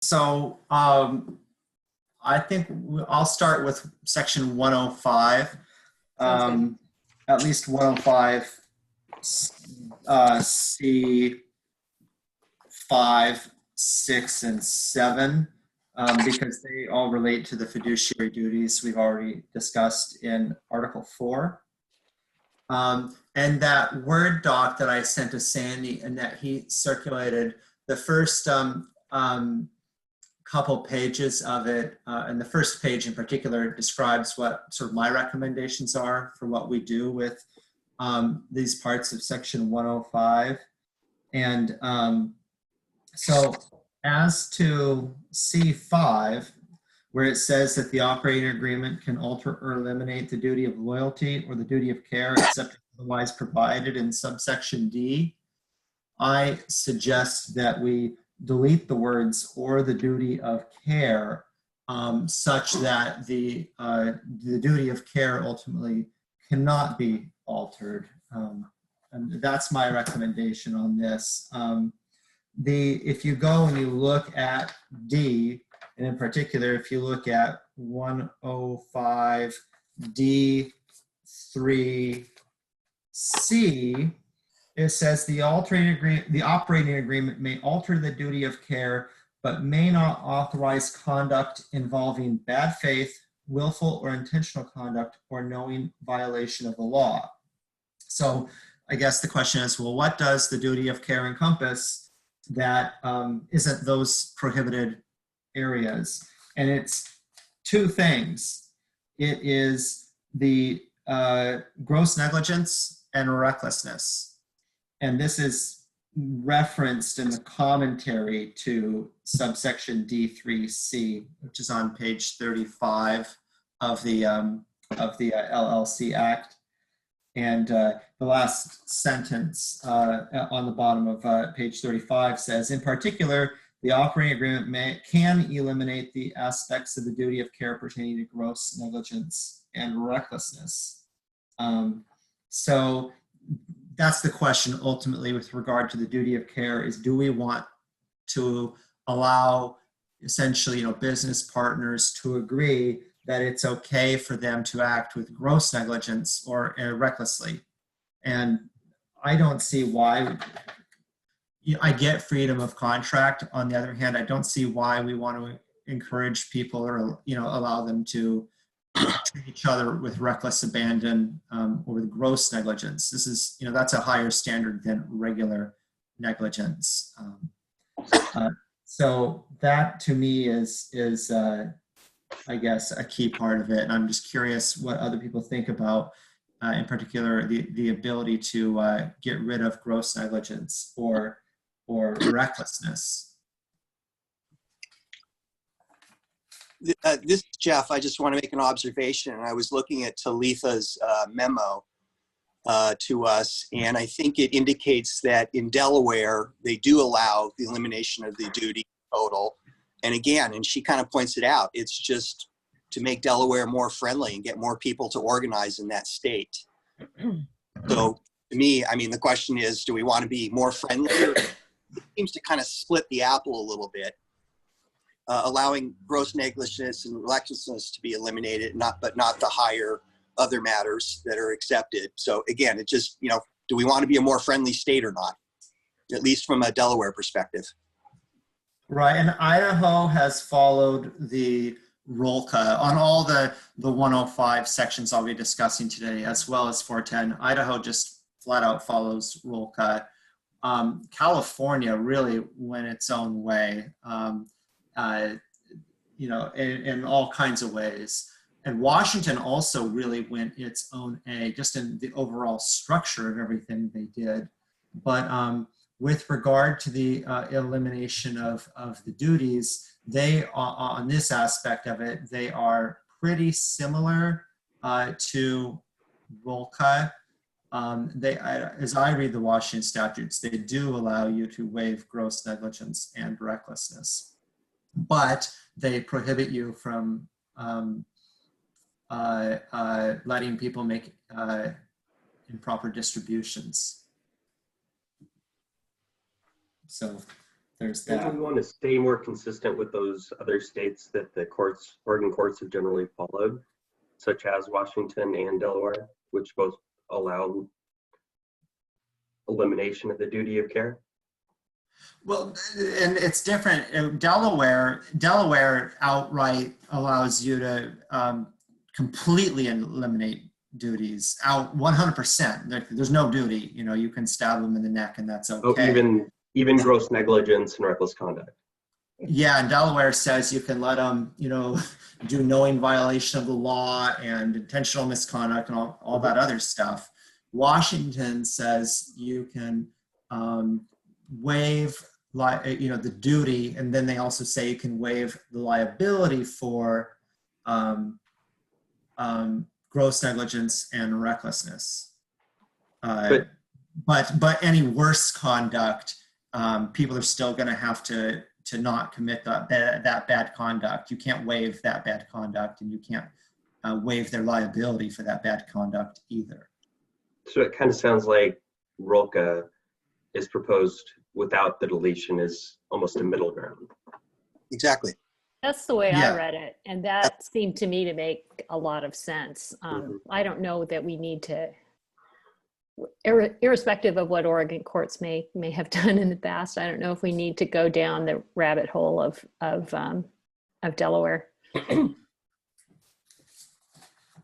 So I think I'll start with section 105. At least 105 C 5, 6, and 7, because they all relate to the fiduciary duties we've already discussed in Article 4. And that Word doc that I sent to Sandy and that he circulated, the first couple pages of it, and the first page in particular describes what sort of my recommendations are for what we do with these parts of section 105. And so as to C5, where it says that the operating agreement can alter or eliminate the duty of loyalty or the duty of care except otherwise provided in subsection D, I suggest that we delete the words "or the duty of care" such that the duty of care ultimately cannot be altered. And that's my recommendation on this. If you go and you look at D, and in particular, if you look at 105 D3C, it says the operating agreement may alter the duty of care, but may not authorize conduct involving bad faith, willful or intentional conduct, or knowing violation of the law. So I guess the question is, well, what does the duty of care encompass that isn't those prohibited areas? And it's two things. It is the gross negligence and recklessness. And this is referenced in the commentary to subsection D3C, which is on page 35 of the LLC Act. And the last sentence on the bottom of page 35 says, in particular, the operating agreement can eliminate the aspects of the duty of care pertaining to gross negligence and recklessness. So that's the question ultimately with regard to the duty of care, is do we want to allow essentially business partners to agree that it's okay for them to act with gross negligence or recklessly? And I don't see why. I get freedom of contract. On the other hand, I don't see why we want to encourage people or allow them to treat each other with reckless abandon or with gross negligence. This is, that's a higher standard than regular negligence. So that to me is I guess a key part of it. And I'm just curious what other people think about, in particular, the ability to get rid of gross negligence or recklessness. This is Jeff. I just want to make an observation. I was looking at Talitha's memo to us, and I think it indicates that in Delaware, they do allow the elimination of the duty total. And again, and she kind of points it out, it's just to make Delaware more friendly and get more people to organize in that state. So to me, I mean, the question is, do we want to be more friendly? It seems to kind of split the apple a little bit. Allowing gross negligence and recklessness to be eliminated, but not the higher other matters that are accepted. So again, it just, do we want to be a more friendly state or not? At least from a Delaware perspective. Right, and Idaho has followed the ROLCA on all the 105 sections I'll be discussing today, as well as 410. Idaho just flat out follows ROLCA. California really went its own way. In all kinds of ways. And Washington also really went its own way, just in the overall structure of everything they did. But with regard to the elimination of the duties, they on this aspect of it, they are pretty similar to ROLCA. As I read the Washington statutes, they do allow you to waive gross negligence and recklessness, but they prohibit you from letting people make improper distributions. So there's Don't that. we want to stay more consistent with those other states that the courts, Oregon courts, have generally followed, such as Washington and Delaware, which both allow elimination of the duty of care? Well, and it's different. Delaware outright allows you to completely eliminate duties out 100%. There's no duty. You know, you can stab them in the neck and that's okay. Oh, even gross negligence and reckless conduct. Yeah, and Delaware says you can let them, you know, do knowing violation of the law and intentional misconduct and all that other stuff. Washington says you can waive, the duty, and then they also say you can waive the liability for gross negligence and recklessness. But any worse conduct, people are still going to have to not commit that bad conduct. You can't waive that bad conduct, and you can't waive their liability for that bad conduct either. So it kind of sounds like ROLCA is proposed without the deletion is almost a middle ground. Exactly. That's the way Yeah. I read it. And that seemed to me to make a lot of sense. I don't know that we need to, irrespective of what Oregon courts may have done in the past, I don't know if we need to go down the rabbit hole of Delaware. I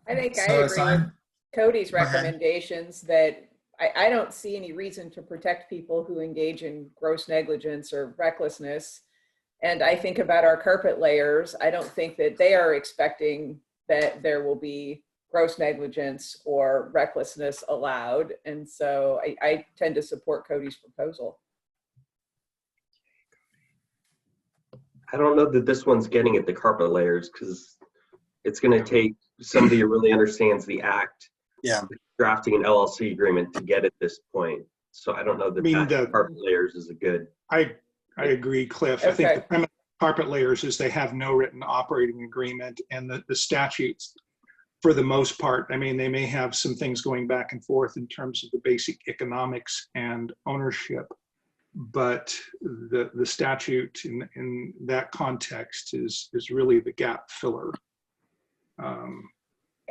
think I So agree with Cody's recommendations that I don't see any reason to protect people who engage in gross negligence or recklessness. And I think about our carpet layers. I don't think that they are expecting that there will be gross negligence or recklessness allowed. And so I tend to support Cody's proposal. I don't know that this one's getting at the carpet layers because it's going to take somebody who really understands the act, drafting an LLC agreement to get at this point. So I don't know that, that carpet layers is a good. I agree, Cliff. Okay. I think the premise of carpet layers is they have no written operating agreement, and the statutes, for the most part, I mean, they may have some things going back and forth in terms of the basic economics and ownership, but the statute in that context is really the gap filler.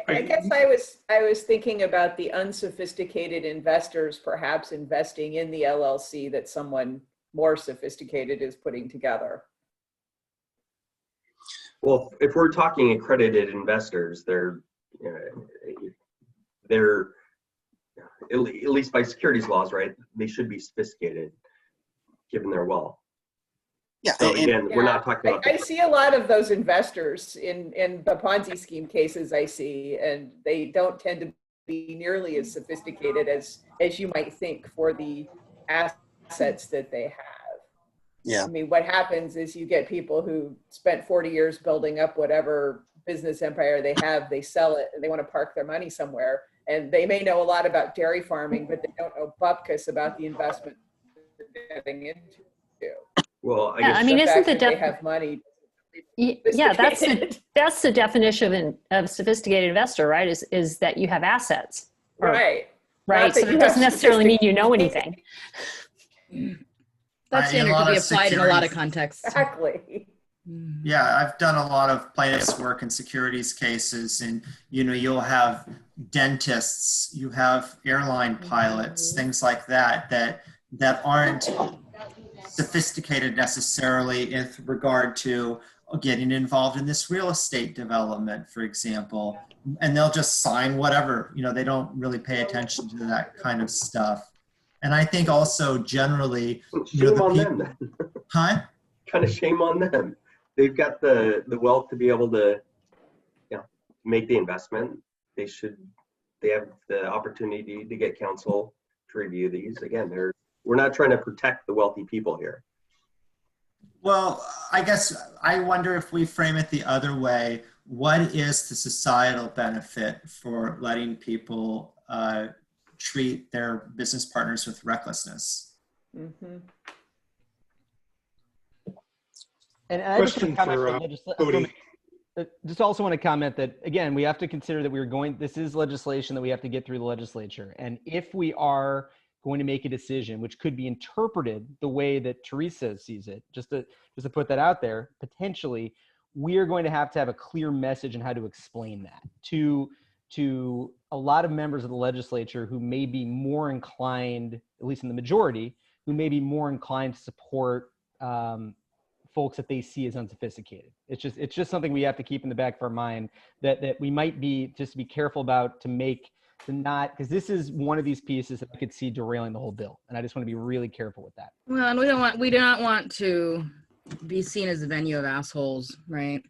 I guess I was thinking about the unsophisticated investors perhaps investing in the LLC that someone more sophisticated is putting together. Well, if we're talking accredited investors, they're at least by securities laws, right? They should be sophisticated, given their wealth. Yeah. So again, we're not talking about. I see a lot of those investors in the Ponzi scheme cases I see, and they don't tend to be nearly as sophisticated as you might think for the assets that they have. Yeah. I mean, what happens is you get people who spent 40 years building up whatever business empire they have, they sell it, and they want to park their money somewhere. And they may know a lot about dairy farming, but they don't know bupkis about the investment they're getting into. Well, I Yeah, guess I mean, isn't the they have money? yeah, that's the definition of sophisticated investor, right? Is that you have assets, Right. right? Not that So you it doesn't have necessarily mean you know anything. That standard lot could be of applied in a lot of securities- contexts. Exactly. Yeah, I've done a lot of plaintiffs' work in securities cases, and you'll have dentists, you have airline pilots, things like that aren't sophisticated necessarily in regard to getting involved in this real estate development, for example, and they'll just sign whatever. They don't really pay attention to that kind of stuff. And I think also generally, shame on them. Huh? Kind of shame on them. They've got the wealth to be able to, make the investment. They have the opportunity to get counsel to review these. Again, we're not trying to protect the wealthy people here. Well, I guess I wonder if we frame it the other way. What is the societal benefit for letting people treat their business partners with recklessness? Mm-hmm. And I just want to comment Cody. just also want to comment that, again, we have to consider that this is legislation that we have to get through the legislature. And if we are going to make a decision which could be interpreted the way that Teresa sees it, just to put that out there, potentially, we are going to have a clear message on how to explain that to a lot of members of the legislature who may be more inclined, at least in the majority, who may be more inclined to support folks that they see as unsophisticated. It's just something we have to keep in the back of our mind that we might be just to be careful about because this is one of these pieces that I could see derailing the whole bill. And I just want to be really careful with that. Well, and we do not want to be seen as a venue of assholes, right?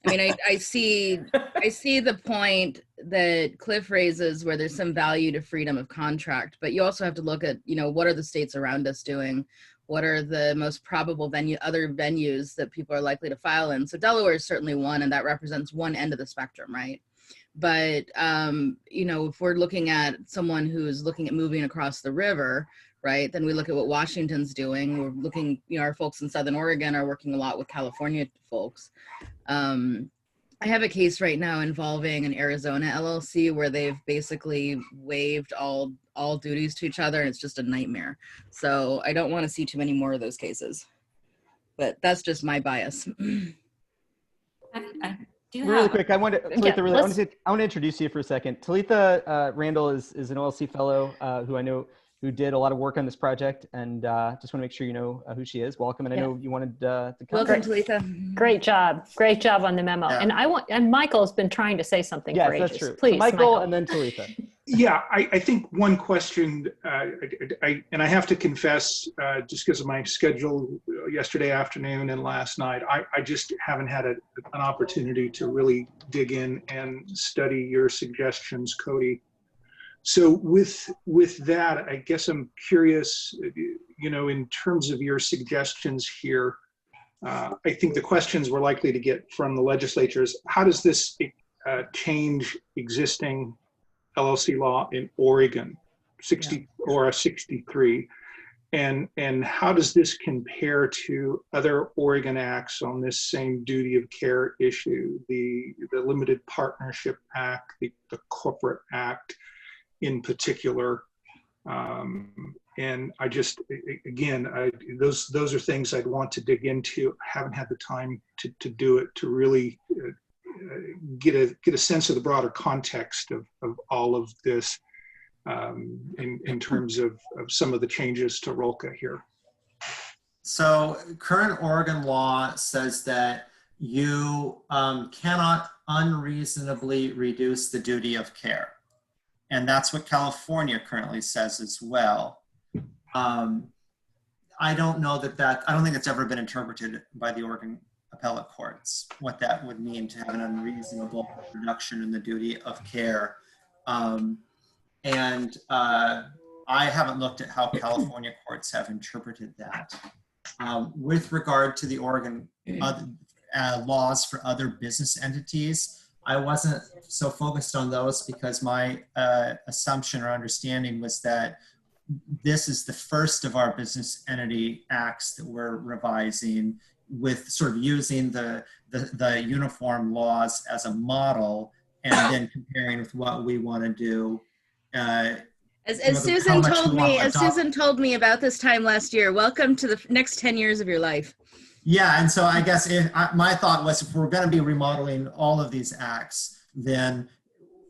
I mean, I see the point that Cliff raises where there's some value to freedom of contract, but you also have to look at, what are the states around us doing? What are the most probable other venues that people are likely to file in? So Delaware is certainly one, and that represents one end of the spectrum, right? But, if we're looking at someone who's looking at moving across the river, right, then we look at what Washington's doing. We're looking, our folks in Southern Oregon are working a lot with California folks. I have a case right now involving an Arizona LLC where they've basically waived all duties to each other, and it's just a nightmare. So I don't want to see too many more of those cases. But that's just my bias. Really quick, I want to introduce you for a second. Talitha Randall is an OLC fellow who did a lot of work on this project, and just want to make sure you know who she is. Welcome, and I know you wanted to come. Welcome, Talitha. Great job on the memo. Yeah. And Michael's been trying to say something. Yes, for ages. That's true. Please, so Michael, and then Talitha. Yeah, I think one question, and I have to confess, just because of my schedule yesterday afternoon and last night, I just haven't had an opportunity to really dig in and study your suggestions, Cody. So with that, I guess I'm curious, in terms of your suggestions here, I think the questions we're likely to get from the legislature is, how does this change existing LLC law in Oregon, 63, and how does this compare to other Oregon acts on this same duty of care issue, the Limited Partnership Act, the Corporate Act in particular, and I just those are things I'd want to dig into. I haven't had the time to do it, to really get a sense of the broader context of all of this in terms of some of the changes to ROLCA here. So current Oregon law says that you cannot unreasonably reduce the duty of care. And that's what California currently says as well. I don't know I don't think it's ever been interpreted by the Oregon appellate courts, what that would mean to have an unreasonable reduction in the duty of care. And I haven't looked at how California courts have interpreted that. With regard to the Oregon laws for other business entities, I wasn't so focused on those because my assumption or understanding was that this is the first of our business entity acts that we're revising, with sort of using the uniform laws as a model and then comparing with what we want to do. As Susan told me about this time last year, welcome to the next 10 years of your life. Yeah, and so I guess my thought was, if we're going to be remodeling all of these acts, then,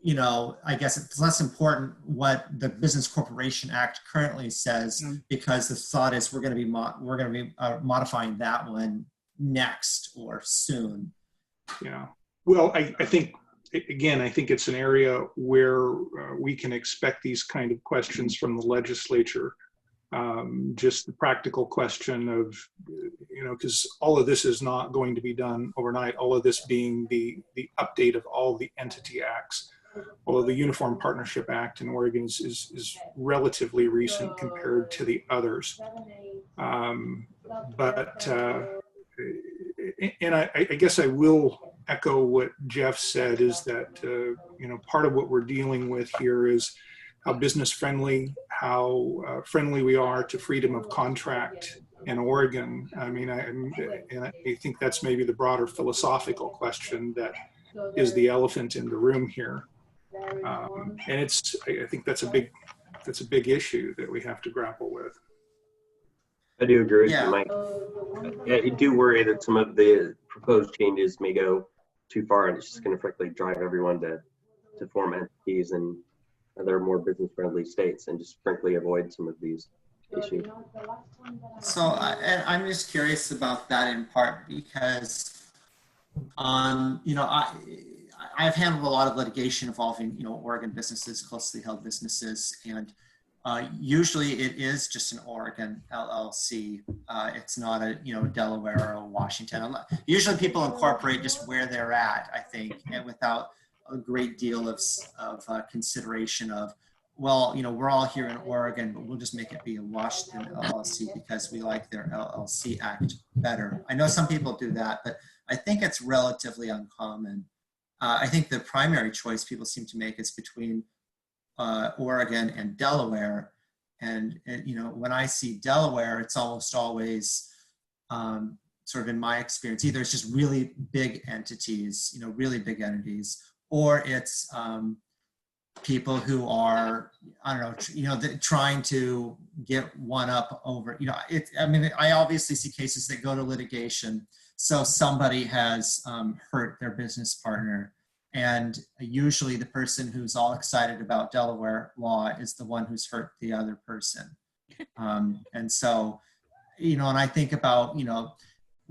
I guess it's less important what the Business Corporation Act currently says, because the thought is we're going to be modifying that one next or soon. Yeah. Well, I think it's an area where we can expect these kind of questions from the legislature. Just the practical question of, because all of this is not going to be done overnight, all of this being the update of all the entity acts. Although the Uniform Partnership Act in Oregon is relatively recent compared to the others. And I guess I will echo what Jeff said, is that, part of what we're dealing with here is how business friendly, how friendly we are to freedom of contract in Oregon. I mean, I think that's maybe the broader philosophical question that is the elephant in the room here. And I think that's a big That's a big issue that we have to grapple with. I do agree with Yeah. you, Mike. I do worry that some of the proposed changes may go too far, and it's just going to frankly drive everyone to form entities and other more business-friendly states, and just frankly avoid some of these issues. So I'm just curious about that in part because, you know, I've handled a lot of litigation involving, you know, Oregon businesses, closely held businesses, and usually it is just an Oregon LLC. It's not a, you know, Delaware or Washington. Usually people incorporate just where they're at, I think, and without a great deal of consideration of, well, you know, we're all here in Oregon, but we'll just make it be a Washington LLC because we like their LLC Act better. I know some people do that, but I think it's relatively uncommon. I think the primary choice people seem to make is between Oregon and Delaware. And, you know, when I see Delaware, it's almost always sort of in my experience, either it's just really big entities, you know, really big entities, or it's people who are, I don't know, you know, trying to get one up over, you know, I mean, I obviously see cases that go to litigation. So somebody has hurt their business partner. And usually the person who's all excited about Delaware law is the one who's hurt the other person. And so, you know, and I think about, you know,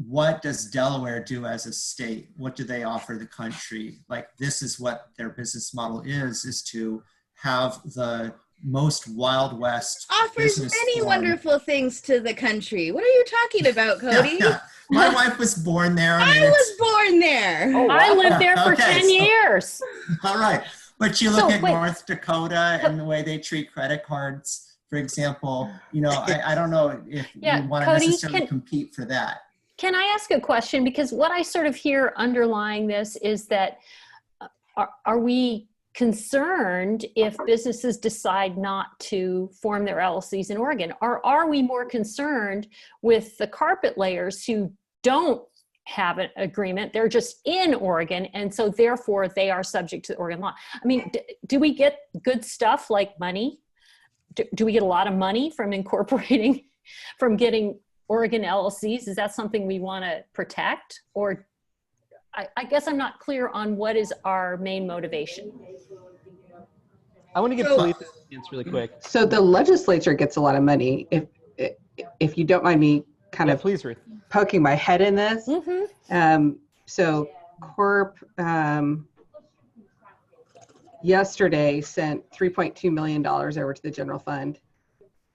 what does Delaware do as a state? What do they offer the country? Like, this is what their business model is to have the most Wild West Offers business many form. wonderful things to the country. What are you talking about, Cody? Yeah. My wife was born there. I was born there. Oh, I lived there for Okay, 10 years. All right. But you look So, at wait. North Dakota and the way they treat credit cards, for example, you know, I don't know if Yeah, you want to Cody, necessarily compete for that. Can I ask a question? Because what I sort of hear underlying this is that are we concerned if businesses decide not to form their LLCs in Oregon? Or are we more concerned with the carpet layers who don't have an agreement? They're just in Oregon, and so therefore they are subject to Oregon law. I mean, do we get good stuff like money? Do we get a lot of money from incorporating, from getting Oregon LLCs? Is that something we want to protect? Or I guess I'm not clear on what is our main motivation. I want to give Talita a chance really quick. So the legislature gets a lot of money. If you don't mind me kind of please, Ruth. poking my head in this. Mm-hmm. So Corp yesterday sent $3.2 million over to the general fund.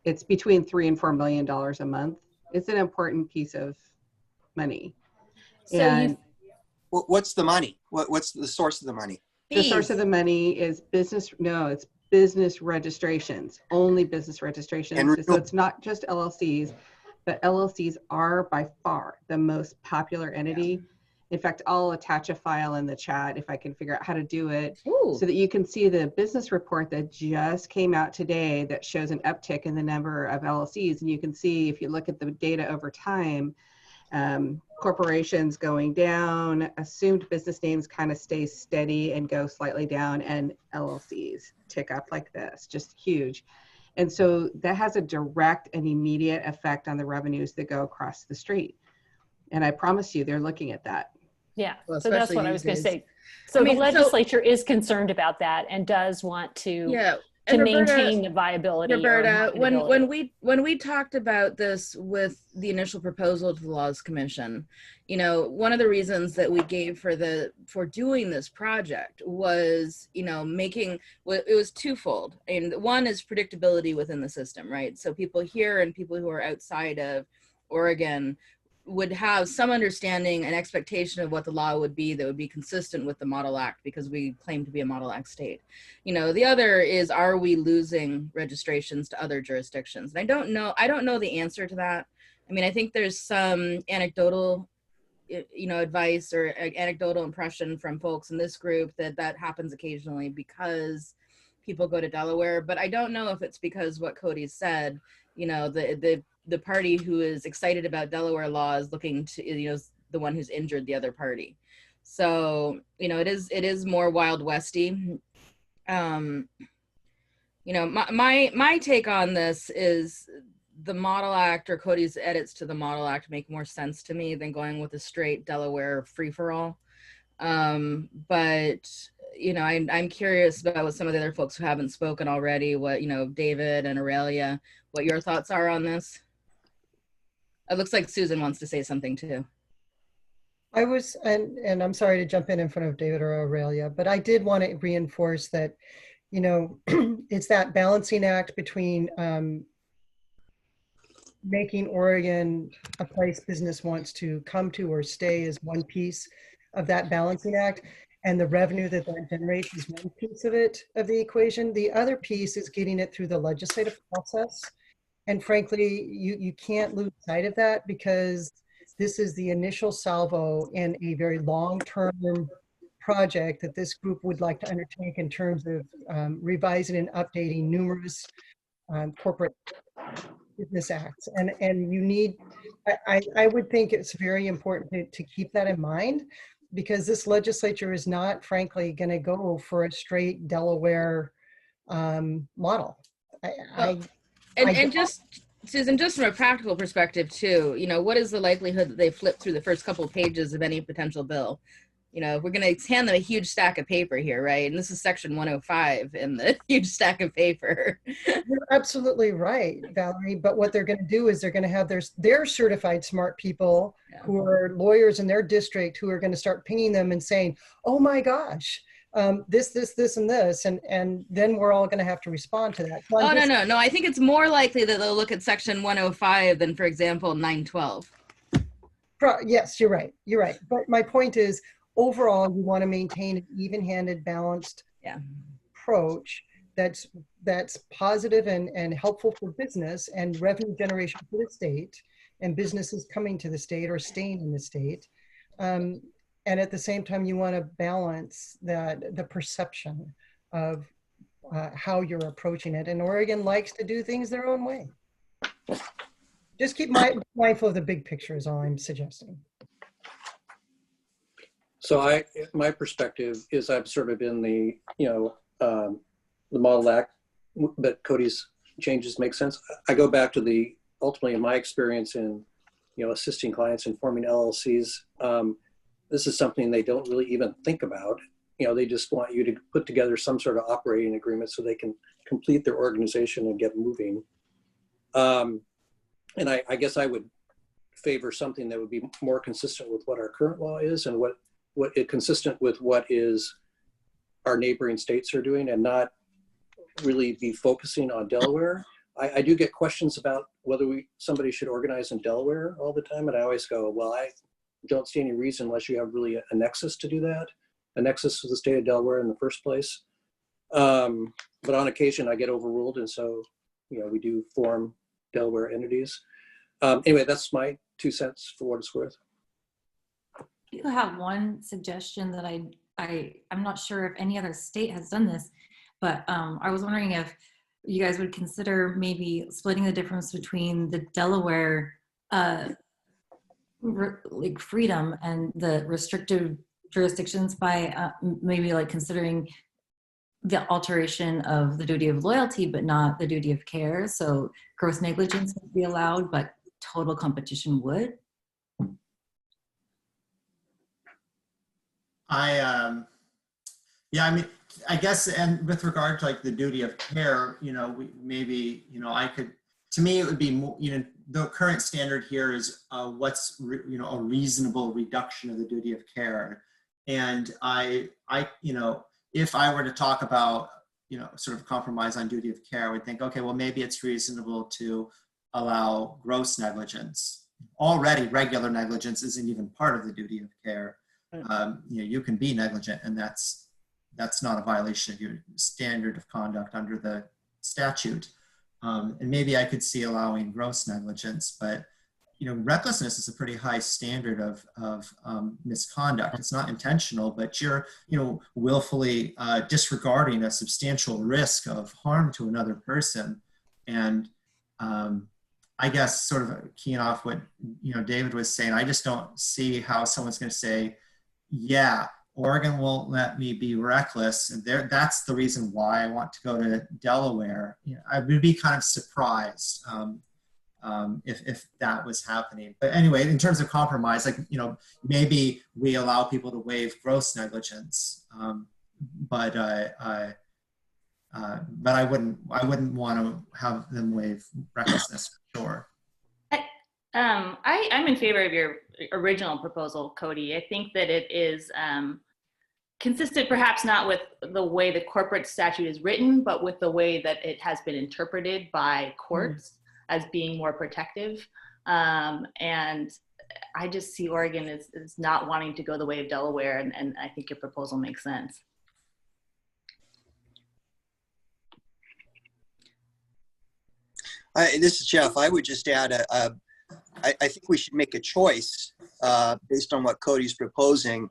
It's between $3 and $4 million a month. It's an important piece of money. So and What's the money? What's the source of the money? the source of the money is it's business registrations, only business registrations. So it's not just LLCs, but LLCs are by far the most popular entity. In fact, I'll attach a file in the chat if I can figure out how to do it. Ooh. So that you can see the business report that just came out today that shows an uptick in the number of LLCs. And you can see, if you look at the data over time, corporations going down, assumed business names kind of stay steady and go slightly down, and LLCs tick up like this, just huge. And so that has a direct and immediate effect on the revenues that go across the street. And I promise you, they're looking at that. Yeah, Well, so that's especially what I was going to these say. So I mean, the legislature is concerned about that and does want to and maintain the viability. Roberta, or when we talked about this with the initial proposal to the Laws Commission, you know, one of the reasons that we gave for doing this project was, you know, it was twofold. And one is predictability within the system, right? So people here and people who are outside of Oregon would have some understanding and expectation of what the law would be that would be consistent with the Model Act, because we claim to be a Model Act state. You know, the other is, are we losing registrations to other jurisdictions? And I don't know the answer to that. I mean, I think there's some anecdotal, you know, advice or anecdotal impression from folks in this group that happens occasionally because people go to Delaware, but I don't know if it's because what Cody said, you know, the party who is excited about Delaware law is looking to, you know, the one who's injured the other party. So, you know, it is more Wild Westy. You know, my take on this is the Model Act or Cody's edits to the Model Act make more sense to me than going with a straight Delaware free-for-all. But, you know, I'm curious about what some of the other folks who haven't spoken already, what, you know, David and Aurelia, what your thoughts are on this. It looks like Susan wants to say something too. I was, and I'm sorry to jump in front of David or Aurelia, but I did want to reinforce that, you know, it's that balancing act between making Oregon a place business wants to come to or stay is one piece of that balancing act. And the revenue that generates is one piece of it, of the equation. The other piece is getting it through the legislative process. And frankly, you can't lose sight of that, because this is the initial salvo in a very long-term project that this group would like to undertake in terms of revising and updating numerous corporate business acts. And you need, I would think it's very important to keep that in mind, because this legislature is not, frankly, going to go for a straight Delaware model. And just, Susan, just from a practical perspective too, you know, what is the likelihood that they flip through the first couple of pages of any potential bill? You know, we're going to hand them a huge stack of paper here, right? And this is section 105 in the huge stack of paper. You're absolutely right, Valerie. But what they're going to do is they're going to have their certified smart people who are lawyers in their district who are going to start pinging them and saying, oh my gosh, this, and this. And then we're all going to have to respond to that. So no. I think it's more likely that they'll look at section 105 than, for example, 912. Yes, you're right. You're right. But my point is, overall, you want to maintain an even-handed, balanced approach that's positive and helpful for business and revenue generation for the state, and businesses coming to the state or staying in the state. And at the same time, you want to balance the perception of how you're approaching it. And Oregon likes to do things their own way. Just keep mindful of the big picture is all I'm suggesting. So my perspective is I've sort of in the, the Model Act, but Cody's changes make sense. I go back to ultimately in my experience in, assisting clients in forming LLCs. This is something they don't really even think about. They just want you to put together some sort of operating agreement so they can complete their organization and get moving. And I guess I would favor something that would be more consistent with what our current law is and what consistent with what is our neighboring states are doing, and not really be focusing on Delaware. I do get questions about whether somebody should organize in Delaware all the time. And I always go, well, I don't see any reason unless you have really a nexus to do that. A nexus to the state of Delaware in the first place. But on occasion I get overruled. And so, we do form Delaware entities. Anyway, that's my 2 cents for what it's worth. You have one suggestion that I'm not sure if any other state has done this, but I was wondering if you guys would consider maybe splitting the difference between the Delaware like freedom and the restrictive jurisdictions by maybe like considering the alteration of the duty of loyalty, but not the duty of care. So gross negligence would be allowed, but total competition would. I guess, and with regard to like the duty of care, to me, it would be more, the current standard here is what's, a reasonable reduction of the duty of care. And if I were to talk about, sort of compromise on duty of care, I would think, okay, well, maybe it's reasonable to allow gross negligence. Already regular negligence isn't even part of the duty of care. You can be negligent, and that's not a violation of your standard of conduct under the statute. And maybe I could see allowing gross negligence, but recklessness is a pretty high standard of misconduct. It's not intentional, but you're willfully disregarding a substantial risk of harm to another person. And I guess sort of keying off what David was saying, I just don't see how someone's going to say, yeah, Oregon won't let me be reckless, and that's the reason why I want to go to Delaware. You know, I would be kind of surprised if that was happening. But anyway, in terms of compromise, like, you know, maybe we allow people to waive gross negligence, but I wouldn't want to have them waive recklessness for sure. I'm in favor of your original proposal, Cody. I think that it is consistent, perhaps not with the way the corporate statute is written, but with the way that it has been interpreted by courts as being more protective. And I just see Oregon as not wanting to go the way of Delaware, and I think your proposal makes sense. This is Jeff. I would just add, I think we should make a choice based on what Cody's proposing,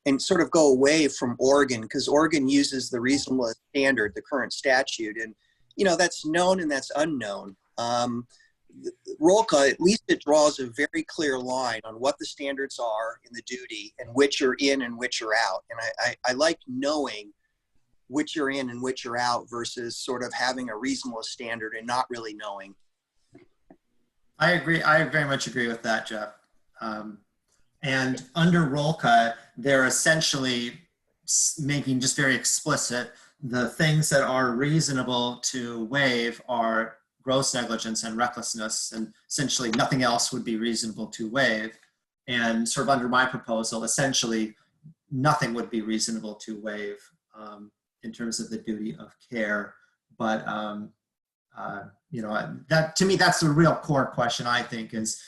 and sort of go away from Oregon, because Oregon uses the reasonableness standard, the current statute, and you know that's known and that's unknown. ROLCA, at least it draws a very clear line on what the standards are in the duty and which are in and which are out. And I like knowing which you're in and which you're out versus sort of having a reasonable standard and not really knowing. I agree. I very much agree with that, Jeff. And under ROLCA, they're essentially making just very explicit the things that are reasonable to waive are gross negligence and recklessness, and essentially nothing else would be reasonable to waive. And sort of under my proposal, essentially nothing would be reasonable to waive in terms of the duty of care. But you know, that to me, that's the real core question. I think is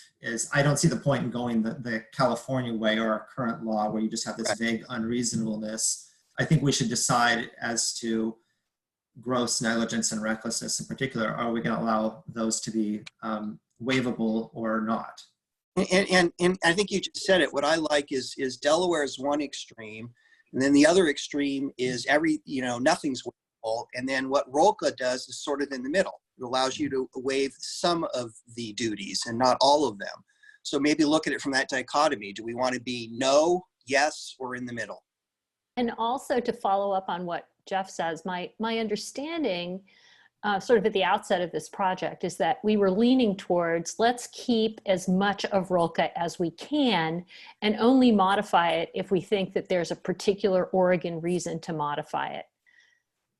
I don't see the point in going the California way or our current law where you just have this vague unreasonableness. I think we should decide as to gross negligence and recklessness in particular. Are we going to allow those to be waivable or not? And I think you just said it. What I like is Delaware is one extreme, and then the other extreme is nothing's waivable. And then what ROLCA does is sort of in the middle. It allows you to waive some of the duties and not all of them. So maybe look at it from that dichotomy. Do we want to be no, yes, or in the middle? And also to follow up on what Jeff says, my understanding sort of at the outset of this project is that we were leaning towards let's keep as much of ROLCA as we can and only modify it if we think that there's a particular Oregon reason to modify it.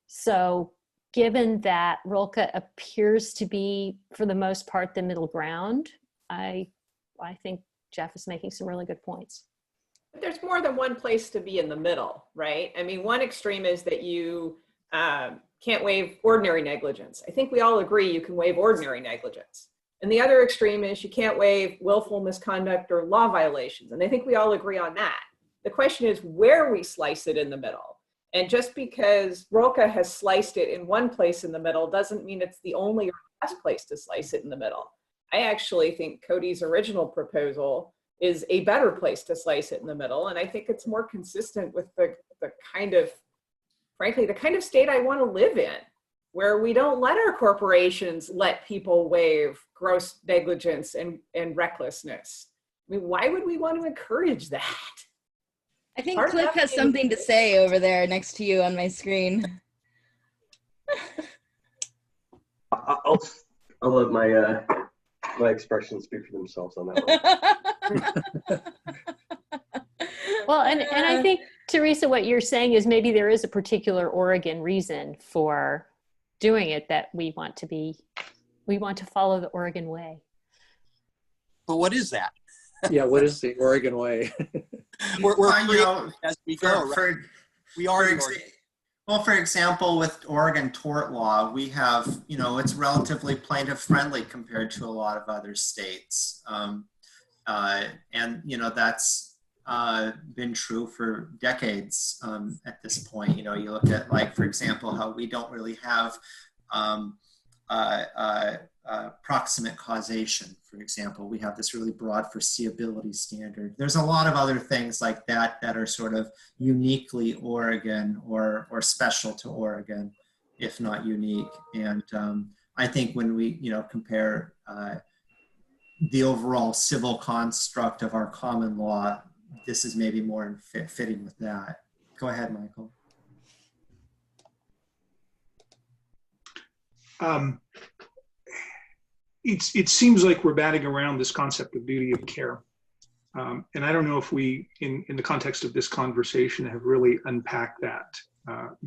So given that ROLCA appears to be, for the most part, the middle ground, I think Jeff is making some really good points. But there's more than one place to be in the middle, right? I mean, one extreme is that you can't waive ordinary negligence. I think we all agree you can waive ordinary negligence. And the other extreme is you can't waive willful misconduct or law violations. And I think we all agree on that. The question is where we slice it in the middle. And just because ROLCA has sliced it in one place in the middle doesn't mean it's the only or best place to slice it in the middle. I actually think Cody's original proposal is a better place to slice it in the middle. And I think it's more consistent with the kind of, frankly, the kind of state I want to live in, where we don't let our corporations let people waive gross negligence and recklessness. I mean, why would we want to encourage that? I think Cliff has something to say over there next to you on my screen. I'll let my expressions speak for themselves on that one. Well, and I think, Teresa, what you're saying is maybe there is a particular Oregon reason for doing it that we want to follow the Oregon way. But what is that? Yeah, what is the Oregon way? we're as we go. We are. Well, for example, with Oregon tort law, we have, it's relatively plaintiff friendly compared to a lot of other states. And, that's been true for decades at this point. You look at, like, for example, how we don't really have proximate causation, for example. We have this really broad foreseeability standard. There's a lot of other things like that that are sort of uniquely Oregon or special to Oregon, if not unique. And I think when we, compare the overall civil construct of our common law, this is maybe more fitting with that. Go ahead, Michael. It seems like we're batting around this concept of duty of care. And I don't know if we, in the context of this conversation, have really unpacked that.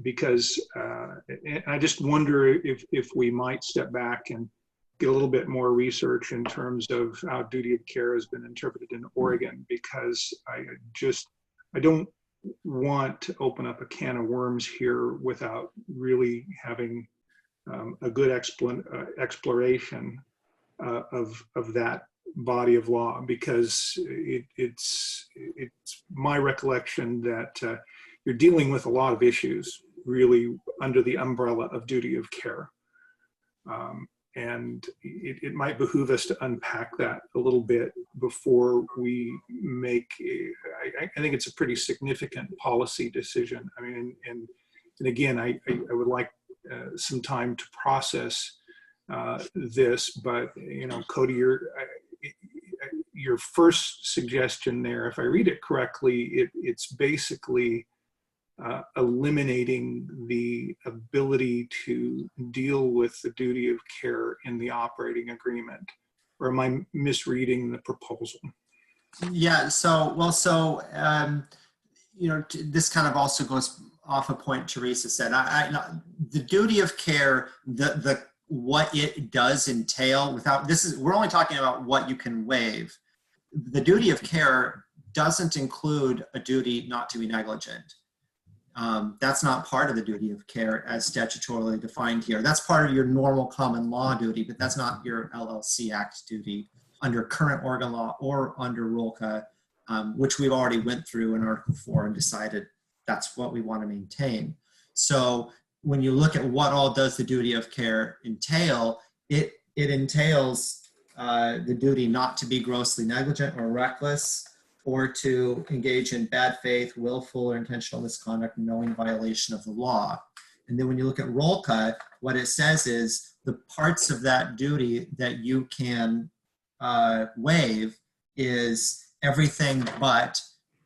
Because I just wonder if we might step back and get a little bit more research in terms of how duty of care has been interpreted in Oregon, because I don't want to open up a can of worms here without really having a good exploration of that body of law, because it's my recollection that you're dealing with a lot of issues really under the umbrella of duty of care. And it might behoove us to unpack that a little bit before we make, I think it's a pretty significant policy decision. I mean, and again, I would like some time to process this, but, you know, Cody, your first suggestion there, if I read it correctly, it's basically eliminating the ability to deal with the duty of care in the operating agreement. Or am I misreading the proposal? Yeah, you know, this kind of also goes off a point Teresa said. The duty of care, what it does entail, we're only talking about what you can waive. The duty of care doesn't include a duty not to be negligent. That's not part of the duty of care as statutorily defined here. That's part of your normal common law duty, but that's not your LLC Act duty under current Oregon law or under RULCA, which we've already went through in Article 4 and decided that's what we want to maintain. So when you look at what all does the duty of care entail, it entails the duty not to be grossly negligent or reckless, or to engage in bad faith, willful or intentional misconduct, knowing violation of the law. And then when you look at RULCA, what it says is the parts of that duty that you can waive is everything but,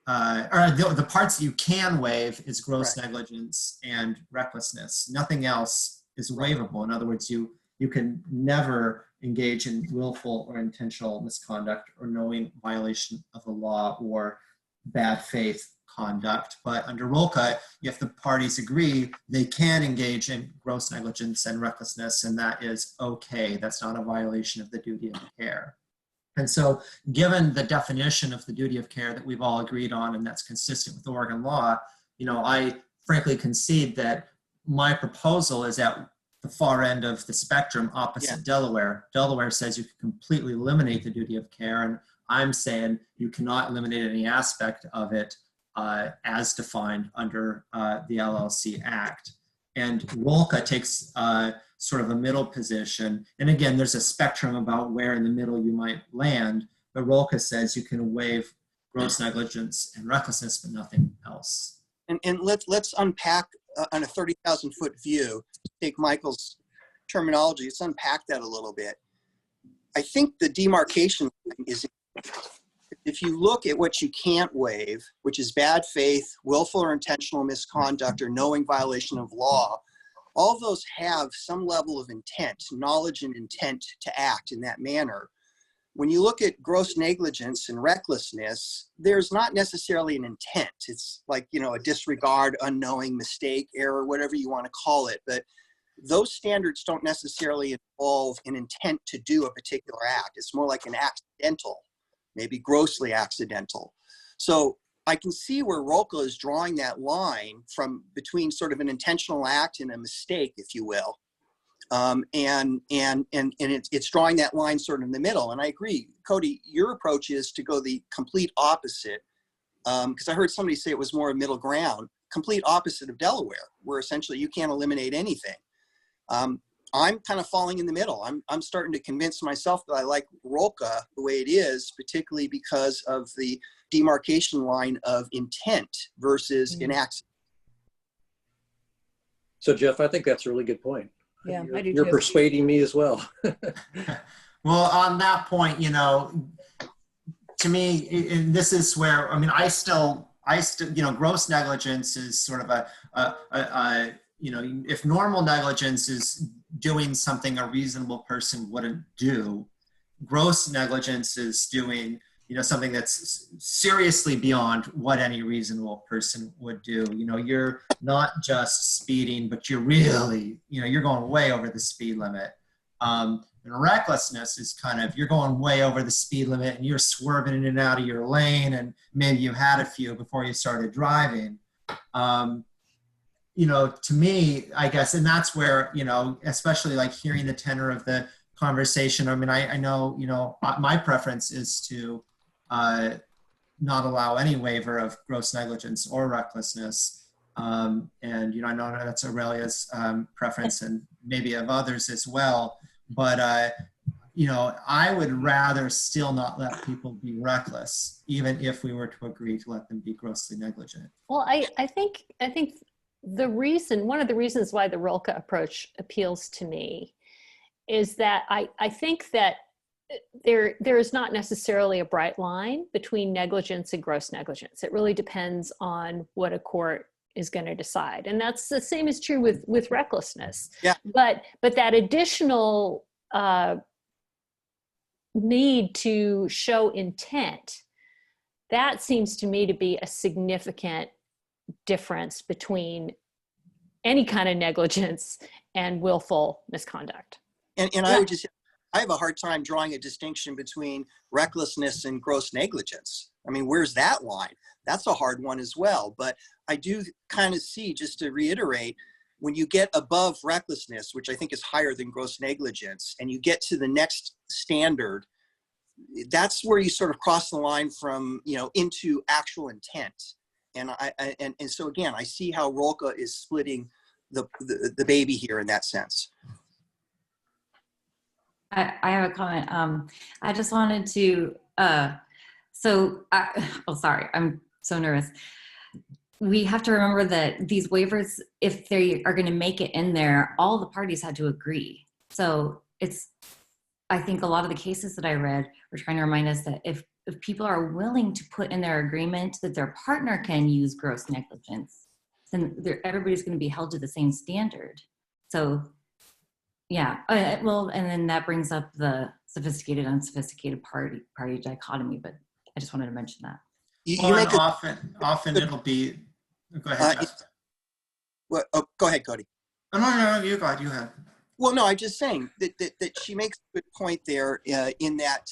or the parts that you can waive is gross negligence and recklessness. Nothing else is waivable. In other words, you can never engage in willful or intentional misconduct or knowing violation of the law or bad faith conduct. But under RULCA, if the parties agree, they can engage in gross negligence and recklessness, and that is okay. That's not a violation of the duty of care. And so given the definition of the duty of care that we've all agreed on, and that's consistent with Oregon law, you know, I frankly concede that my proposal is at the far end of the spectrum opposite Delaware. Delaware says you can completely eliminate the duty of care, and I'm saying you cannot eliminate any aspect of it as defined under the LLC Act. And RULCA takes sort of a middle position. And again, there's a spectrum about where in the middle you might land, but RULCA says you can waive gross negligence and recklessness, but nothing else. And let's unpack on a 30,000 foot view, take Michael's terminology, let's unpack that a little bit. I think the demarcation is, if you look at what you can't waive, which is bad faith, willful or intentional misconduct, or knowing violation of law, all of those have some level of intent, knowledge and intent to act in that manner. When you look at gross negligence and recklessness, there's not necessarily an intent. It's like, you know, a disregard, unknowing, mistake, error, whatever you want to call it. But those standards don't necessarily involve an intent to do a particular act. It's more like an accidental, maybe grossly accidental. So I can see where RULCA is drawing that line from between sort of an intentional act and a mistake, if you will. And it's drawing that line sort of in the middle. And I agree, Cody, your approach is to go the complete opposite, because I heard somebody say it was more a middle ground, complete opposite of Delaware, where essentially you can't eliminate anything. I'm kind of falling in the middle. I'm starting to convince myself that I like RULCA the way it is, particularly because of the demarcation line of intent versus an accident. So Jeff, I think that's a really good point. Yeah, I do You're too. persuading me as well. Well, on that point, you know, to me, and this is where, I mean, I still, you know, gross negligence is sort of you know, if normal negligence is doing something a reasonable person wouldn't do, gross negligence is doing, you know, something that's seriously beyond what any reasonable person would do. You know, you're not just speeding, but you're really, you know, you're going way over the speed limit. And recklessness is kind of, you're going way over the speed limit and you're swerving in and out of your lane, and maybe you had a few before you started driving. You know, to me, I guess, and that's where, you know, especially like hearing the tenor of the conversation. I mean, I know, you know, my preference is to not allow any waiver of gross negligence or recklessness. And, you know, I know that's Aurelia's preference and maybe of others as well. But, you know, I would rather still not let people be reckless, even if we were to agree to let them be grossly negligent. Well, I think the reason, one of the reasons why the Rilke approach appeals to me is that I think that there is not necessarily a bright line between negligence and gross negligence. It really depends on what a court is going to decide. And that's the same is true with recklessness. Yeah. But that additional need to show intent, that seems to me to be a significant difference between any kind of negligence and willful misconduct. And I would just, I have a hard time drawing a distinction between recklessness and gross negligence. I mean, where's that line? That's a hard one as well. But I do kind of see, just to reiterate, when you get above recklessness, which I think is higher than gross negligence, and you get to the next standard, that's where you sort of cross the line from, you know, into actual intent. And and so again, I see how Rilke is splitting the baby here in that sense. I have a comment. I just wanted to, oh, sorry, I'm so nervous. We have to remember that these waivers, if they are going to make it in there, all the parties had to agree. So I think a lot of the cases that I read were trying to remind us that if people are willing to put in their agreement that their partner can use gross negligence, then everybody's going to be held to the same standard. So yeah, well, and then that brings up the sophisticated, unsophisticated party dichotomy, but I just wanted to mention that. Often it'll be, go ahead, Jeff. Well, oh, go ahead, Cody. No, you go ahead, you have. Well, no, I'm just saying that she makes a good point there in that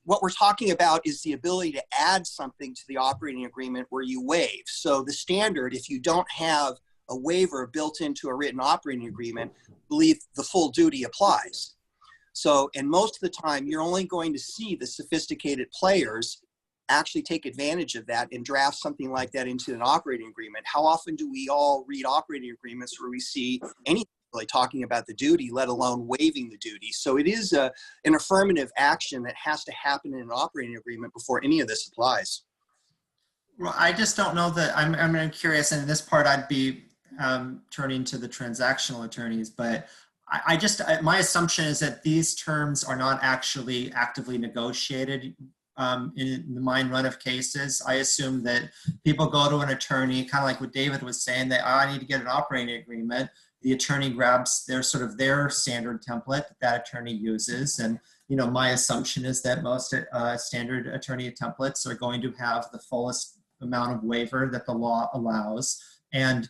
what we're talking about is the ability to add something to the operating agreement where you waive. So the standard, if you don't have a waiver built into a written operating agreement, believe the full duty applies. So, and most of the time, you're only going to see the sophisticated players actually take advantage of that and draft something like that into an operating agreement. How often do we all read operating agreements where we see anything really talking about the duty, let alone waiving the duty? So it is an affirmative action that has to happen in an operating agreement before any of this applies. Well, I just don't know that, I'm curious, and in this part I'd be turning to the transactional attorneys, but my assumption is that these terms are not actually actively negotiated in the mine run of cases. I assume that people go to an attorney, kind of like what David was saying, that I need to get an operating agreement. The attorney grabs their standard template that attorney uses. And, you know, my assumption is that most standard attorney templates are going to have the fullest amount of waiver that the law allows. And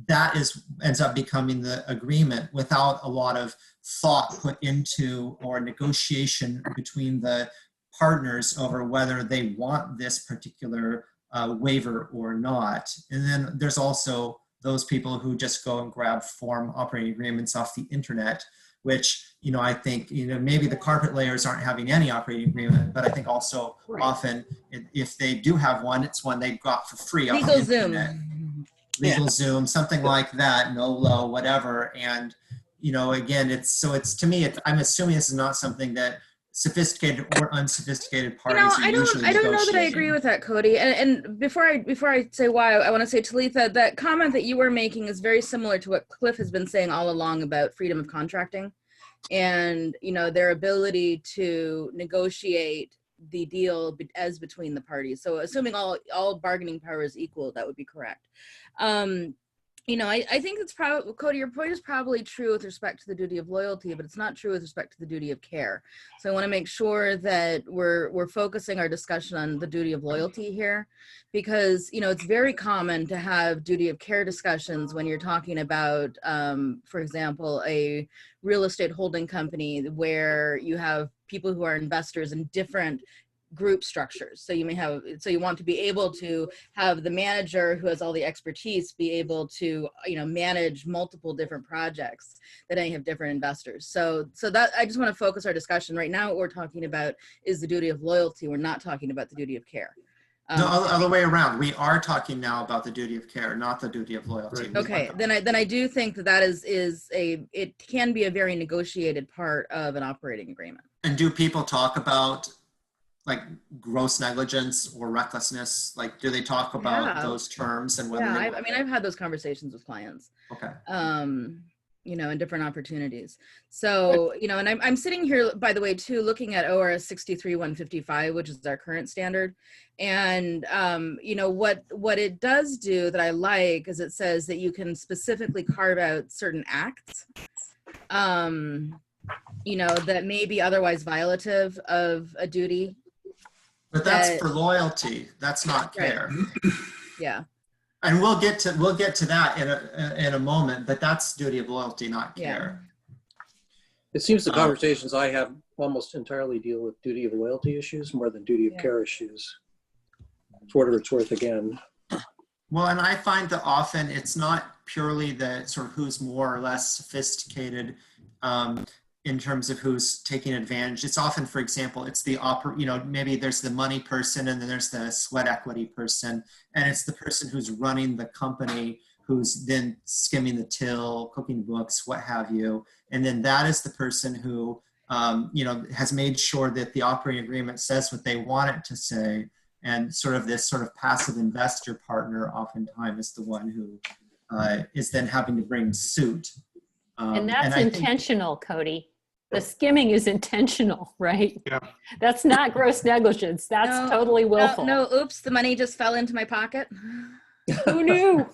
that ends up becoming the agreement without a lot of thought put into or negotiation between the partners over whether they want this particular waiver or not. And then there's also those people who just go and grab form operating agreements off the internet, which, you know, I think, you know, maybe the carpet layers aren't having any operating agreement, but I think also often if they do have one, it's one they got for free off the internet. Legal Zoom, something like that, NOLO, whatever. And, you know, again, to me, I'm assuming this is not something that sophisticated or unsophisticated parties are usually I don't know that I agree with that, Cody. And before I say why, I want to say, Talitha, that comment that you were making is very similar to what Cliff has been saying all along about freedom of contracting and, you know, their ability to negotiate the deal as between the parties. So assuming all bargaining power is equal, that would be correct. You know, I think it's probably, Cody, your point is probably true with respect to the duty of loyalty, but it's not true with respect to the duty of care. So I want to make sure that we're focusing our discussion on the duty of loyalty here, because, you know, it's very common to have duty of care discussions when you're talking about, for example, a real estate holding company where you have people who are investors in different group structures. So you may have, so you want to be able to have the manager who has all the expertise be able to, you know, manage multiple different projects that may have different investors. So that, I just want to focus our discussion right now. What we're talking about is the duty of loyalty. We're not talking about the duty of care. The other way around. We are talking now about the duty of care, not the duty of loyalty. Right. Okay, then I do think that it can be a very negotiated part of an operating agreement. And do people talk about like gross negligence or recklessness? Like, do they talk about those terms and whether? Yeah, I mean, I've had those conversations with clients. Okay. You know, in different opportunities. So, you know, and I'm sitting here, by the way, too, looking at ORS 63-155, which is our current standard. And, you know, what it does do that I like is it says that you can specifically carve out certain acts, you know, that may be otherwise violative of a duty. But that's for loyalty. That's not care. Right. Yeah. And we'll get to that in a moment. But that's duty of loyalty, not care. It seems the conversations I have almost entirely deal with duty of loyalty issues more than duty of care issues. For whatever it's worth, again. Well, and I find that often it's not purely the sort of who's more or less sophisticated in terms of who's taking advantage. It's often, for example, it's the you know, maybe there's the money person and then there's the sweat equity person, and it's the person who's running the company who's then skimming the till, cooking books, what have you. And then that is the person who, you know, has made sure that the operating agreement says what they want it to say. And sort of this sort of passive investor partner oftentimes is the one who is then having to bring suit. And that's intentional, Cody. The skimming is intentional, right? Yeah. That's not gross negligence. That's totally willful. No, oops, the money just fell into my pocket. Who knew?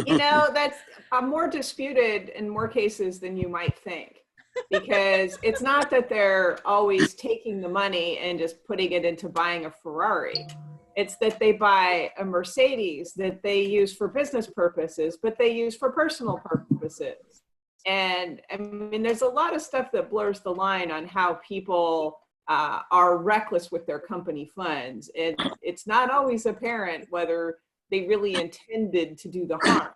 You know, that's more disputed in more cases than you might think, because it's not that they're always taking the money and just putting it into buying a Ferrari. It's that they buy a Mercedes that they use for business purposes, but they use for personal purposes. And I mean, there's a lot of stuff that blurs the line on how people are reckless with their company funds. It's not always apparent whether they really intended to do the harm.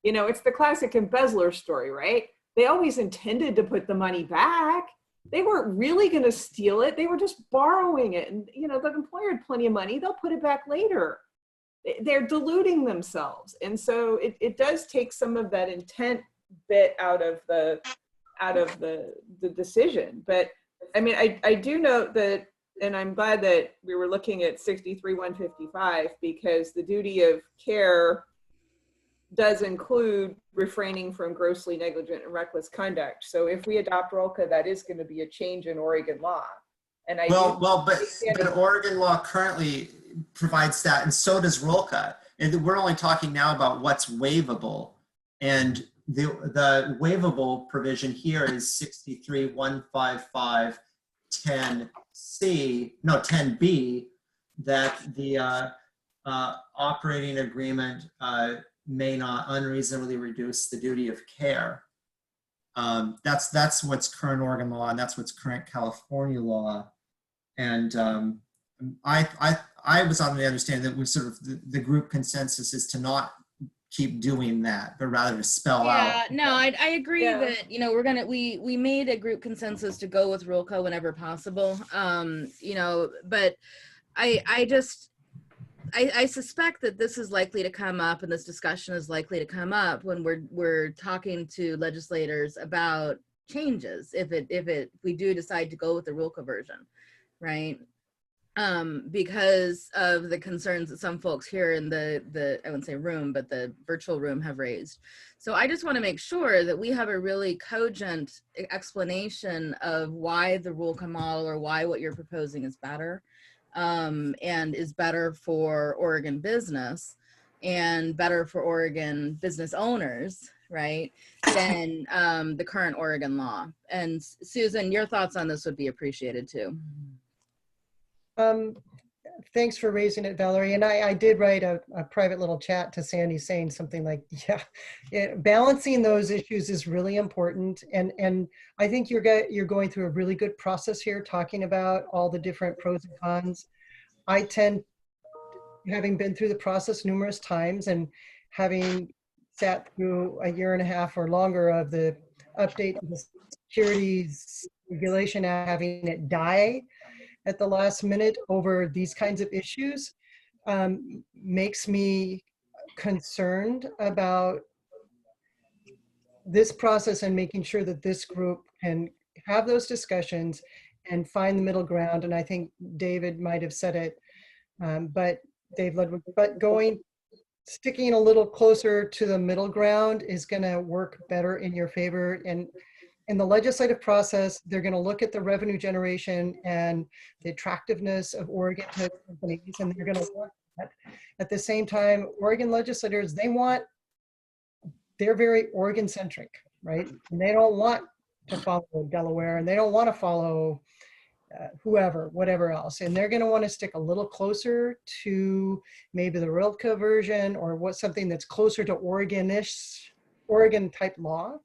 You know, it's the classic embezzler story, right? They always intended to put the money back. They weren't really going to steal it. They were just borrowing it. And, you know, the employer had plenty of money. They'll put it back later. They're deluding themselves. And so it does take some of that intent bit out of the decision. But I mean, I do note that, and I'm glad that we were looking at 63-155, because the duty of care does include refraining from grossly negligent and reckless conduct. So if we adopt ROLCA, that is going to be a change in Oregon law. And but Oregon law currently provides that, and so does ROLCA. And we're only talking now about what's waivable. And the waivable provision here is 63-155 10B, that the operating agreement may not unreasonably reduce the duty of care. That's what's current Oregon law, and that's what's current California law. And I was on the understanding that we sort of the group consensus is to not keep doing that, but rather to spell out. Yeah, no, I agree that, you know, we made a group consensus to go with ROLCA whenever possible. You know, but I suspect that this is likely to come up, and this discussion is likely to come up when we're talking to legislators about changes if we do decide to go with the ROLCA version, right? because of the concerns that some folks here in the I wouldn't say room, but the virtual room have raised. So I just want to make sure that we have a really cogent explanation of why the RULCA model or why what you're proposing is better, and is better for Oregon business and better for Oregon business owners, right, than the current Oregon law. And Susan, your thoughts on this would be appreciated too. Thanks for raising it, Valerie. And I did write a private little chat to Sandy saying something like, yeah, balancing those issues is really important. And I think you're going through a really good process here, talking about all the different pros and cons. I tend, having been through the process numerous times and having sat through a year and a half or longer of the update of the Securities Regulation Act, having it die at the last minute over these kinds of issues, makes me concerned about this process and making sure that this group can have those discussions and find the middle ground. And I think David might have said it, but Dave Ludwig, but sticking a little closer to the middle ground is going to work better in your favor. And in the legislative process, they're going to look at the revenue generation and the attractiveness of Oregon to companies, and they're going to work that. At the same time, Oregon legislators, they're very Oregon centric, right? And they don't want to follow Delaware, and they don't want to follow whatever else. And they're going to want to stick a little closer to maybe the RILCA version or something that's closer to Oregon-ish, Oregon type law.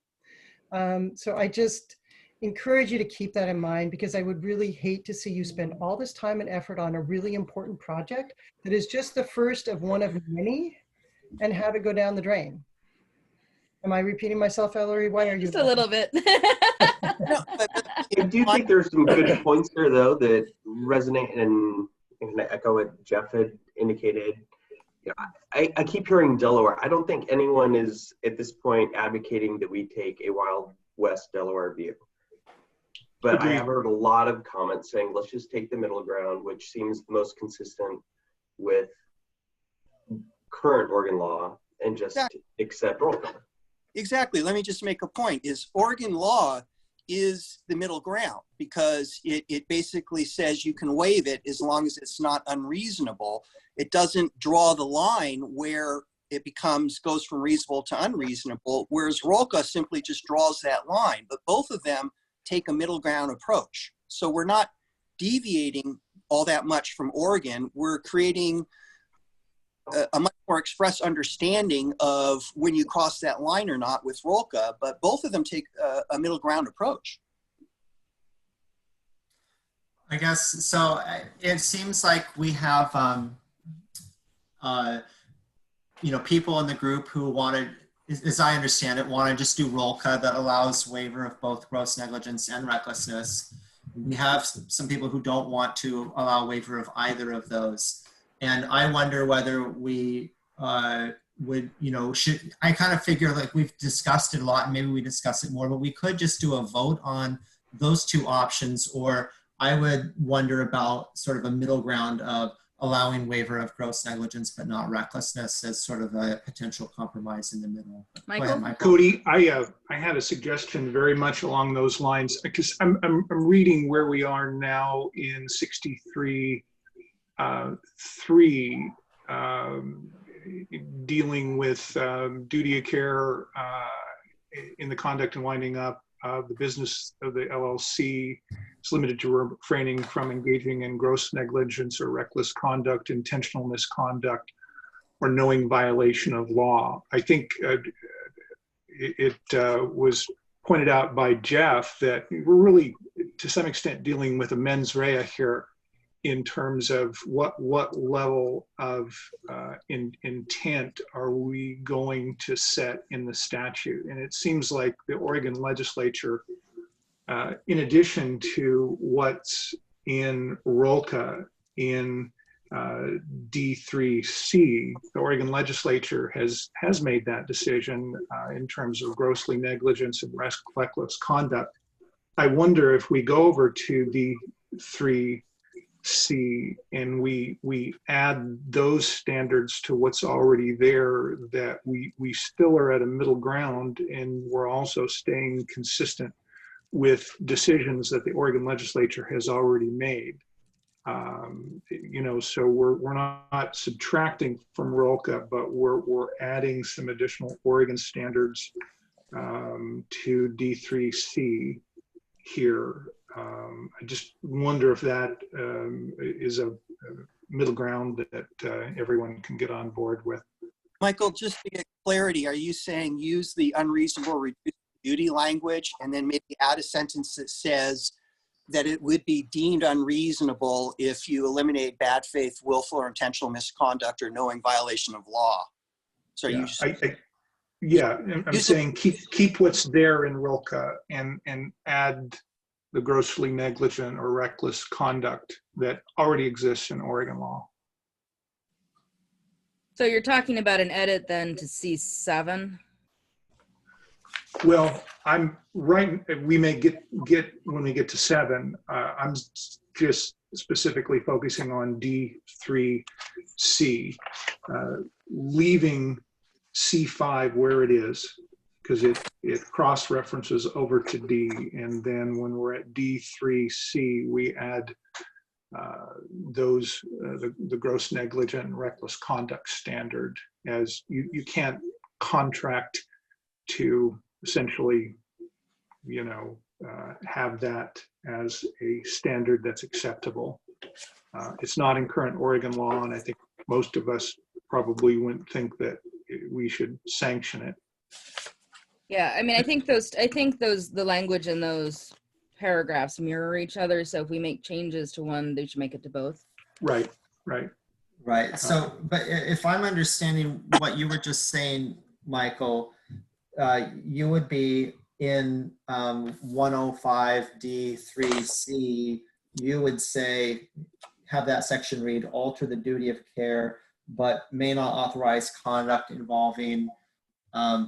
So I just encourage you to keep that in mind, because I would really hate to see you spend all this time and effort on a really important project that is just the first of one of many and have it go down the drain. Am I repeating myself, Valerie? Why are you? Just a little bit. No, I do think there's some good points there, though, that resonate and echo what Jeff had indicated. You know, I keep hearing Delaware. I don't think anyone is at this point advocating that we take a Wild West Delaware view. But I have heard a lot of comments saying, let's just take the middle ground, which seems the most consistent with current Oregon law, and just accept ROLCA. Exactly. Let me just make a point. Is Oregon law is the middle ground, because it basically says you can waive it as long as it's not unreasonable. It doesn't draw the line where it goes from reasonable to unreasonable, whereas ROLCA simply just draws that line. But both of them take a middle ground approach. So we're not deviating all that much from Oregon. We're creating a much more express understanding of when you cross that line or not with ROLCA, but both of them take a middle ground approach. I guess, so it seems like we have, people in the group who wanted, as I understand it, want to just do ROLCA that allows waiver of both gross negligence and recklessness. We have some people who don't want to allow waiver of either of those. And I wonder whether we I kind of figure, like, we've discussed it a lot and maybe we discuss it more, but we could just do a vote on those two options. Or I would wonder about sort of a middle ground of allowing waiver of gross negligence but not recklessness as sort of a potential compromise in the middle. Michael? Go ahead, Michael. Cody, I had a suggestion very much along those lines, because I'm reading where we are now in 63. 3, dealing with duty of care in the conduct and winding up of the business of the LLC is limited to refraining from engaging in gross negligence or reckless conduct, intentional misconduct, or knowing violation of law. I think it was pointed out by Jeff that we're really, to some extent, dealing with a mens rea here, in terms of what level of intent are we going to set in the statute. And it seems like the Oregon legislature, in addition to what's in ROLCA in D3C, the Oregon legislature has made that decision in terms of grossly negligence and reckless conduct. I wonder if we go over to D3C, C, and we add those standards to what's already there, that we still are at a middle ground, and we're also staying consistent with decisions that the Oregon legislature has already made. You know, so we're not subtracting from ROLCA, but we're adding some additional Oregon standards to D3C here. I just wonder if that is a middle ground that everyone can get on board with. Michael, just to get clarity, are you saying use the unreasonable reduced duty language and then maybe add a sentence that says that it would be deemed unreasonable if you eliminate bad faith, willful or intentional misconduct or knowing violation of law? So Yeah, you I'm saying keep what's there in ROLCA and add the grossly negligent or reckless conduct that already exists in Oregon law. So you're talking about an edit then to C7? Well, I'm right. We may get when we get to 7. I'm just specifically focusing on D3C, leaving C5 where it is, because it cross-references over to D, and then when we're at D3C, we add the gross negligent and reckless conduct standard, as you can't contract to essentially, you know, have that as a standard that's acceptable. It's not in current Oregon law, and I think most of us probably wouldn't think that we should sanction it. Yeah, I mean, I think the language in those paragraphs mirror each other. So if we make changes to one, they should make it to both. Right. So, but if I'm understanding what you were just saying, Michael, you would be in 105D3C, you would say, have that section read, alter the duty of care, but may not authorize conduct involving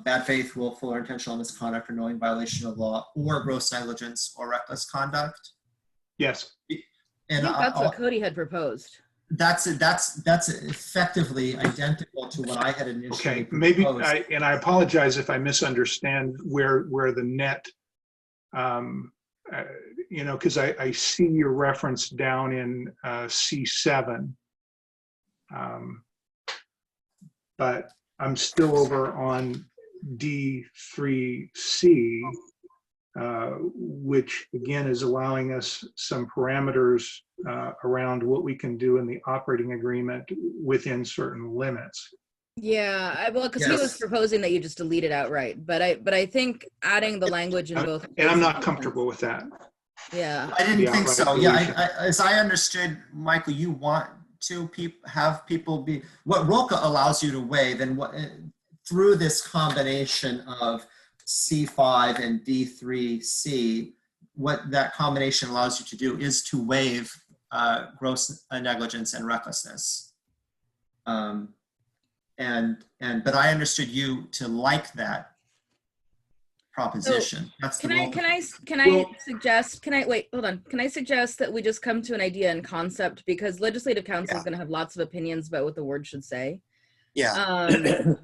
bad faith, willful or intentional misconduct or knowing violation of law, or gross negligence or reckless conduct. Yes. And I think that's what Cody had proposed. That's effectively identical to what I had initially proposed. Maybe I apologize if I misunderstand where the net, you know, because I see your reference down in C7, but I'm still over on D3C, which again is allowing us some parameters around what we can do in the operating agreement within certain limits. Yeah, well, because he was proposing that you just delete it outright, but I think adding the language in both. And I'm not comfortable with that. Yeah, I didn't think so. Yeah, as I understood, Michael, you want to have people be what ROLCA allows you to waive, and what through this combination of C5 and D3C, what that combination allows you to do is to waive gross negligence and recklessness. But I understood you to like that proposition. So can I suggest that we just come to an idea and concept, because legislative counsel is going to have lots of opinions about what the word should say. Yeah.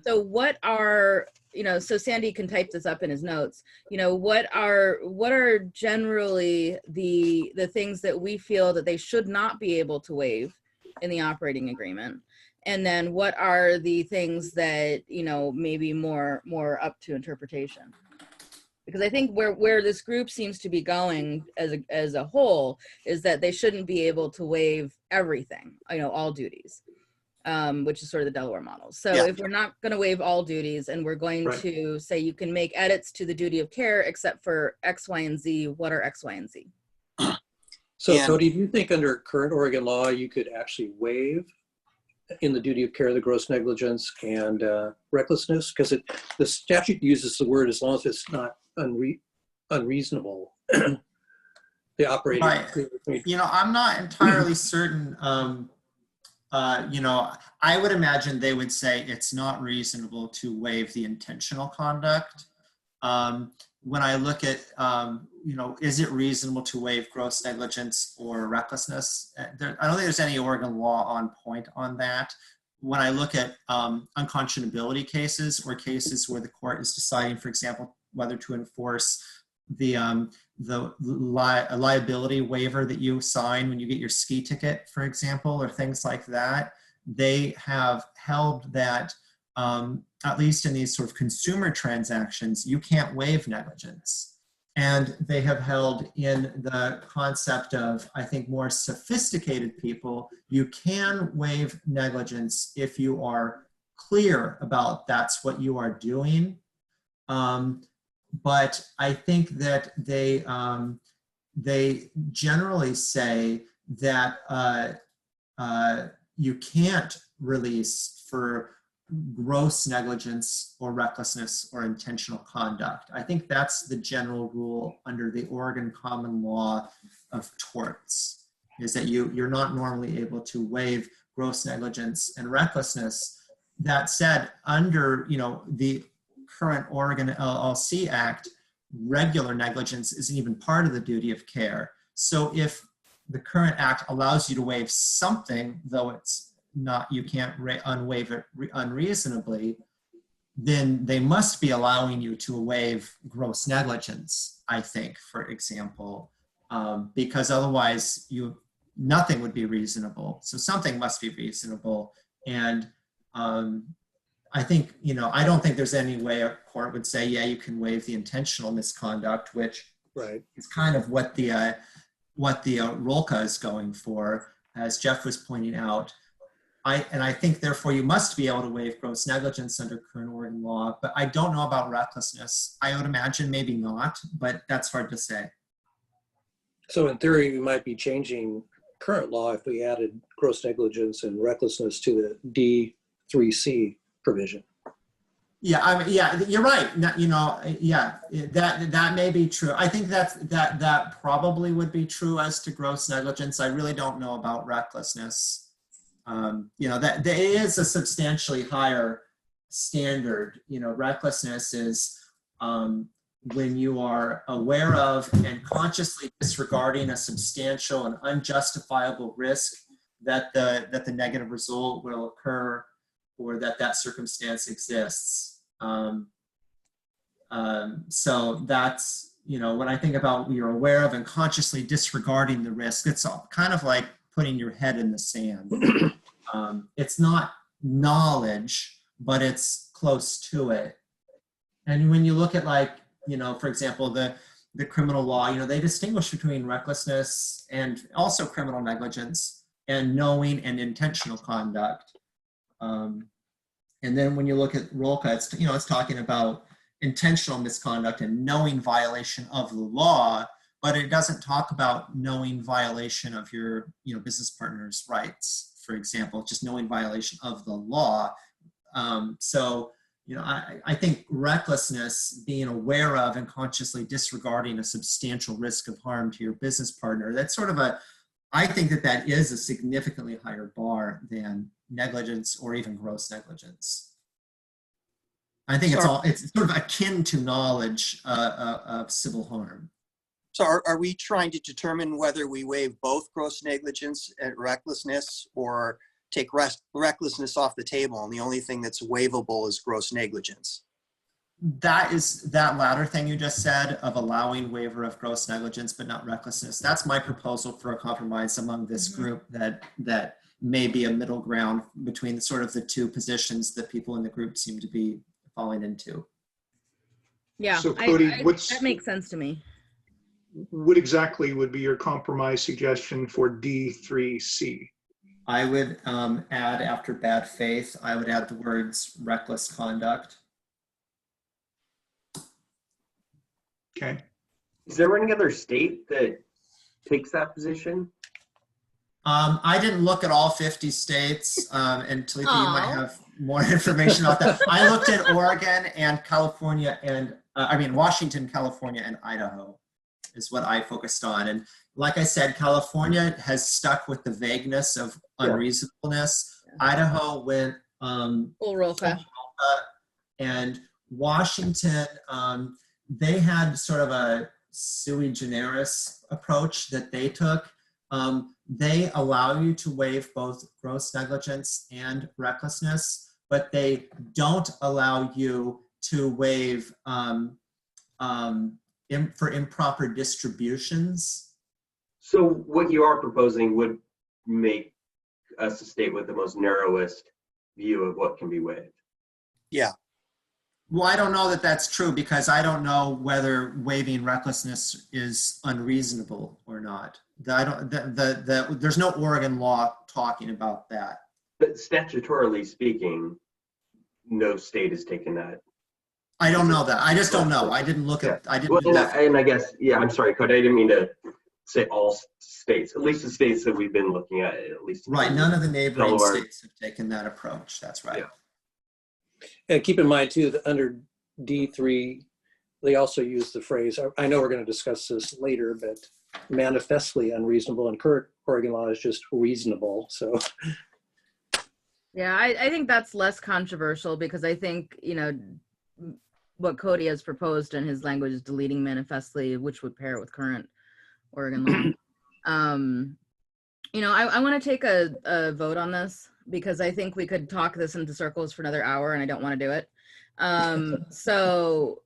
So what are, so Sandy can type this up in his notes, what are generally the things that we feel that they should not be able to waive in the operating agreement? And then what are the things that, maybe more up to interpretation? Because I think where this group seems to be going as a whole is that they shouldn't be able to waive everything, all duties, which is sort of the Delaware model. So if we're not going to waive all duties and we're going to say you can make edits to the duty of care except for X, Y, and Z, what are X, Y, and Z? So Cody, do you think under current Oregon law you could actually waive in the duty of care the gross negligence and recklessness? Because the statute uses the word as long as it's not unreasonable. The operating. Right. I'm not entirely certain. I would imagine they would say it's not reasonable to waive the intentional conduct. when I look at, is it reasonable to waive gross negligence or recklessness? I don't think there's any Oregon law on point on that. When I look at unconscionability cases or cases where the court is deciding, for example, whether to enforce the liability waiver that you sign when you get your ski ticket, for example, or things like that, they have held that at least in these sort of consumer transactions, you can't waive negligence. And they have held in the concept of, I think, more sophisticated people, you can waive negligence if you are clear about that's what you are doing. But I think that they generally say that you can't release for gross negligence or recklessness or intentional conduct. I think that's the general rule under the Oregon common law of torts, is that you're not normally able to waive gross negligence and recklessness. That said, under the current Oregon LLC Act, regular negligence isn't even part of the duty of care. So if the current act allows you to waive something, though it's not, you can't unwaive it unreasonably, then they must be allowing you to waive gross negligence, I think, for example, because otherwise nothing would be reasonable. So something must be reasonable. And I think, I don't think there's any way a court would say, yeah, you can waive the intentional misconduct, which is kind of what the ROLCA is going for, as Jeff was pointing out. I think, therefore, you must be able to waive gross negligence under current Oregon law, but I don't know about recklessness. I would imagine maybe not, but that's hard to say. So in theory, we might be changing current law if we added gross negligence and recklessness to the D3C provision. Yeah, you're right. That may be true. I think that probably would be true as to gross negligence. I really don't know about recklessness. That there is a substantially higher standard. Recklessness is when you are aware of and consciously disregarding a substantial and unjustifiable risk that the negative result will occur, or that circumstance exists. So that's, when I think about you're aware of and consciously disregarding the risk, it's kind of like putting your head in the sand. It's not knowledge, but it's close to it. And when you look at, for example, the criminal law, they distinguish between recklessness and also criminal negligence and knowing and intentional conduct. And then when you look at ROLCA, it's talking about intentional misconduct and knowing violation of the law, but it doesn't talk about knowing violation of your business partner's rights, for example, just knowing violation of the law. I think recklessness, being aware of and consciously disregarding a substantial risk of harm to your business partner, that's sort of I think that is a significantly higher bar than negligence or even gross negligence. I think it's sort of akin to knowledge of civil harm. So are we trying to determine whether we waive both gross negligence and recklessness, or take recklessness off the table and the only thing that's waivable is gross negligence? That latter thing you just said of allowing waiver of gross negligence but not recklessness. That's my proposal for a compromise among this group that may be a middle ground between sort of the two positions that people in the group seem to be falling into. Yeah, so Cody, that makes sense to me. What exactly would be your compromise suggestion for D3C? I would add, after bad faith, I would add the words reckless conduct. Okay. Is there any other state that takes that position? I didn't look at all 50 states, and Talika, you might have more information about that. I looked at Oregon and California and, Washington, California, and Idaho is what I focused on. And like I said, California has stuck with the vagueness of unreasonableness. Idaho went full ROLCA. and Washington they had sort of a sui generis approach that they took. They allow you to waive both gross negligence and recklessness, but they don't allow you to waive for improper distributions. So what you are proposing would make us a state with the most narrowest view of what can be waived. Yeah. Well, I don't know that that's true because I don't know whether waiving recklessness is unreasonable or not. There's no Oregon law talking about that. But statutorily speaking, no state has taken that. I don't know that. I just don't know. I didn't look at. I didn't. Well, and I guess, yeah. I'm sorry, Cody. I didn't mean to say all states. At least the states that we've been looking at least. Right. None of the neighboring Delaware. states have taken that approach. That's right. Yeah. And keep in mind too, that under D3, they also use the phrase, I know we're going to discuss this later, but manifestly unreasonable, and current Oregon law is just reasonable. So Yeah, I think that's less controversial because I think, you know, what Cody has proposed in his language is deleting manifestly, which would pair with current Oregon law. You know, I want to take a vote on this because I think we could talk this into circles for another hour and I don't want to do it. So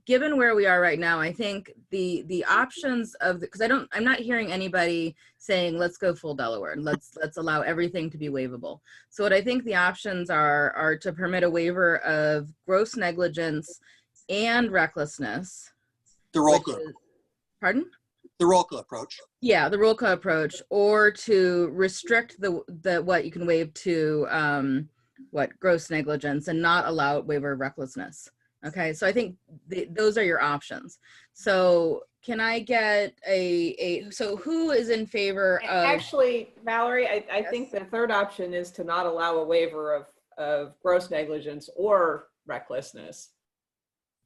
given where we are right now, I think the options of, because I'm not hearing anybody saying, let's go full Delaware and let's allow everything to be waivable. So what I think the options are to permit a waiver of gross negligence and recklessness. The ROCA. Pardon? The ROCA approach. Yeah, the ROCA approach, or to restrict the what you can waive to gross negligence and not allow waiver of recklessness. Okay, so I think those are your options. So can I get so who is in favor of? Actually, Valerie, I think the third option is to not allow a waiver of gross negligence or recklessness.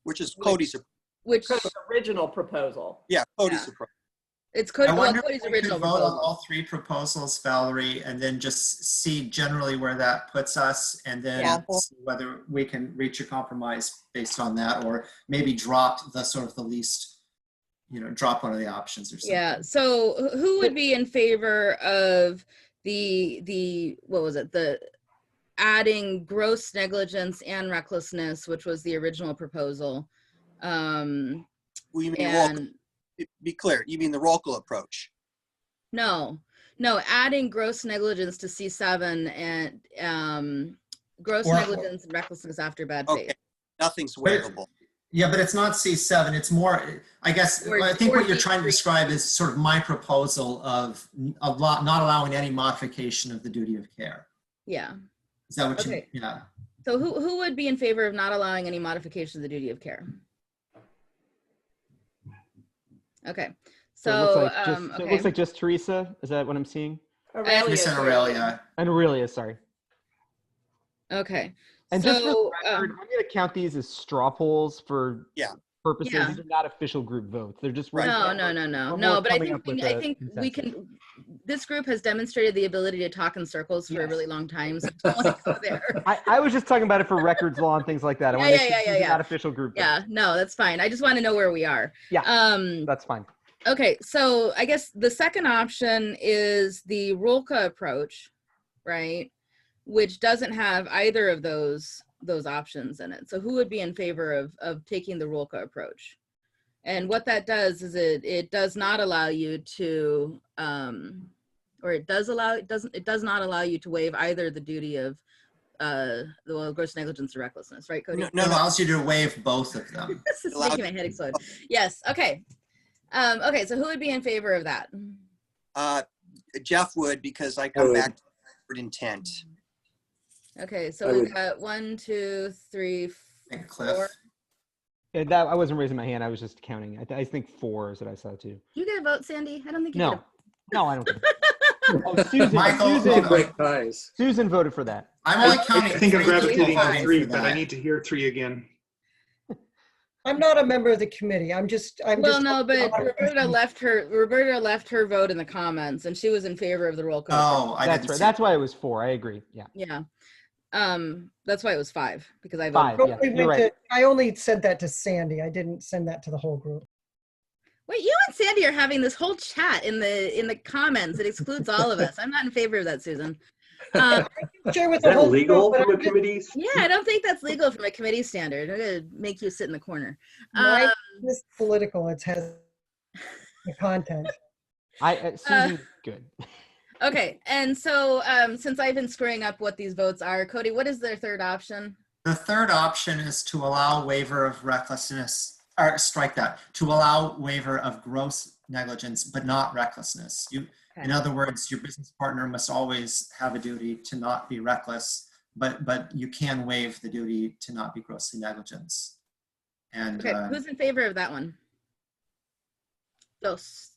Which is Cody's original proposal. Yeah, Cody's approach. It's I wonder Cody's if we could original vote on proposal. all three proposals, Valerie, and then just see generally where that puts us, and then see whether we can reach a compromise based on that, or maybe drop the sort of the least, drop one of the options or something. Yeah. So who would be in favor of the what was it? The adding gross negligence and recklessness, which was the original proposal. Well, you mean be clear, you mean the ROCA approach? No, adding gross negligence to C7 and gross negligence and recklessness after bad faith. Okay, nothing's waivable. Yeah, but it's not C7. It's more, I guess, I think what you're trying to describe is sort of my proposal of not allowing any modification of the duty of care. Yeah. Is that what you, yeah. So who would be in favor of not allowing any modification of the duty of care? Okay. So it looks like just Teresa. Is that what I'm seeing? Teresa and Aurelia. And Aurelia, sorry. Okay. And so, just for the record, I'm going to count these as straw polls for purposes. Yeah. These are not official group votes. They're just No. But I think we can. This group has demonstrated the ability to talk in circles for a really long time. So don't want to go there. I was just talking about it for records law and things like that. I want to make sure these are not official group votes. Yeah. No, that's fine. I just want to know where we are. Yeah. That's fine. Okay. So I guess the second option is the ROCA approach, right? Which doesn't have either of those options in it. So who would be in favor of taking the ROCA approach? And what that does is it does not allow you to, it does not allow you to waive either the duty of the gross negligence or recklessness, right, Cody? No, it allows you to waive both of them. This is making my head explode. Yes. Okay. Okay. So who would be in favor of that? Jeff would, because I come back to intent. Okay, so we've got 1, 2, 3, 4. Yeah, that I wasn't raising my hand. I was just counting. I think 4 is what I saw too. Did you get a vote, Sandy? I don't think you did. No, I don't think. Oh, Susan. Michael, Susan voted for that. I'm only counting. I think I'm gravitating to 3, but that. I need to hear 3 again. I'm not a member of the committee. I'm just. But Roberta left her vote in the comments, and she was in favor of the roll call. Oh, that's right. That's why it was 4. I agree. Yeah. Yeah. That's why it was 5, because I Five. voted. Yeah, you're right. I only said that to Sandy. I didn't send that to the whole group. Wait, you and Sandy are having this whole chat in the comments. It excludes all of us. I'm not in favor of that, Susan. Share with Is the that whole legal group, but from a I'm just- committee? Yeah, I don't think that's legal from a committee standard. I'm gonna make you sit in the corner. Mine is political. It has the content. Susan, good. Okay, and so since I've been screwing up what these votes are, Cody, what is their third option? The third option is to allow waiver of recklessness, or strike that, to allow waiver of gross negligence, but not recklessness. In other words, your business partner must always have a duty to not be reckless, but you can waive the duty to not be grossly negligent. And Okay, who's in favor of that one? Dos.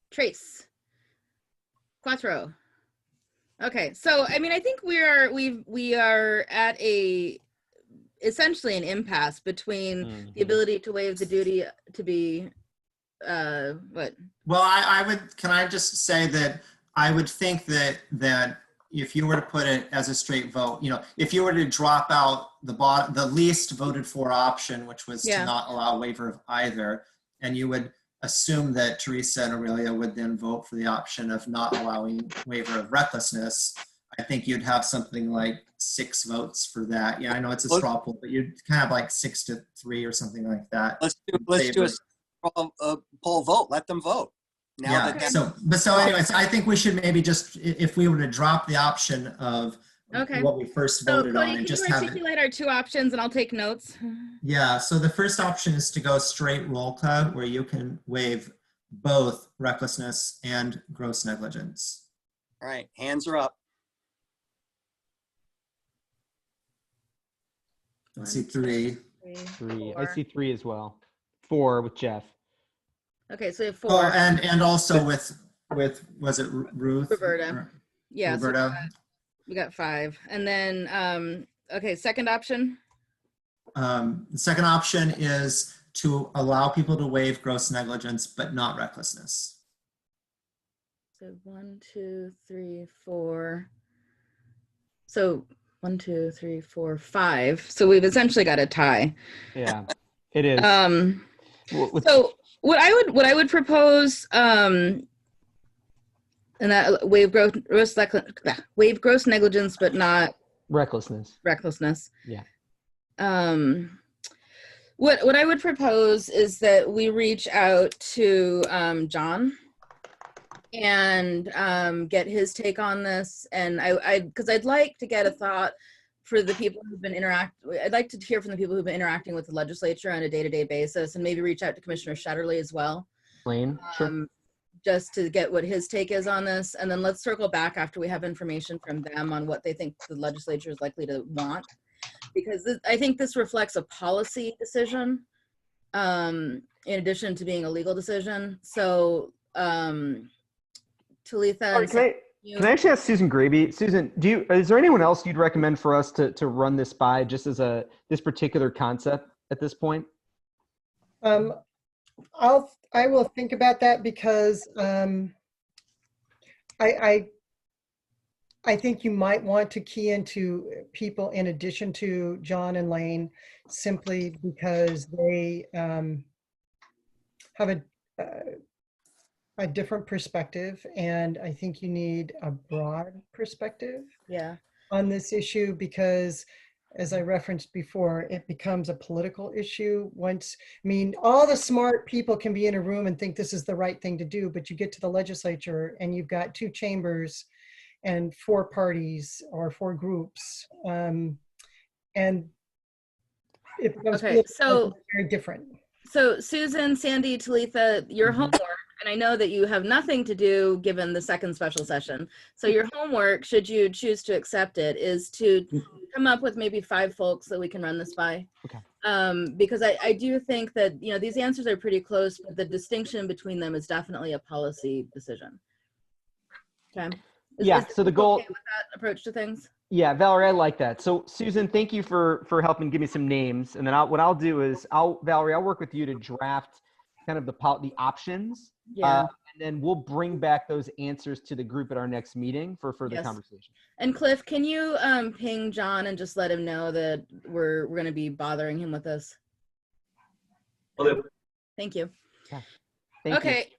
Trace. Quattro. Okay, so I mean, I think we are at essentially an impasse between the ability to waive the duty to be what? Well, can I just say that I would think that if you were to put it as a straight vote, if you were to drop out the least voted for option, which was to not allow waiver of either, and you would assume that Teresa and Aurelia would then vote for the option of not allowing waiver of recklessness, I think you'd have something like 6 votes for that. Yeah, I know it's a straw poll, but you'd kind of like 6-3 or something like that. Let's do a poll vote. Let them vote. Now So anyways, I think we should maybe just, if we were to drop the option of what we first voted Cody, on and just can you have it. articulate our 2 options and I'll take notes? Yeah, so the first option is to go straight roll call, where you can waive both recklessness and gross negligence. All right, hands are up. I see 3. 3. I see 3 as well. 4 with Jeff. Okay, so we have 4. Oh, and also with was it Ruth? Roberta. Yeah, Roberta. So we got 5. And then, okay, second option? The second option is to allow people to waive gross negligence, but not recklessness. So 1, 2, 3, 4. So 1, 2, 3, 4, 5. So we've essentially got a tie. Yeah, it is. So what I would propose, and that waive gross negligence, but not recklessness. Yeah. What I would propose is that we reach out to John and get his take on this, and because I'd like to get a thought for the people who've been I'd like to hear from the people who've been interacting with the legislature on a day-to-day basis, and maybe reach out to Commissioner Shetterly as well. Lane, sure. Just to get what his take is on this, and then let's circle back after we have information from them on what they think the legislature is likely to want, because I think this reflects a policy decision in addition to being a legal decision. So Talitha, can I actually ask Susan Graby? Susan, is there anyone else you'd recommend for us to run this by, just as this particular concept at this point? I will think about that, because I think you might want to key into people in addition to John and Lane, simply because they have a different perspective, and I think you need a broad perspective on this issue, because as I referenced before, it becomes a political issue all the smart people can be in a room and think this is the right thing to do, but you get to the legislature and you've got 2 chambers and 4 parties or 4 groups, and it becomes very different. So Susan, Sandy, Talitha, your homework, and I know that you have nothing to do given the second special session. So your homework, should you choose to accept it, is to come up with maybe 5 folks that we can run this by. Okay. Because I do think that, these answers are pretty close, but the distinction between them is definitely a policy decision. Okay. So the goal, okay with that approach to things? Yeah, Valerie, I like that. So Susan, thank you for helping give me some names. And then what I'll do is Valerie, I'll work with you to draft kind of the options. Yeah. then we'll bring back those answers to the group at our next meeting for further Yes. conversation. And Cliff, can you ping John and just let him know that we're going to be bothering him with this? Thank you. Yeah. Thank Okay.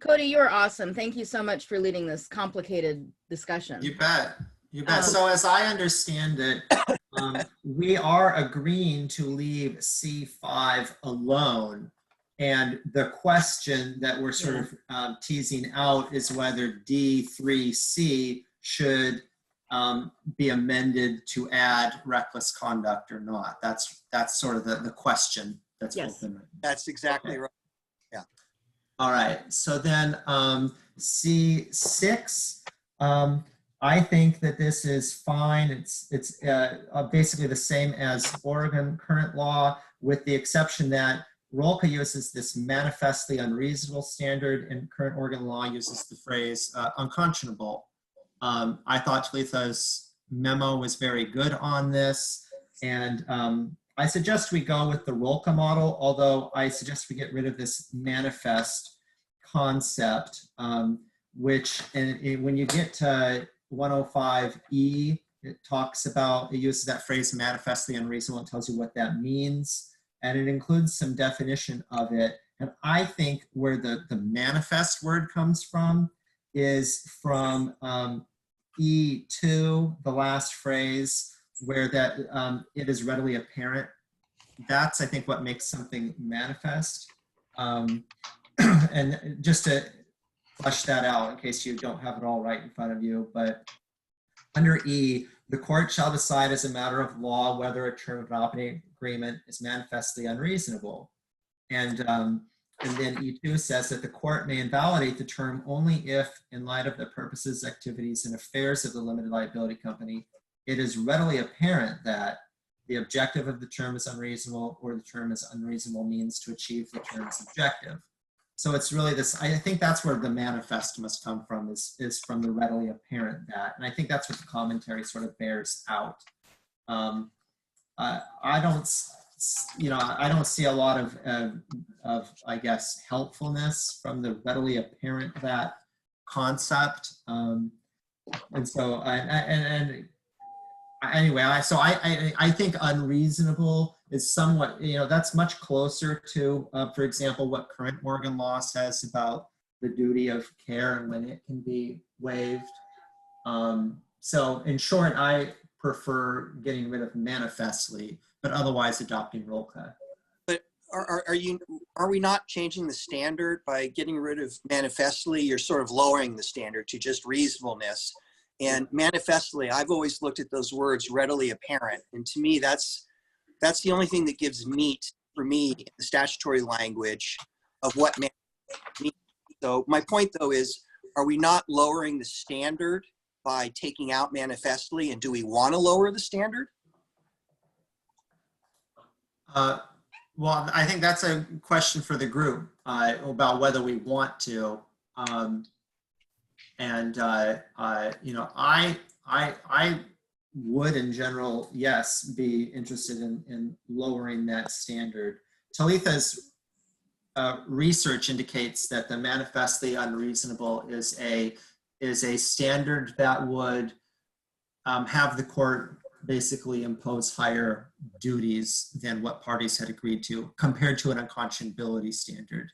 Cody, you're awesome. Thank you so much for leading this complicated discussion. You bet. You bet. So as I understand it, we are agreeing to leave C5 alone. And the question that we're sort of teasing out is whether D3C should be amended to add reckless conduct or not. That's sort of the question that's open. That's exactly right. Yeah. All right. So then C6, I think that this is fine. It's basically the same as Oregon current law, with the exception that ROLCA uses this manifestly unreasonable standard, and current Oregon law uses the phrase unconscionable. I thought Talitha's memo was very good on this, and I suggest we go with the ROLCA model, although I suggest we get rid of this manifest concept, which when you get to 105E, it uses that phrase manifestly unreasonable. It tells you what that means, and it includes some definition of it. And I think where the manifest word comes from is from E2, the last phrase, where that it is readily apparent. That's, I think, what makes something manifest. And just to flesh that out in case you don't have it all right in front of you, but under E, the court shall decide as a matter of law whether a term of an operating agreement is manifestly unreasonable. And then E2 says that the court may invalidate the term only if, in light of the purposes, activities, and affairs of the limited liability company, it is readily apparent that the objective of the term is unreasonable, or the term is unreasonable means to achieve the term's objective. So it's really this, I think that's where the manifest must come from, is from the readily apparent that. And I think that's what the commentary sort of bears out. I don't see a lot of I guess, helpfulness from the readily apparent that concept. And so, anyway, I think unreasonable is somewhat, that's much closer to, for example, what current Oregon law says about the duty of care and when it can be waived. So in short, I prefer getting rid of manifestly, but otherwise adopting ROLCA. But are we not changing the standard by getting rid of manifestly? You're sort of lowering the standard to just reasonableness. And manifestly, I've always looked at those words readily apparent. And to me, that's the only thing that gives meat for me in the statutory language of what manifest means. So my point, though, is, are we not lowering the standard by taking out manifestly? And do we want to lower the standard? Well, I think that's a question for the group about whether we want to. I would, in general, yes, be interested in lowering that standard. Talitha's research indicates that the manifestly unreasonable is a standard that would have the court basically impose higher duties than what parties had agreed to, compared to an unconscionability standard.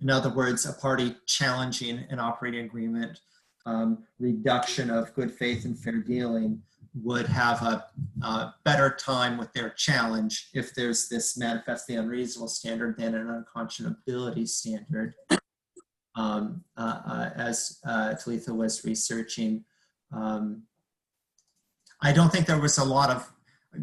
In other words, a party challenging an operating agreement, reduction of good faith and fair dealing, would have a better time with their challenge if there's this manifestly unreasonable standard than an unconscionability standard. As Talitha was researching, I don't think there was a lot of,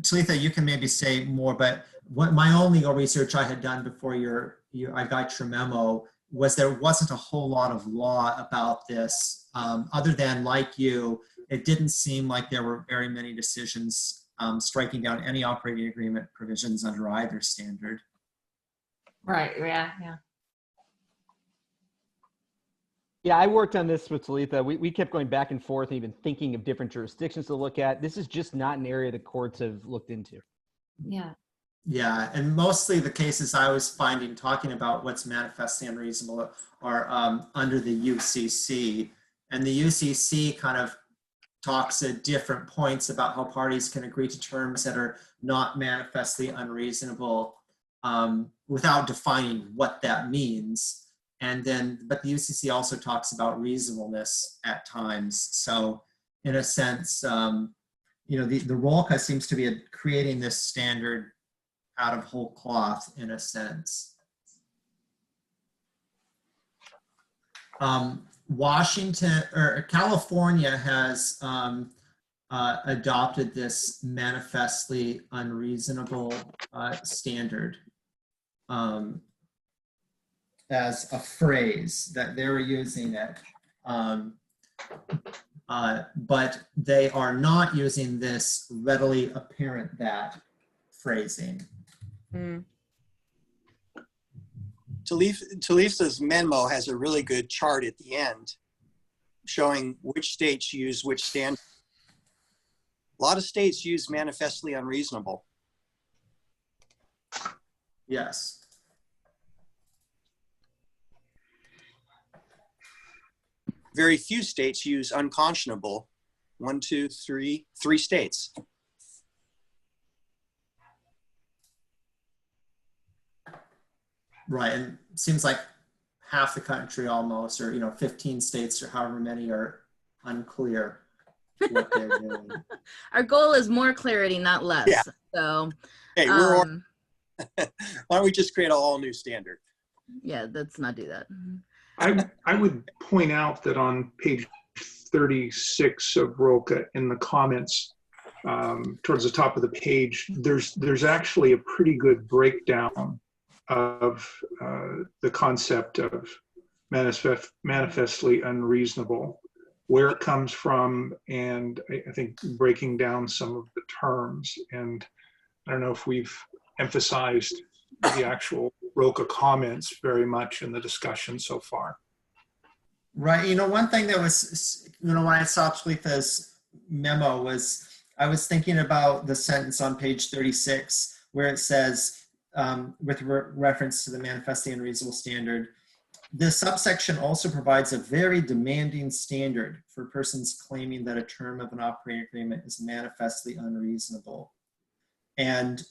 Talitha, you can maybe say more, but what my own legal research I had done before I got your memo was there wasn't a whole lot of law about this, other than, like you, it didn't seem like there were very many decisions striking down any operating agreement provisions under either standard. Right, yeah. Yeah, I worked on this with Talitha. We kept going back and forth and even thinking of different jurisdictions to look at. This is just not an area the courts have looked into. Yeah. Yeah, and mostly the cases I was finding talking about what's manifestly unreasonable are under the UCC. And the UCC kind of talks at different points about how parties can agree to terms that are not manifestly unreasonable without defining what that means. And then, but the UCC also talks about reasonableness at times. So in a sense, you know, the ROLCA seems to be creating this standard out of whole cloth in a sense. Washington or California has adopted this manifestly unreasonable standard as a phrase that they're using it. But they are not using this readily apparent that phrasing. Mm. Talisa's memo has a really good chart at the end showing which states use which standard. A lot of states use manifestly unreasonable. Yes. Very few states use unconscionable. 1, 2, 3 states. Right, and it seems like half the country almost, or 15 states or however many are unclear what they're doing. Our goal is more clarity, not less. Yeah. So, Hey, why don't we just create a all new standard? yeah, let's not do that. I would point out that on page 36 of ROLCA in the comments towards the top of the page, there's actually a pretty good breakdown of the concept of manifestly unreasonable, where it comes from, and I think breaking down some of the terms. And I don't know if we've emphasized the actual ROLCA comments very much in the discussion so far. Right, one thing that was, when I saw Talitha's memo was, I was thinking about the sentence on page 36 where it says, with reference to the manifestly unreasonable standard, this subsection also provides a very demanding standard for persons claiming that a term of an operating agreement is manifestly unreasonable. And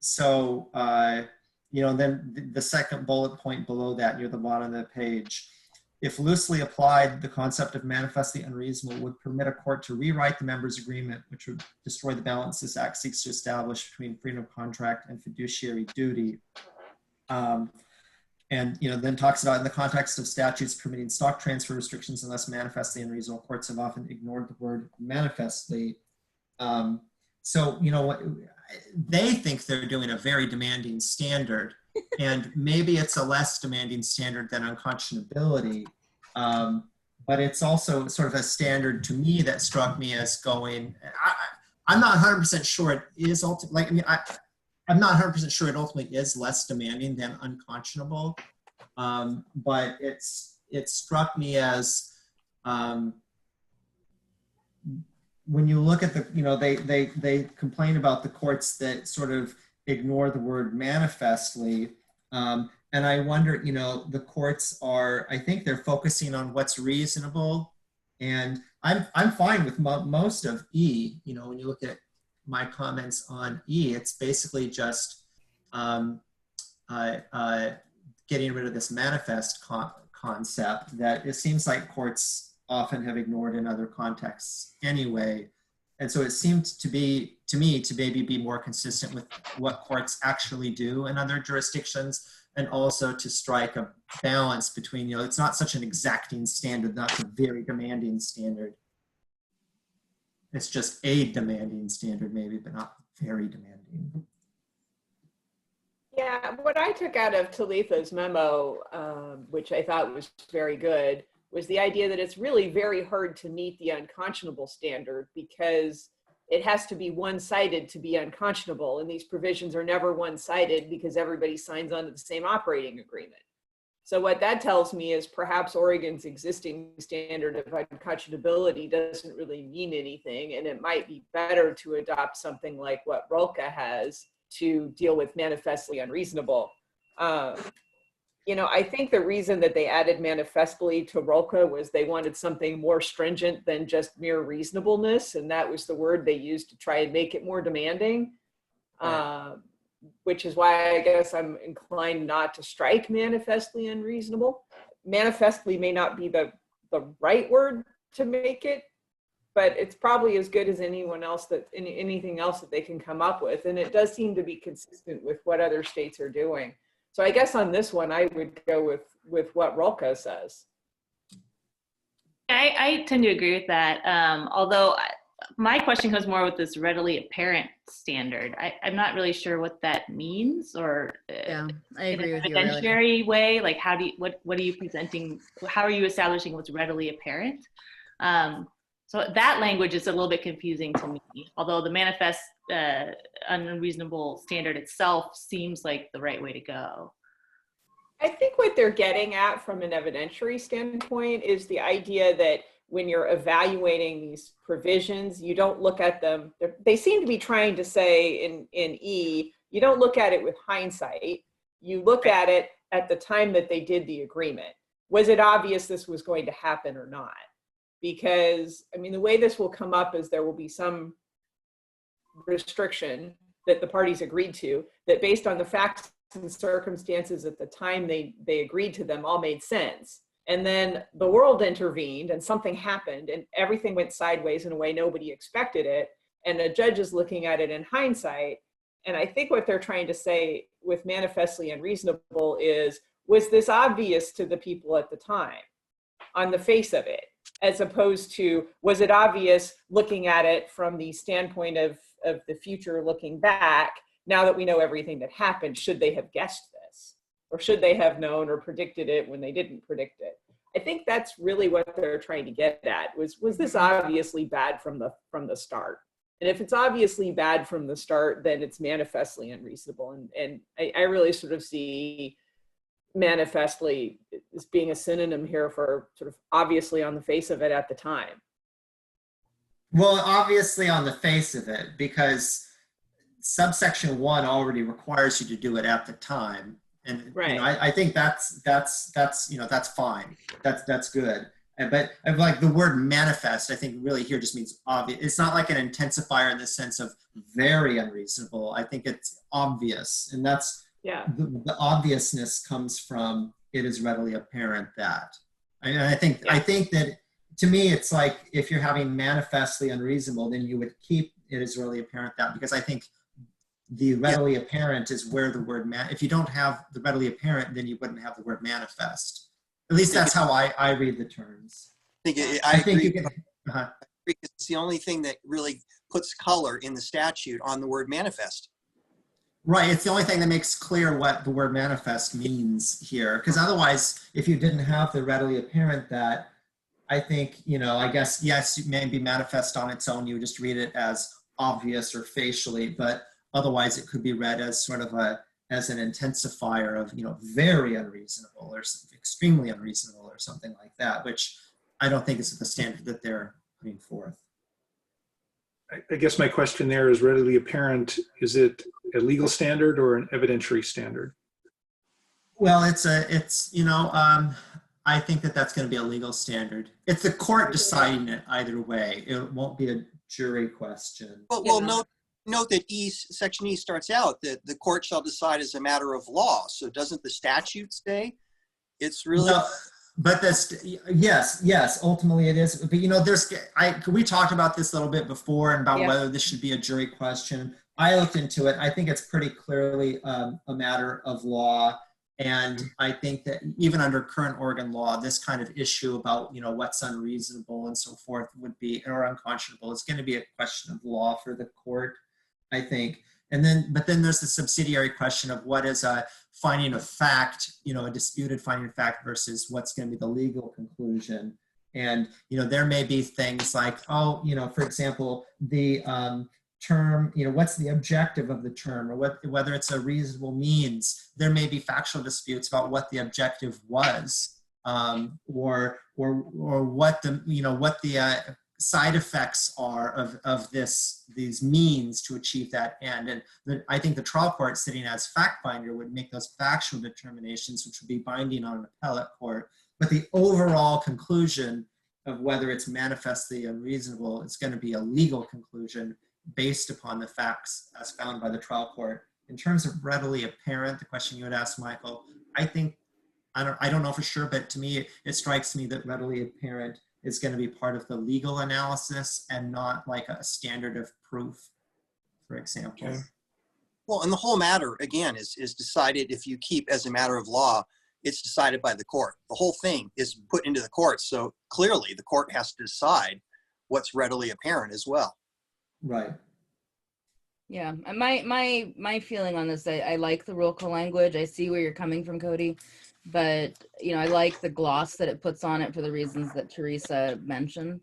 so, then the second bullet point below that near the bottom of the page, if loosely applied, the concept of manifestly unreasonable would permit a court to rewrite the members' agreement, which would destroy the balance this act seeks to establish between freedom of contract and fiduciary duty. And then talks about in the context of statutes permitting stock transfer restrictions unless manifestly unreasonable, courts have often ignored the word manifestly. So they think they're doing a very demanding standard, and maybe it's a less demanding standard than unconscionability, but it's also sort of a standard to me that struck me as going, I'm not 100% sure it is ultimately, I'm not 100% sure it ultimately is less demanding than unconscionable, but it struck me as, when you look at the, they complain about the courts that sort of ignore the word manifestly. And I wonder, the courts are, I think they're focusing on what's reasonable. And I'm fine with most of E. When you look at my comments on E, it's basically just getting rid of this manifest concept that it seems like courts often have ignored in other contexts anyway. And so it seemed to me to maybe be more consistent with what courts actually do in other jurisdictions, and also to strike a balance between, it's not such an exacting standard, not a very demanding standard. It's just a demanding standard maybe, but not very demanding. Yeah, what I took out of Talitha's memo, which I thought was very good, was the idea that it's really very hard to meet the unconscionable standard because it has to be one-sided to be unconscionable, and these provisions are never one-sided because everybody signs on to the same operating agreement. So what that tells me is perhaps Oregon's existing standard of unconscionability doesn't really mean anything, and it might be better to adopt something like what ROLCA has, to deal with manifestly unreasonable. You know, I think the reason that they added manifestly to ROLCA was they wanted something more stringent than just mere reasonableness. And that was the word they used to try and make it more demanding, which is why I guess I'm inclined not to strike manifestly unreasonable. Manifestly may not be the right word to make it, but it's probably as good as anything else that they can come up with. And it does seem to be consistent with what other states are doing. So I guess on this one, I would go with what ROLCA says. I tend to agree with that. Although my question goes more with this readily apparent standard. I'm not really sure what that means, or Yeah, I agree with in you. an evidentiary way. Like, what are you presenting? How are you establishing what's readily apparent? So that language is a little bit confusing to me. Although the manifest unreasonable standard itself seems like the right way to go. I think what they're getting at from an evidentiary standpoint is the idea that when you're evaluating these provisions, you don't look at them. They seem to be trying to say in E, you don't look at it with hindsight. You look at it at the time that they did the agreement. Was it obvious this was going to happen or not? Because, I mean, the way this will come up is there will be some restriction that the parties agreed to that based on the facts and circumstances at the time they agreed to them all made sense. And then the world intervened and something happened and everything went sideways in a way nobody expected it. And a judge is looking at it in hindsight. And I think what they're trying to say with manifestly unreasonable is, was this obvious to the people at the time on the face of it? As opposed to, was it obvious looking at it from the standpoint of the future looking back, now that we know everything that happened, should they have guessed this? Or should they have known or predicted it when they didn't predict it? I think that's really what they're trying to get at, was this obviously bad from the start? And if it's obviously bad from the start, then it's manifestly unreasonable. And I really sort of see manifestly as being a synonym here for sort of obviously on the face of it at the time. Well, obviously on the face of it, because subsection 1 already requires you to do it at the time. And right. You know, I think that's you know, that's fine. That's good. But like the word manifest, I think really here just means obvious. It's not like an intensifier in the sense of very unreasonable. I think it's obvious, and that's the obviousness comes from it is readily apparent that. I think that to me it's like if you're having manifestly unreasonable, then you would keep it is readily apparent that, because I think the readily apparent is where the word if you don't have the readily apparent, then you wouldn't have the word manifest. At least that's how I read the terms. I agree. Because it's the only thing that really puts color in the statute on the word manifest. Right. It's the only thing that makes clear what the word manifest means here. Because otherwise, if you didn't have the readily apparent that, I think, you know, I guess, yes, it may be manifest on its own. You would just read it as obvious or facially, but otherwise it could be read as sort of as an intensifier of, you know, very unreasonable or extremely unreasonable or something like that, which I don't think is the standard that they're putting forth. I guess my question there is readily apparent. Is it a legal standard or an evidentiary standard? Well, it's you know, I think that that's going to be a legal standard. It's the court deciding it either way. It won't be a jury question. Well, note that section E starts out that the court shall decide as a matter of law. So doesn't the statute say it's really? No, but yes, ultimately it is. But you know, we talked about this a little bit before and about whether this should be a jury question. I looked into it. I think it's pretty clearly a matter of law. And I think that even under current Oregon law, this kind of issue about, you know, what's unreasonable and so forth would be, or unconscionable, it's going to be a question of law for the court, I think. But then there's the subsidiary question of what is a finding of fact, you know, a disputed finding of fact versus what's going to be the legal conclusion. And, you know, there may be things like, oh, you know, for example, the term, you know, what's the objective of the term, or whether it's a reasonable means. There may be factual disputes about what the objective was, or what the, you know, what the side effects are of these means to achieve that end. And I think the trial court, sitting as fact finder, would make those factual determinations, which would be binding on an appellate court. But the overall conclusion of whether it's manifestly unreasonable is going to be a legal conclusion based upon the facts as found by the trial court. In terms of readily apparent, the question you had asked, Michael, I think, I don't know for sure, but to me, it strikes me that readily apparent is going to be part of the legal analysis and not like a standard of proof, for example. Okay. Well, and the whole matter, again, is decided, if you keep as a matter of law, it's decided by the court. The whole thing is put into the court. So clearly the court has to decide what's readily apparent as well. Right. Yeah, and my feeling on this, I like the rule call language. I see where you're coming from, Cody, but I like the gloss that it puts on it for the reasons that Teresa mentioned.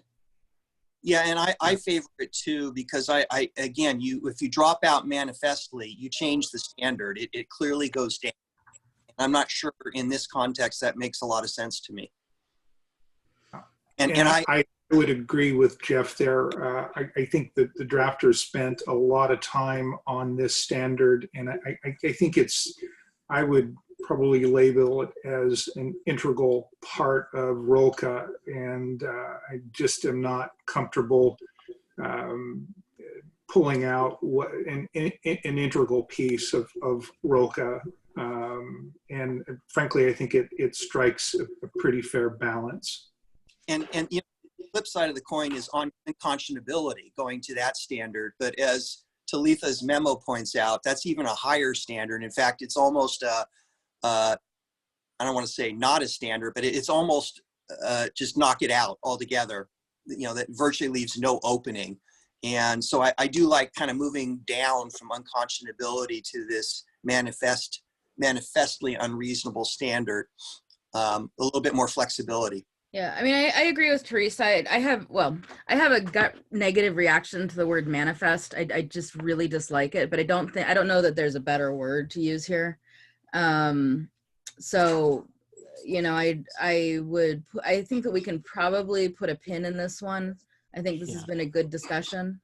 Yeah, and I favor it too, because I again, if you drop out manifestly, you change the standard. It clearly goes down. I'm not sure in this context that makes a lot of sense to me. And I would agree with Jeff there. I think that the drafters spent a lot of time on this standard, and I think I would probably label it as an integral part of ROLCA, and I just am not comfortable pulling out an integral piece of ROLCA. And frankly, I think it strikes a pretty fair balance. And the flip side of the coin is on unconscionability, going to that standard. But as Talitha's memo points out, that's even a higher standard. In fact, it's almost I don't want to say not a standard, but it's almost just knock it out altogether. That virtually leaves no opening. And so I do like kind of moving down from unconscionability to this manifestly unreasonable standard, a little bit more flexibility. Yeah, I mean, I agree with Teresa. I have a gut negative reaction to the word manifest. I just really dislike it, but I don't know that there's a better word to use here. So, I think that we can probably put a pin in this one. I think this has been a good discussion.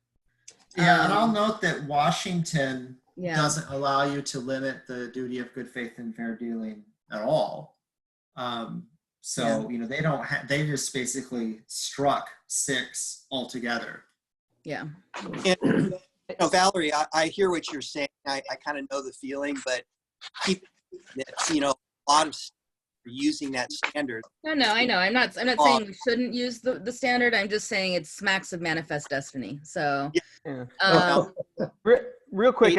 Yeah, and I'll note that Washington doesn't allow you to limit the duty of good faith and fair dealing at all. They just basically struck 6 altogether. Yeah. And, Valerie, I hear what you're saying. I kind of know the feeling, but keep that, a lot of using that standard. No, I know. I'm not saying we shouldn't use the standard. I'm just saying it smacks of manifest destiny. So, real quick,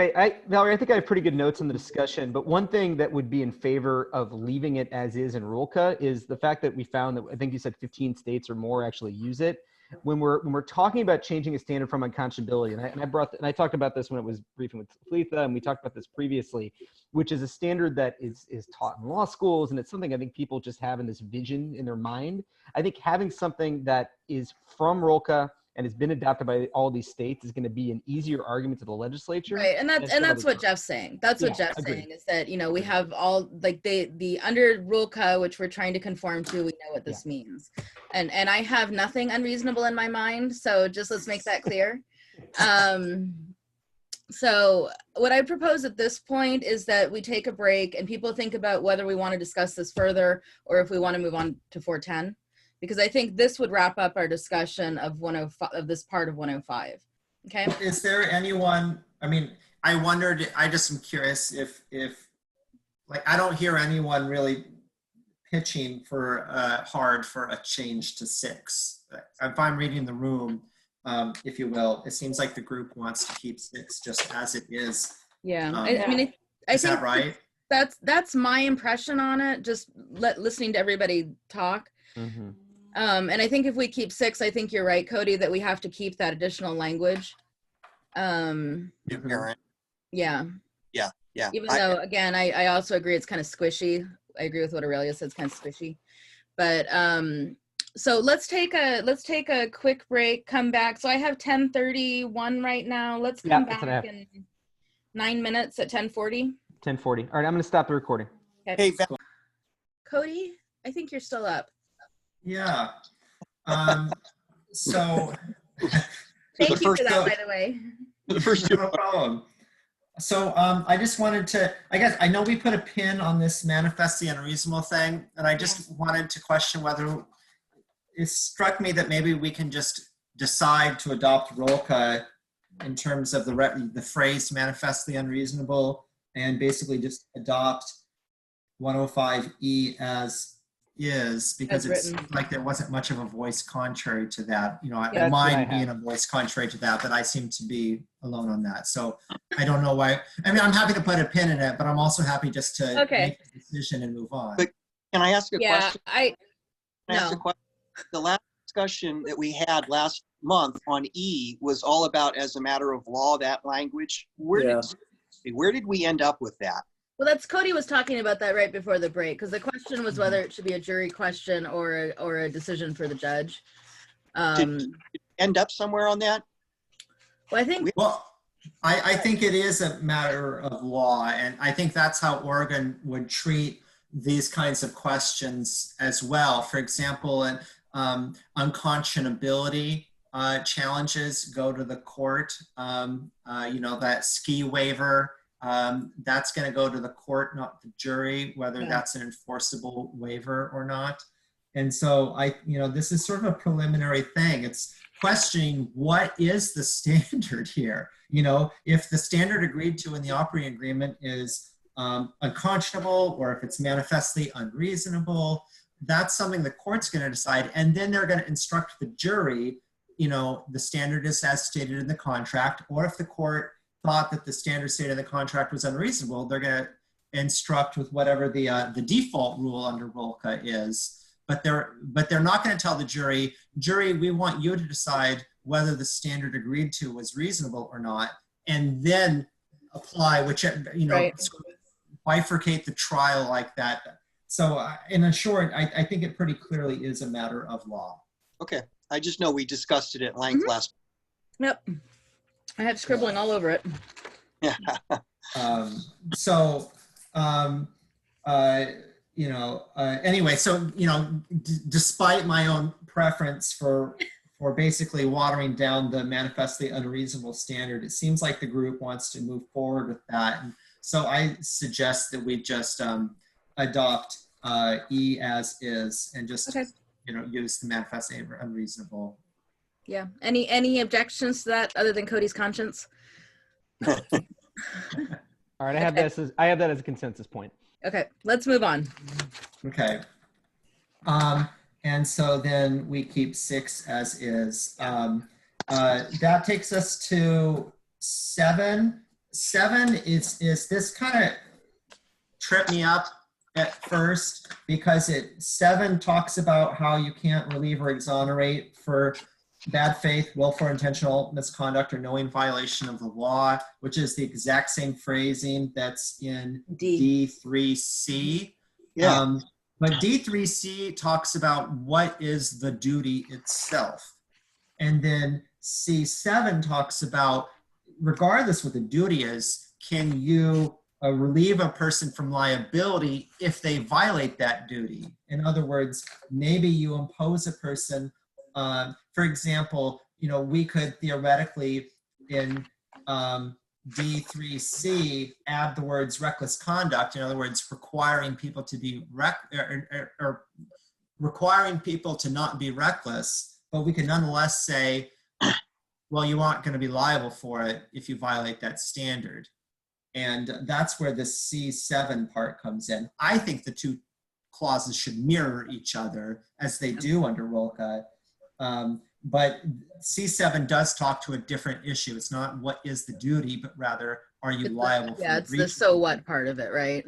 Valerie, I think I have pretty good notes on the discussion, but one thing that would be in favor of leaving it as is in RULCA is the fact that we found that, I think you said 15 states or more actually use it. When we're talking about changing a standard from unconscionability, and I talked about this when it was briefing with Letha, and we talked about this previously, which is a standard that is taught in law schools, and it's something I think people just have in this vision in their mind. I think having something that is from RULCA and has been adopted by all these states is going to be an easier argument to the legislature. Right, and that's what Jeff's saying. That's what Jeff's saying, is that we have all the under RULCA, which we're trying to conform to. We know what this means, and I have nothing unreasonable in my mind. So just let's make that clear. So what I propose at this point is that we take a break and people think about whether we want to discuss this further or if we want to move on to 410. Because I think this would wrap up our discussion of 105, of this part of 105. Okay. Is there anyone? I mean, I wondered. I just am curious if I don't hear anyone really pitching for hard for a change to 6. If I'm reading the room, if you will, it seems like the group wants to keep 6 just as it is. Yeah, I mean, I is think that right? That's my impression on it. Just listening to everybody talk. Mm-hmm. And I think if we keep 6, I think you're right, Cody, that we have to keep that additional language. Yeah. Even though, again, I also agree it's kind of squishy. I agree with what Aurelia said, it's kind of squishy. But so let's take a quick break, come back. So I have 10:31 right now. Let's come back in 9 minutes at 10:40. 10:40. All right, I'm going to stop the recording. Okay. Hey, Cody, I think you're still up. Yeah. So Thank you for first- that, by the way. The first two. no problem. So I just wanted to, I guess, I know we put a pin on this manifestly unreasonable thing, and I just wanted to question whether it struck me that maybe we can just decide to adopt ROLCA in terms of the phrase manifestly unreasonable, and basically just adopt 105E as is, because As it's written. like there wasn't much of a voice contrary to that. You know, I That's don't what I mind being a have. voice contrary to that, but I seem to be alone on that. So I don't know why. I mean, I'm happy to put a pin in it, but I'm also happy just to Okay. make the decision and move on. But can I ask a Yeah, question? Can I ask a no. question? The last discussion that we had last month on E was all about, as a matter of law, that language. Where did we end up with that? Well, that's Cody was talking about that right before the break, because the question was whether it should be a jury question or a decision for the judge. Did it end up somewhere on that? Well, I think Well, I think it is a matter of law, and I think that's how Oregon would treat these kinds of questions as well. For example, unconscionability challenges go to the court. You know, that ski waiver, that's going to go to the court, not the jury, whether that's an enforceable waiver or not. And so you know, this is sort of a preliminary thing. It's questioning what is the standard here. You know, if the standard agreed to in the operating agreement is unconscionable, or if it's manifestly unreasonable, that's something the court's going to decide. And then they're going to instruct the jury, you know, the standard is as stated in the contract, or if the court thought that the standard stated in the contract was unreasonable, they're going to instruct with whatever the default rule under ROLCA is. But they're not going to tell the jury, we want you to decide whether the standard agreed to was reasonable or not, and then apply whichever, you know, sort of bifurcate the trial like that. So in a short, I think it pretty clearly is a matter of law. Okay, I just know we discussed it at length last. Yep, I have scribbling all over it. Yeah. You know, anyway, so, you know, despite my own preference for basically watering down the manifestly unreasonable standard, it seems like the group wants to move forward with that. And so I suggest that we just adopt E as is, and just, you know, use the manifestly unreasonable. Yeah. Any objections to that other than Cody's conscience? All right, I have that as a consensus point. Okay, let's move on. Okay. And so then we keep 6 as is. That takes us to 7. 7 is this kind of tripped me up at first, because 7 talks about how you can't relieve or exonerate for bad faith, willful or intentional misconduct, or knowing violation of the law, which is the exact same phrasing that's in D3C. Yeah. But D3C talks about what is the duty itself. And then C7 talks about, regardless what the duty is, can you relieve a person from liability if they violate that duty? In other words, maybe you impose a person, for example, you know, we could theoretically in D3C add the words reckless conduct. In other words, requiring people to be or requiring people to not be reckless, but we can nonetheless say, well, you aren't going to be liable for it if you violate that standard. And that's where the C7 part comes in. I think the two clauses should mirror each other, as they do under ROLCA. But C7 does talk to a different issue. It's not what is the duty, but rather, are you liable for it's the so what part of it, right?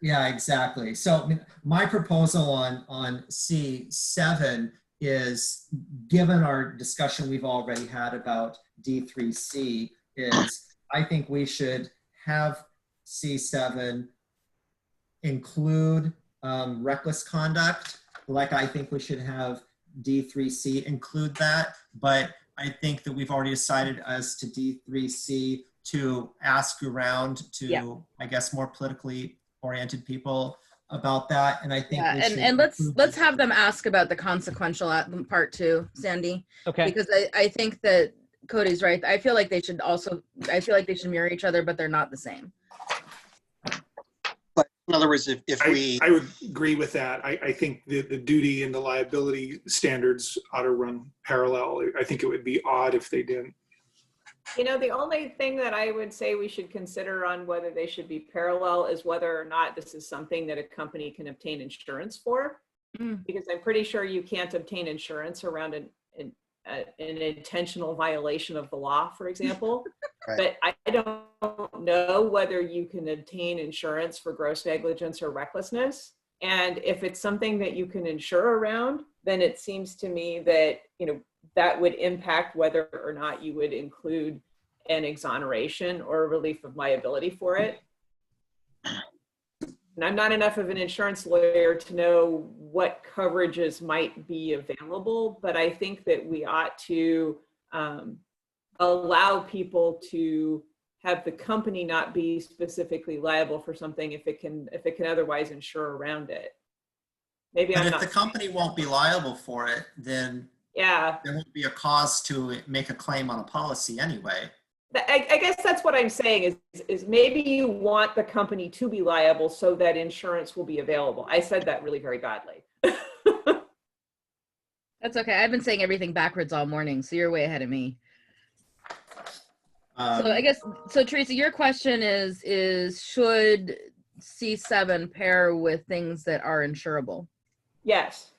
Yeah, exactly. So my proposal on C7 is, given our discussion we've already had about D3C, is I think we should have C7 include reckless conduct, like I think we should have D3C include that. But I think that we've already decided as to D3C to ask around to, I guess, more politically oriented people about that, and I think Yeah, we should and let's include have them ask about the consequential part too, Sandy, Okay. because I think that Cody's right. I feel like they should mirror each other, but they're not the same. But in other words, if we, I would agree with that. I think the duty and the liability standards ought to run parallel. I think it would be odd if they didn't. You know, the only thing that I would say we should consider on whether they should be parallel is whether or not this is something that a company can obtain insurance for. Because I'm pretty sure you can't obtain insurance around an intentional violation of the law, for example. Right. But I don't know whether you can obtain insurance for gross negligence or recklessness. And if it's something that you can insure around, then it seems to me that, you know, that would impact whether or not you would include an exoneration or a relief of liability for it. And I'm not enough of an insurance lawyer to know what coverages might be available, but I think that we ought to allow people to have the company not be specifically liable for something if it can otherwise insure around it. Maybe But I'm if not. the company won't be liable for it, then Yeah, there won't be a cause to make a claim on a policy anyway. I guess that's what I'm saying is maybe you want the company to be liable so that insurance will be available. I said that really very badly. That's okay. I've been saying everything backwards all morning, so you're way ahead of me. So I guess, so Teresa, your question is should C7 pair with things that are insurable? Yes.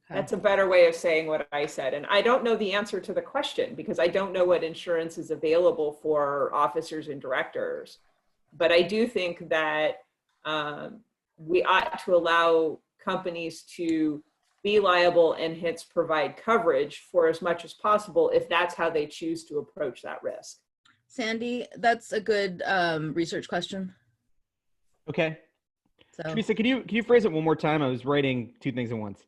That's a better way of saying what I said. And I don't know the answer to the question because I don't know what insurance is available for officers and directors. But I do think that we ought to allow companies to be liable and hence provide coverage for as much as possible if that's how they choose to approach that risk. Sandy, that's a good research question. Okay. So Teresa, can you phrase it one more time? I was writing two things at once.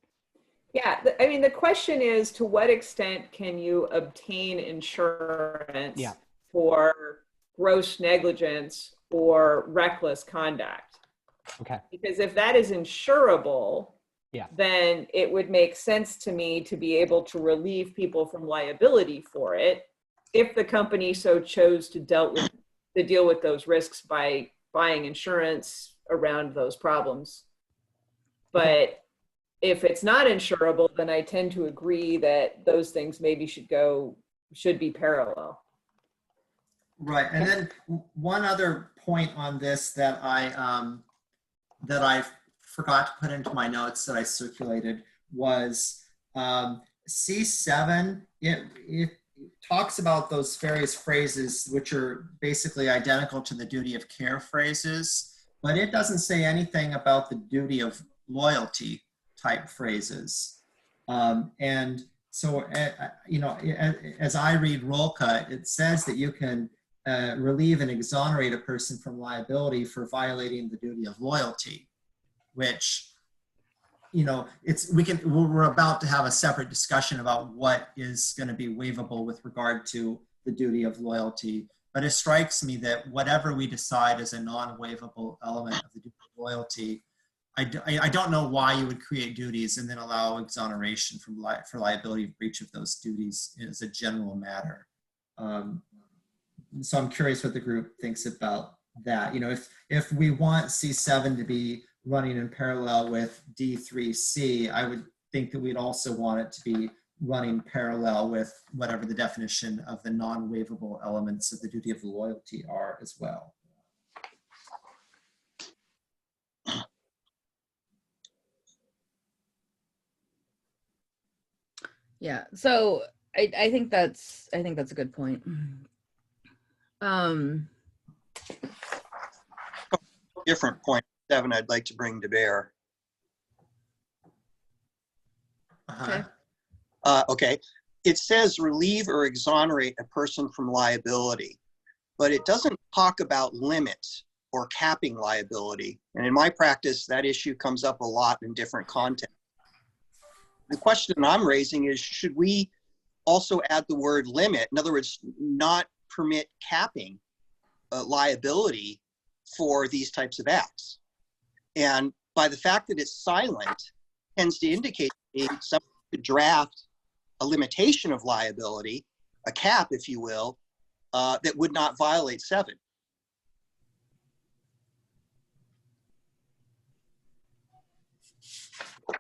Yeah, I mean, the question is, to what extent can you obtain insurance for gross negligence or reckless conduct? Okay. Because if that is insurable, then it would make sense to me to be able to relieve people from liability for it if the company so chose to deal with those risks by buying insurance around those problems. But if it's not insurable, then I tend to agree that those things maybe should be parallel. Right, and then one other point on this that I forgot to put into my notes that I circulated was C7. It talks about those various phrases which are basically identical to the duty of care phrases, but it doesn't say anything about the duty of loyalty type phrases. And so, you know, as I read ROLCA, it says that you can relieve and exonerate a person from liability for violating the duty of loyalty, which, you know, we're about to have a separate discussion about what is going to be waivable with regard to the duty of loyalty. But it strikes me that whatever we decide is a non-waivable element of the duty of loyalty, I don't know why you would create duties and then allow exoneration for liability of breach of those duties as a general matter. So I'm curious what the group thinks about that. You know, if we want C7 to be running in parallel with D3C, I would think that we'd also want it to be running parallel with whatever the definition of the non-waivable elements of the duty of loyalty are as well. yeah, so I think that's a good point. different point 7 I'd like to bring to bear. Okay. It says relieve or exonerate a person from liability, but it doesn't talk about limits or capping liability. And in my practice, that issue comes up a lot in different contexts. The question I'm raising is, should we also add the word limit? In other words, not permit capping liability for these types of acts. And by the fact that it's silent, tends to indicate to me someone could draft a limitation of liability, a cap, if you will, that would not violate 7.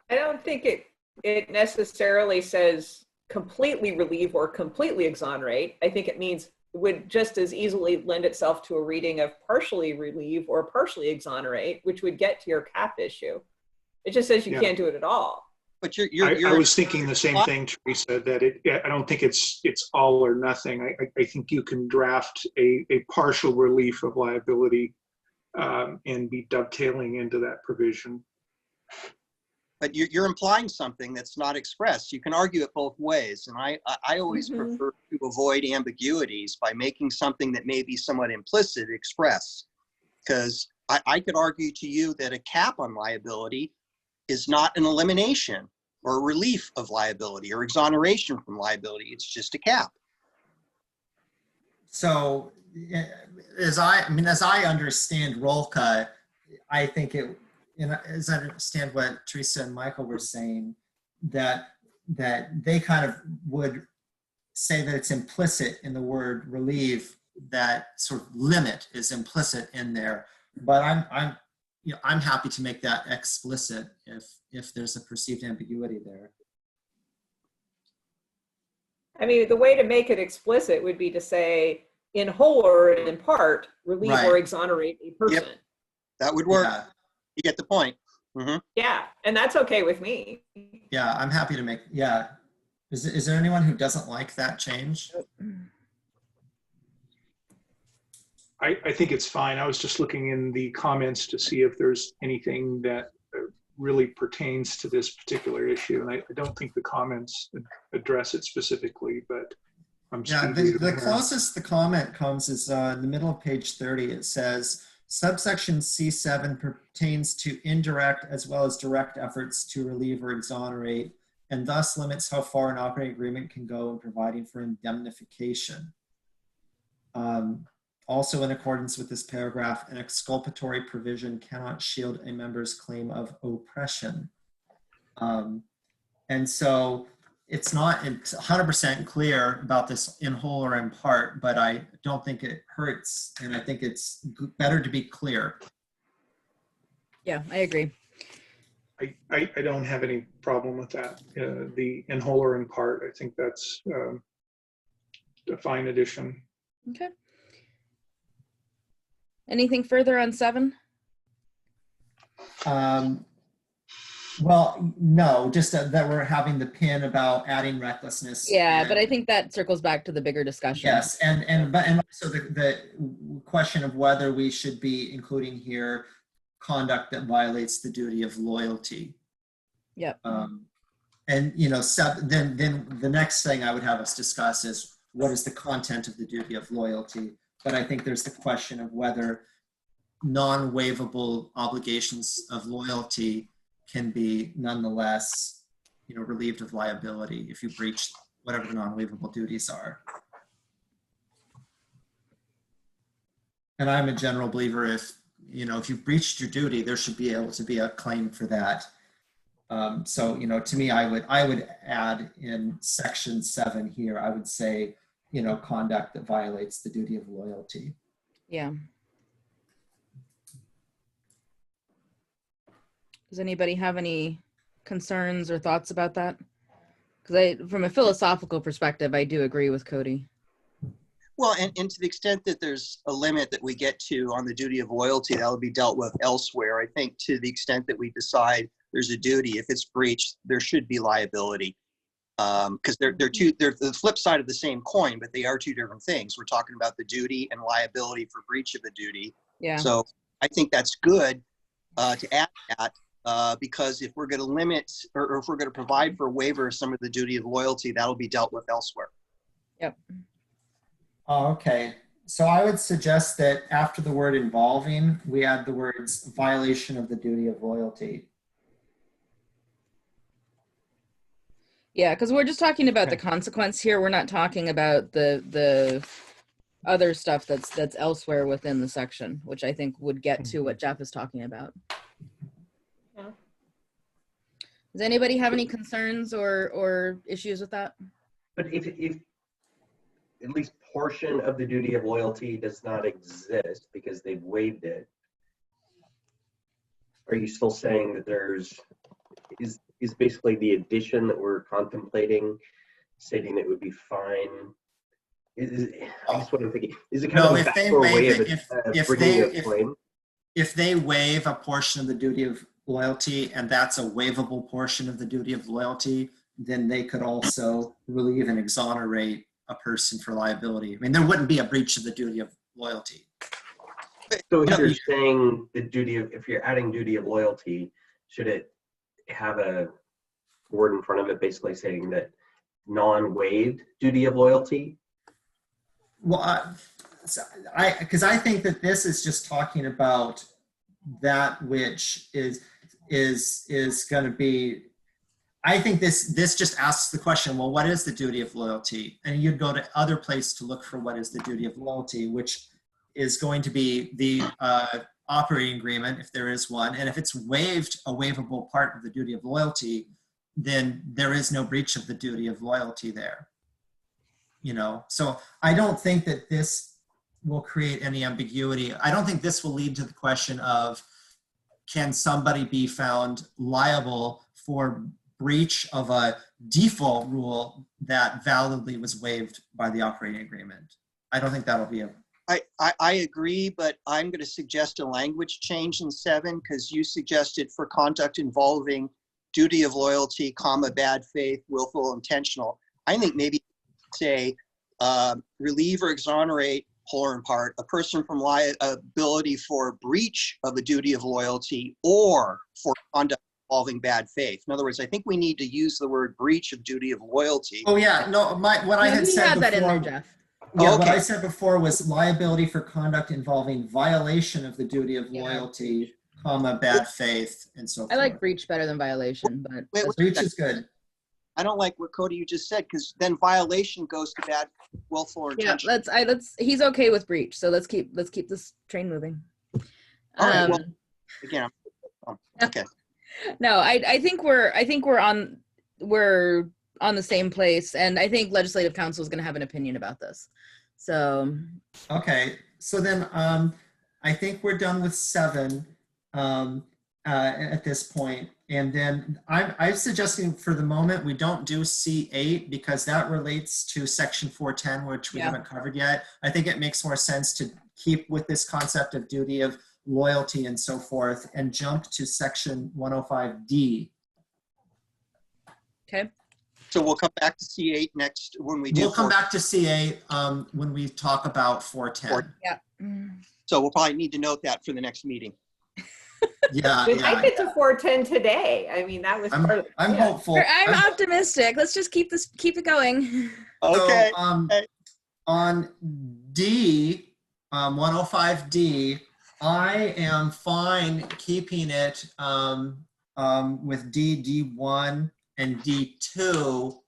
I don't think it necessarily says completely relieve or completely exonerate. I think it means it would just as easily lend itself to a reading of partially relieve or partially exonerate, which would get to your cap issue. It just says you can't do it at all. But I was thinking the same thing, Teresa, that I don't think it's all or nothing. I think you can draft a partial relief of liability and be dovetailing into that provision. But you're implying something that's not expressed. You can argue it both ways. And I always prefer to avoid ambiguities by making something that may be somewhat implicit express. Because I could argue to you that a cap on liability is not an elimination or a relief of liability or exoneration from liability. It's just a cap. So as I understand ROLCA, I think as I understand what Teresa and Michael were saying, that they kind of would say that it's implicit in the word relieve, that sort of limit is implicit in there. But I'm happy to make that explicit if there's a perceived ambiguity there. I mean, the way to make it explicit would be to say, in whole or in part, relieve or exonerate a person. Yep. That would work. Yeah. You get the point. Yeah, and that's okay with me. Yeah, I'm happy to make, yeah. Is there anyone who doesn't like that change? I think it's fine. I was just looking in the comments to see if there's anything that really pertains to this particular issue. And I don't think the comments address it specifically, but I'm just the closest the comment comes is in the middle of page 30. It says, subsection C7 pertains to indirect as well as direct efforts to relieve or exonerate, and thus limits how far an operating agreement can go in providing for indemnification. Also, in accordance with this paragraph, an exculpatory provision cannot shield a member's claim of oppression. And so it's not 100% clear about this in whole or in part, but I don't think it hurts. And I think it's better to be clear. Yeah, I agree. I don't have any problem with that. The in whole or in part, I think that's a fine addition. Okay. Anything further on 7? Well, no, just that we're having the pin about adding recklessness. Yeah, but I think that circles back to the bigger discussion. Yes, and also the question of whether we should be including here conduct that violates the duty of loyalty. Yep. And then the next thing I would have us discuss is what is the content of the duty of loyalty. But I think there's the question of whether non-waivable obligations of loyalty can be nonetheless, relieved of liability if you breach whatever the non-waivable duties are. And I'm a general believer if you've breached your duty, there should be able to be a claim for that. So, to me, I would add in section 7 here, I would say, conduct that violates the duty of loyalty. Yeah. Does anybody have any concerns or thoughts about that? Because from a philosophical perspective, I do agree with Cody. Well, and to the extent that there's a limit that we get to on the duty of loyalty, that'll be dealt with elsewhere. I think to the extent that we decide there's a duty, if it's breached, there should be liability. Because they're the flip side of the same coin, but they are two different things. We're talking about the duty and liability for breach of the duty. Yeah. So I think that's good to add that because if we're going to limit or if we're going to provide for a waiver of some of the duty of loyalty, that'll be dealt with elsewhere. Yep. Oh, okay. So I would suggest that after the word involving, we add the words violation of the duty of loyalty. Yeah, because we're just talking about the consequence here. We're not talking about the other stuff that's elsewhere within the section, which I think would get to what Jeff is talking about. Does anybody have any concerns or issues with that? But if at least portion of the duty of loyalty does not exist because they've waived it, are you still saying that is basically the addition that we're contemplating stating it would be fine? I guess what I'm thinking, is it kind of a backdoor way of bringing a claim? If they waive a portion of the duty of loyalty and that's a waivable portion of the duty of loyalty, then they could also relieve and exonerate a person for liability. I mean, there wouldn't be a breach of the duty of loyalty. So if you're saying if you're adding duty of loyalty, should it have a word in front of it basically saying that non-waived duty of loyalty? Well, because I think that this is just talking about that which is going to be. I think this just asks the question, well, what is the duty of loyalty? And you'd go to other place to look for what is the duty of loyalty, which is going to be the operating agreement, if there is one. And if it's waived, a waivable part of the duty of loyalty, then there is no breach of the duty of loyalty there. You know, so I don't think that this will create any ambiguity. I don't think this will lead to the question of, can somebody be found liable for breach of a default rule that validly was waived by the operating agreement? I don't think that'll be a. I agree, but I'm going to suggest a language change in 7 because you suggested for conduct involving duty of loyalty, comma, bad faith, willful, intentional. I think maybe say relieve or exonerate, whole or in part, a person from liability for breach of a duty of loyalty or for conduct involving bad faith. In other words, I think we need to use the word breach of duty of loyalty. Oh yeah, no, what I had said that before. in there, Jeff. Yeah, okay. What I said before was liability for conduct involving violation of the duty of loyalty, comma, bad faith, and so forth. I like breach better than violation, but Wait, Breach is good. I don't like what Cody you just said because then violation goes to bad, willful, or yeah, intentional. he's okay with breach, so let's keep this train moving. All right. Well, again, okay. No, I think we're on the same place, and I think legislative council is going to have an opinion about this. So Okay, so then I think we're done with 7 at this point. And then I'm suggesting for the moment we don't do C8 because that relates to section 410, which we haven't covered yet. I think it makes more sense to keep with this concept of duty of loyalty and so forth and jump to section 105D. okay. So we'll come back to C8 next when we do. We'll come back to C8 when we talk about 410. Yeah. So we'll probably need to note that for the next meeting. Yeah, We might get to 410 today. I mean, that was part of. I'm hopeful. I'm optimistic. Let's just keep it going. Okay. So, on D, 105D, I am fine keeping it with D1, and D2,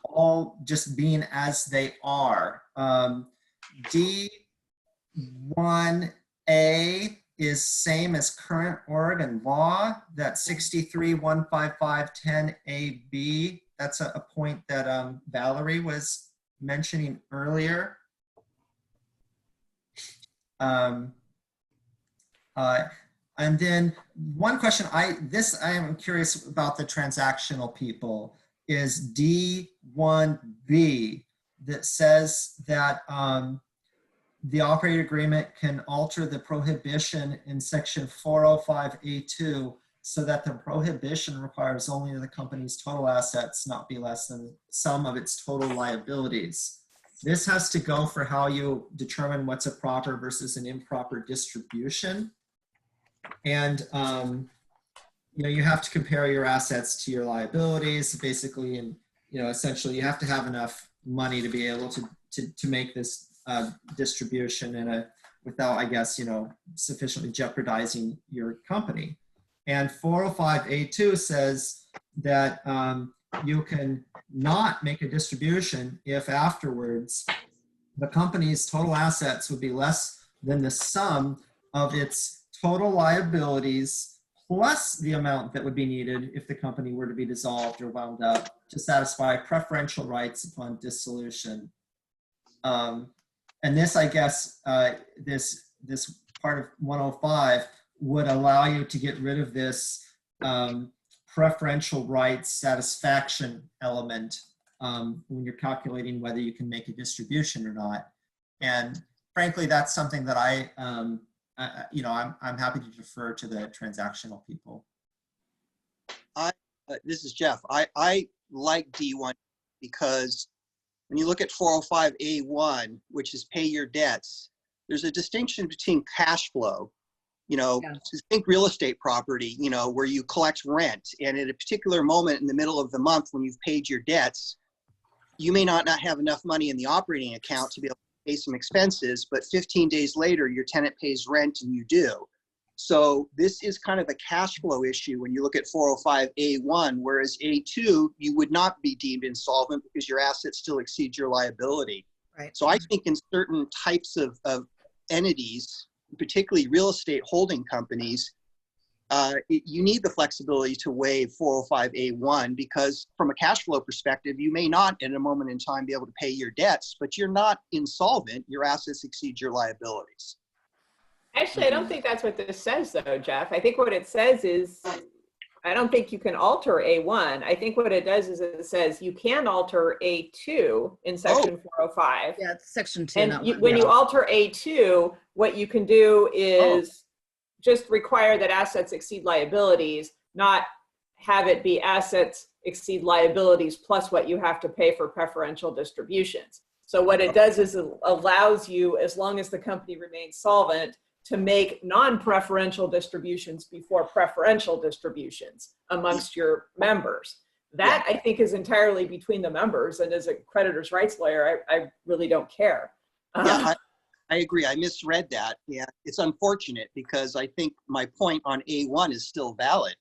all just being as they are. D1A is same as current Oregon law, that's 63-155-10AB. That's a point that Valerie was mentioning earlier. And then one question I am curious about the transactional people is D1B that says that the operating agreement can alter the prohibition in section 405A2 so that the prohibition requires only the company's total assets not be less than the sum of its total liabilities. This has to go for how you determine what's a proper versus an improper distribution. And you have to compare your assets to your liabilities, basically, and essentially you have to have enough money to be able to make this distribution without, I guess, sufficiently jeopardizing your company. And 405A2 says that you can not make a distribution if afterwards the company's total assets would be less than the sum of its total liabilities plus the amount that would be needed if the company were to be dissolved or wound up to satisfy preferential rights upon dissolution. And this, I guess, this part of 105 would allow you to get rid of this preferential rights satisfaction element when you're calculating whether you can make a distribution or not. And frankly, that's something that I'm happy to defer to the transactional people. This is Jeff. I like D1 because when you look at 405A1, which is pay your debts, there's a distinction between cash flow, think real estate property, where you collect rent, and at a particular moment in the middle of the month when you've paid your debts, you may not have enough money in the operating account to be able to pay some expenses, but 15 days later, your tenant pays rent and you do. So this is kind of a cash flow issue when you look at 405A1, whereas A2, you would not be deemed insolvent because your assets still exceed your liability. Right. So I think in certain types of entities, particularly real estate holding companies, you need the flexibility to waive 405A1 because from a cash flow perspective, you may not at a moment in time be able to pay your debts, but you're not insolvent. Your assets exceed your liabilities. Actually, I don't think that's what this says, though, Jeff. I think what it says is, I don't think you can alter A1. I think what it does is it says you can alter A2 in section 405. Yeah, it's section 2. And when you alter A2, what you can do is just require that assets exceed liabilities, not have it be assets exceed liabilities plus what you have to pay for preferential distributions. So what it does is it allows you, as long as the company remains solvent, to make non-preferential distributions before preferential distributions amongst your members. That, I think, is entirely between the members, and as a creditor's rights lawyer, I really don't care. I agree. I misread that. Yeah, it's unfortunate because I think my point on A1 is still valid.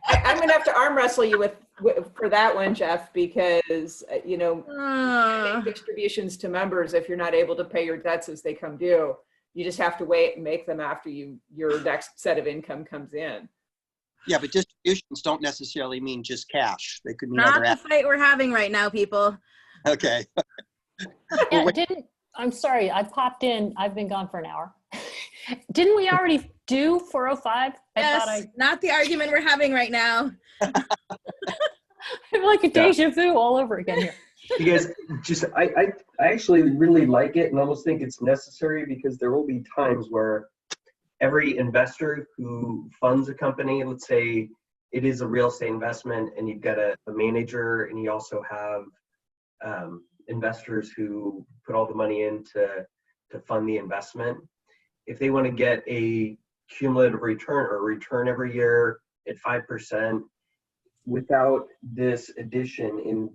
I'm going to have to arm wrestle you for that one, Jeff, because, distributions to members, if you're not able to pay your debts as they come due, you just have to wait and make them after your next set of income comes in. Yeah, but distributions don't necessarily mean just cash. They could mean Not other the fight we're having right now, people. Okay. Yeah, I'm sorry, I popped in. I've been gone for an hour. Didn't we already do 405? Yes, not the argument we're having right now. I'm like a deja vu all over again here. You guys, I actually really like it and almost think it's necessary because there will be times where every investor who funds a company, let's say it is a real estate investment and you've got a manager and you also have investors who put all the money in to fund the investment. If they want to get a cumulative return or return every year at 5%, without this addition in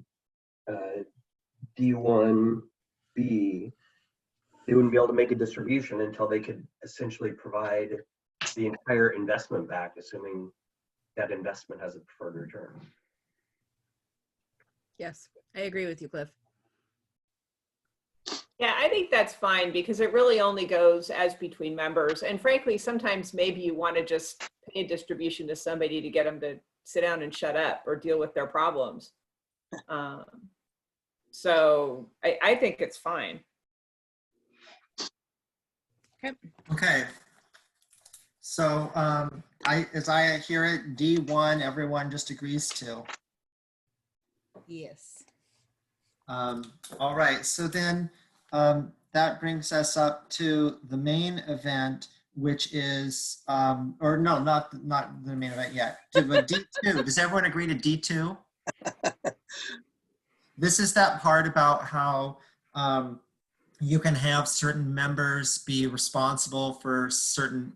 D1B, they wouldn't be able to make a distribution until they could essentially provide the entire investment back, assuming that investment has a preferred return. Yes, I agree with you, Cliff. Yeah, I think that's fine because it really only goes as between members. And frankly, sometimes maybe you want to just pay a distribution to somebody to get them to sit down and shut up or deal with their problems. So I think it's fine. Okay. So as I hear it, D1, everyone just agrees to. Yes. All right. So then that brings us up to the main event, which is, or no, not the main event yet, but D2. Does everyone agree to D2? This is that part about how you can have certain members be responsible for certain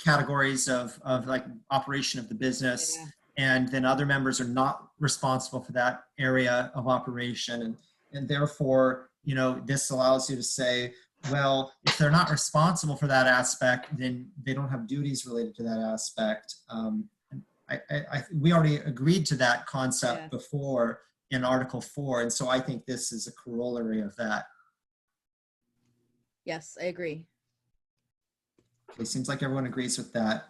categories of like operation of the business, and then other members are not responsible for that area of operation, and therefore, this allows you to say, well, if they're not responsible for that aspect, then they don't have duties related to that aspect. We already agreed to that concept before in Article 4, and so I think this is a corollary of that. Yes, I agree. It seems like everyone agrees with that.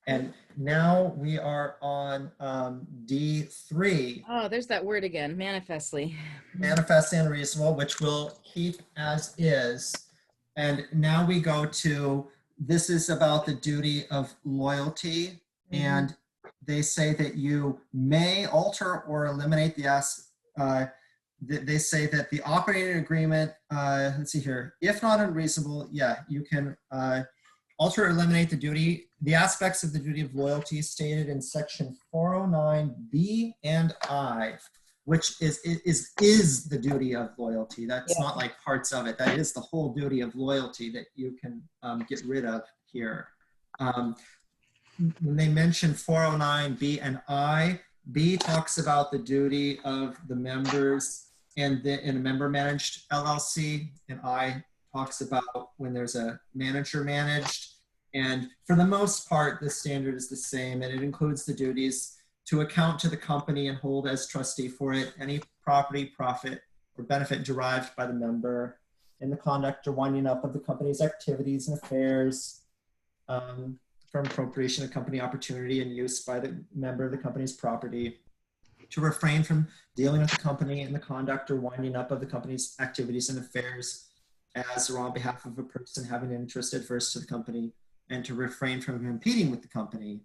And now we are on D3, Oh, there's that word again, manifestly. manifest and reasonable, which we'll keep as is. And now we go to, this is about the duty of loyalty. And they say that you may alter or eliminate they say that the operating agreement, let's see here, if not unreasonable, yeah, you can alter or eliminate the aspects of the duty of loyalty stated in section 409B and I, which is the duty of loyalty. That's not like parts of it. That is the whole duty of loyalty that you can get rid of here. When they mention 409B and I, B talks about the duty of the members in a member managed LLC, and I talks about when there's a manager managed. And for the most part, the standard is the same, and it includes the duties to account to the company and hold as trustee for it any property, profit, or benefit derived by the member in the conduct or winding up of the company's activities and affairs, from appropriation of company opportunity and use by the member of the company's property, to refrain from dealing with the company in the conduct or winding up of the company's activities and affairs as or on behalf of a person having an interest adverse to the company, and to refrain from competing with the company.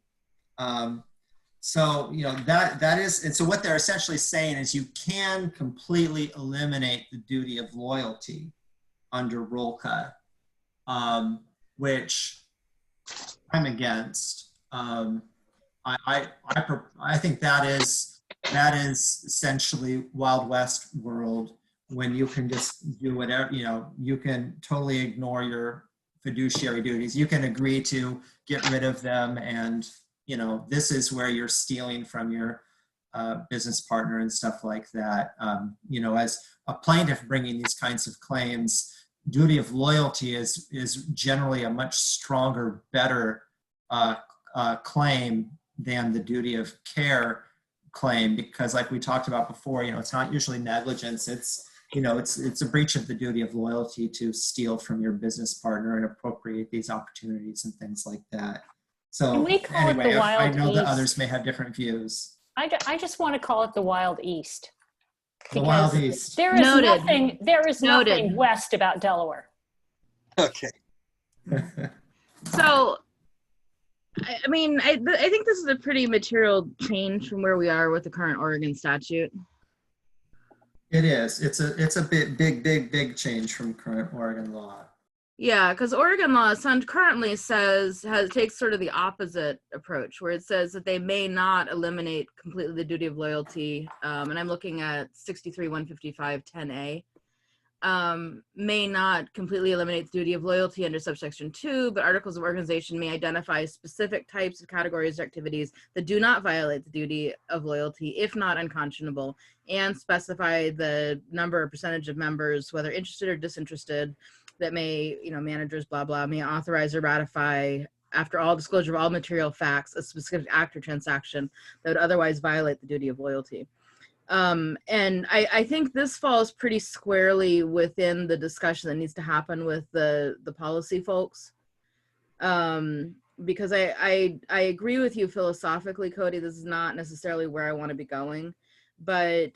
So, you know, that is, and so what they're essentially saying is you can completely eliminate the duty of loyalty under ROLCA, which I'm against. I think that is essentially Wild West world, when you can just do whatever, you know, you can totally ignore your fiduciary duties. You can agree to get rid of them, and you know, this is where you're stealing from your business partner and stuff like that. You know, as a plaintiff bringing these kinds of claims, duty of loyalty is generally a much stronger, better claim than the duty of care claim, because like we talked about before, you know, it's not usually negligence. It's, you know, it's a breach of the duty of loyalty to steal from your business partner and appropriate these opportunities and things like that. So Can we call it the anyway, I Wild know that East? others may have different views. I just want to call it the Wild East. The Wild East. There is Noted. nothing west about Delaware. Okay. So, I mean, I think this is a pretty material change from where we are with the current Oregon statute. It is. It's a big change from current Oregon law. Yeah, because Oregon law currently takes sort of the opposite approach, where it says that they may not eliminate completely the duty of loyalty. And I'm looking at 63-155-10A. May not completely eliminate the duty of loyalty under subsection 2, but articles of organization may identify specific types of categories or activities that do not violate the duty of loyalty, if not unconscionable, and specify the number or percentage of members, whether interested or disinterested, that may, you know, managers, blah, blah, may authorize or ratify, after all disclosure of all material facts, a specific act or transaction that would otherwise violate the duty of loyalty. And I think this falls pretty squarely within the discussion that needs to happen with the policy folks. Because I agree with you philosophically, Cody. This is not necessarily where I want to be going, but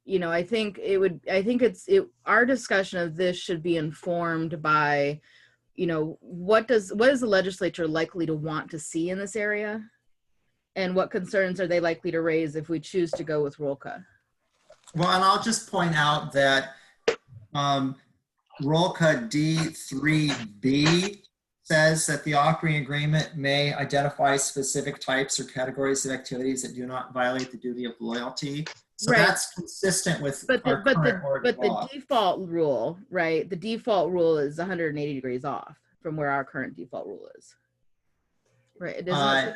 you know, I think our discussion of this should be informed by, you know, what is the legislature likely to want to see in this area? And what concerns are they likely to raise if we choose to go with ROLCA? Well, and I'll just point out that ROLCA D3B says that the operating agreement may identify specific types or categories of activities that do not violate the duty of loyalty. So right. That's consistent with our current Oregon law. The default rule, right? The default rule is 180 degrees off from where our current default rule is. Right? It isn't.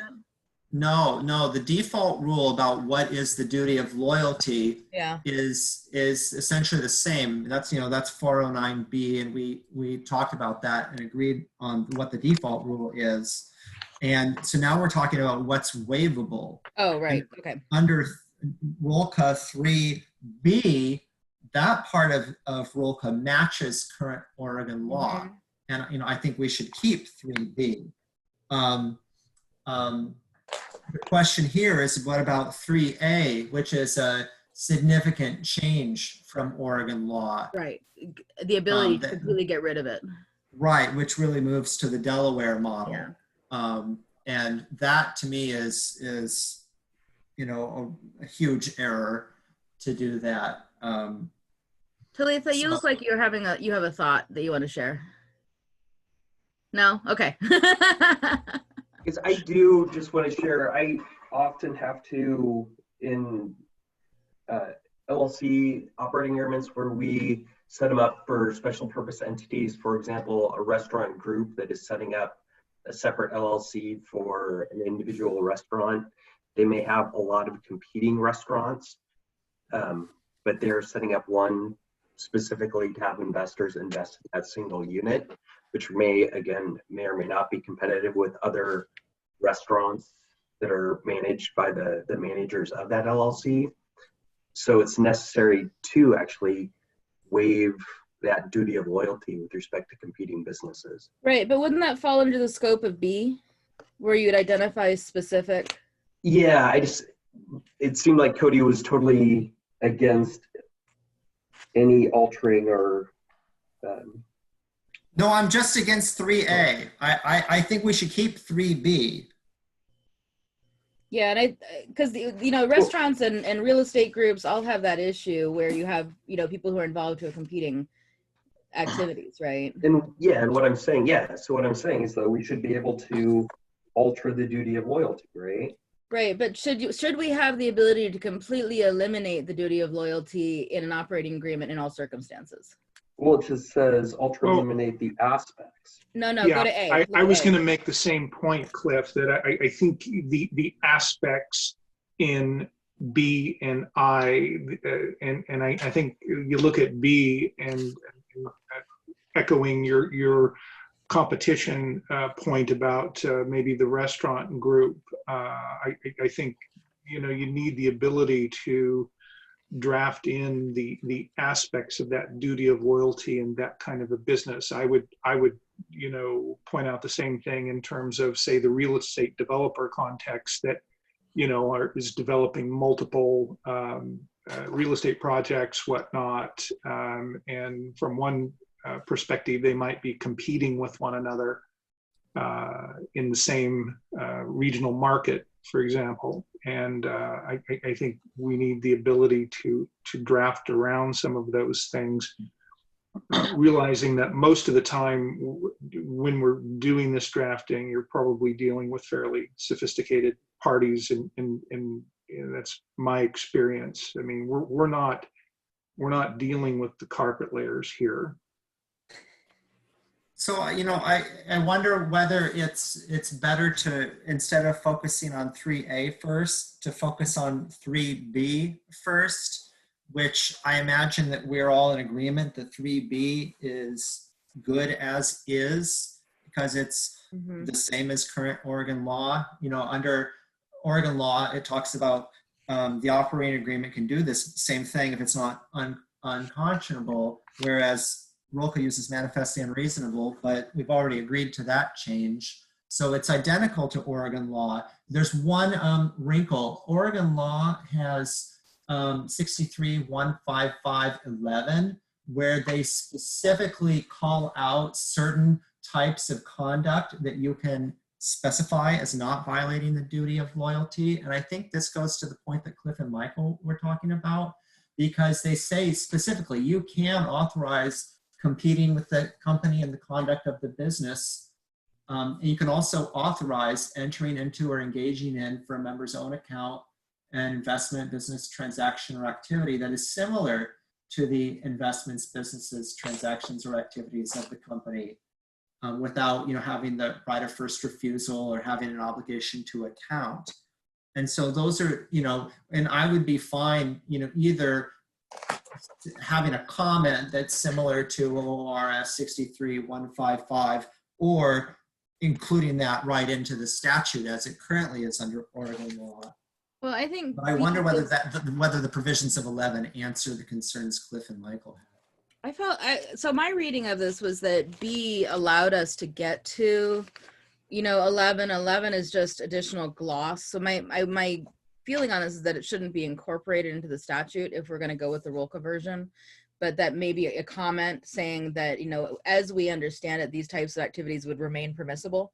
No, the default rule about what is the duty of loyalty is essentially the same. That's 409B, and we talked about that and agreed on what the default rule is. And so now we're talking about what's waivable. Oh, right. And okay. Under ROLCA 3B, that part of ROLCA matches current Oregon law. And, I think we should keep 3B. The question here is, what about 3A, which is a significant change from Oregon law? Right. The ability to that- completely get rid of it. Right, which really moves to the Delaware model. Yeah. And that to me is a huge error to do that. Talitha, you look like you have a thought that you want to share. No? Okay. Because I do just want to share, I often have to, in LLC operating agreements where we set them up for special purpose entities, for example, a restaurant group that is setting up a separate LLC for an individual restaurant. They may have a lot of competing restaurants, but they're setting up one specifically to have investors invest in that single unit, which may or may not be competitive with other restaurants that are managed by the managers of that LLC. So it's necessary to actually waive that duty of loyalty with respect to competing businesses. Right, but wouldn't that fall under the scope of B, where you'd identify specific? Yeah, it seemed like Cody was totally against any altering or No, I'm just against 3A. I think we should keep 3B. Yeah, and because restaurants and real estate groups all have that issue where you have people who are involved who are competing activities, right? And what I'm saying, so what I'm saying is that we should be able to alter the duty of loyalty, right? Right, but should we have the ability to completely eliminate the duty of loyalty in an operating agreement in all circumstances? Well, it just says eliminate the aspects. No, Yeah, go to A. I was going to make the same point, Cliff, that I think the aspects in B and I, and I think you look at B and echoing your competition point about maybe the restaurant group. I think you need the ability to draft in the aspects of that duty of loyalty and that kind of a business. I would point out the same thing in terms of, say, the real estate developer context that is developing multiple real estate projects, whatnot, and from one perspective they might be competing with one another in the same regional market, for example. And I think we need the ability to draft around some of those things, realizing that most of the time when we're doing this drafting, you're probably dealing with fairly sophisticated parties, and that's my experience. I mean, we're not dealing with the carpet layers here. So, I wonder whether it's better to, instead of focusing on 3A first, to focus on 3B first, which I imagine that we're all in agreement that 3B is good as is, because it's the same as current Oregon law. Under Oregon law, it talks about the operating agreement can do this same thing if it's not unconscionable, whereas Rolka uses manifestly unreasonable, but we've already agreed to that change. So it's identical to Oregon law. There's one wrinkle. Oregon law has 63.155.11, where they specifically call out certain types of conduct that you can specify as not violating the duty of loyalty. And I think this goes to the point that Cliff and Michael were talking about, because they say specifically you can authorize competing with the company and the conduct of the business. And you can also authorize entering into or engaging in, for a member's own account, an investment, business transaction, or activity that is similar to the investments, businesses, transactions, or activities of the company, without having the right of first refusal or having an obligation to account. And so those are, and I would be fine, either having a comment that's similar to ORS 63.155, or including that right into the statute as it currently is under Oregon law. Well, I think. But I wonder whether the provisions of 11 answer the concerns Cliff and Michael have. So my reading of this was that B allowed us to get to, 11. 11 is just additional gloss. So my feeling on this is that it shouldn't be incorporated into the statute if we're going to go with the rule conversion, but that maybe a comment saying that, as we understand it, these types of activities would remain permissible.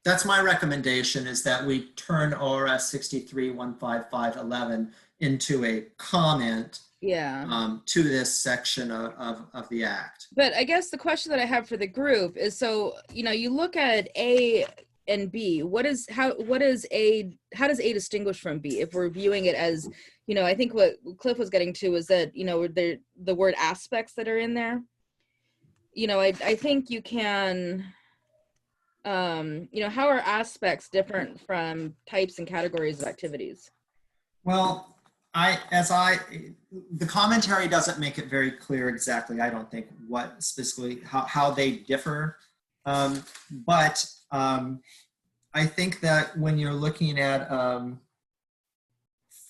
That's my recommendation, is that we turn ORS 63-155-11 into a comment to this section of the act. But I guess the question that I have for the group is, so, you look at A and B, how does A distinguish from B if we're viewing it as, I think what Cliff was getting to is that, the word aspects that are in there, I think you can, how are aspects different from types and categories of activities? Well, the commentary doesn't make it very clear exactly, I don't think, what specifically, how they differ. But I think that when you're looking at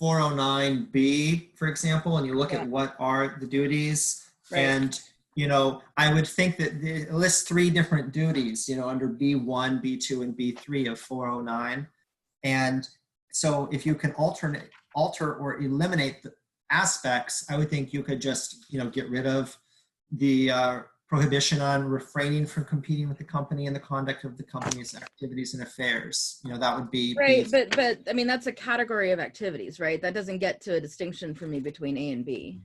409B, for example, and you look at what are the duties, right. And I would think that it lists 3 different duties, under B1, B2, and B3 of 409. And so if you can alter or eliminate the aspects, I would think you could just, get rid of the prohibition on refraining from competing with the company and the conduct of the company's activities and affairs. That would be right. But I mean, that's a category of activities, right? That doesn't get to a distinction for me between A and B.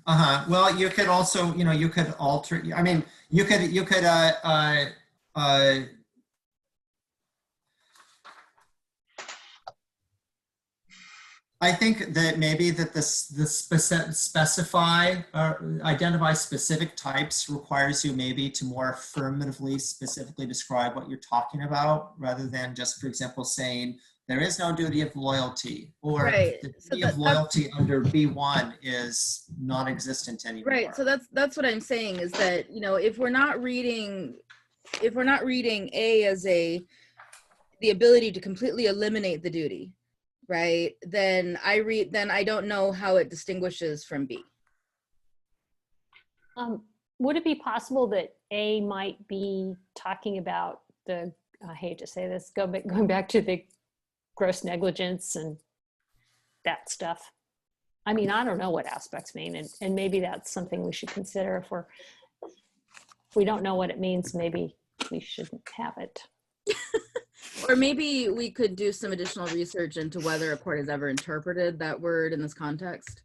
Well, you could also, you could alter. I mean, you could. I think that maybe that the specify or identify specific types requires you maybe to more affirmatively, specifically describe what you're talking about, rather than just, for example, saying there is no duty of loyalty, or right. the duty of loyalty under B1 is non-existent anymore. Right. So that's what I'm saying is that, if we're not reading A as the ability to completely eliminate the duty, right, then I don't know how it distinguishes from B. Would it be possible that A might be talking about I hate to say this, going back to the gross negligence and that stuff? I mean, I don't know what aspects mean, and maybe that's something we should consider. If we don't know what it means, maybe we shouldn't have it. Or maybe we could do some additional research into whether a court has ever interpreted that word in this context.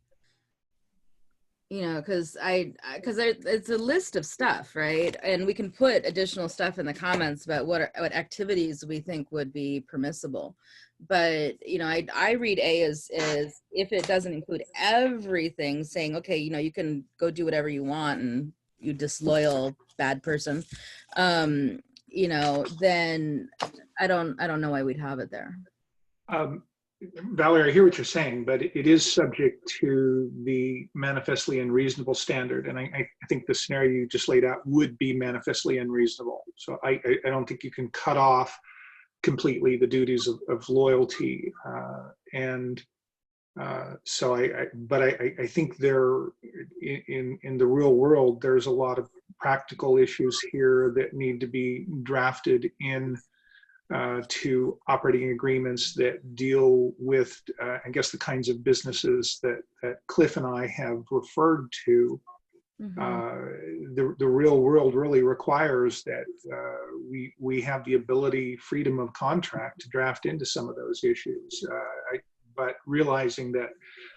Because it's a list of stuff, right? And we can put additional stuff in the comments about what activities we think would be permissible. But, I read A as if it doesn't include everything, saying, okay, you can go do whatever you want and you disloyal bad person, then I don't know why we'd have it there. Valerie, I hear what you're saying, but it is subject to the manifestly unreasonable standard. And I think the scenario you just laid out would be manifestly unreasonable. So I don't think you can cut off completely the duties of loyalty. So I think there, in the real world, there's a lot of practical issues here that need to be drafted in to operating agreements that deal with, I guess, the kinds of businesses that Cliff and I have referred to. Mm-hmm. The real world really requires that we have the ability, freedom of contract, to draft into some of those issues. But realizing that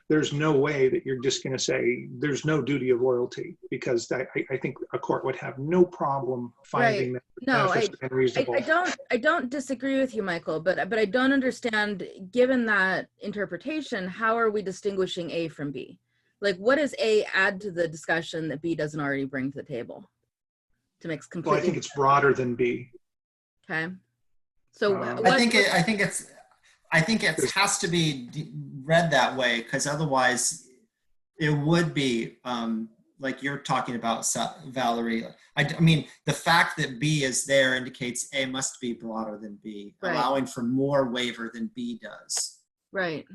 there's no way that you're just going to say there's no duty of loyalty, because I think a court would have no problem finding that. No, I don't disagree with you, Michael, but I don't understand, given that interpretation, how are we distinguishing A from B? Like, what does A add to the discussion that B doesn't already bring to the table to make completely? Well, I think it's broader than B. Okay. So I think it has to be read that way, because otherwise it would be like you're talking about, Valerie. I mean, the fact that B is there indicates A must be broader than B, right, allowing for more waiver than B does. Right.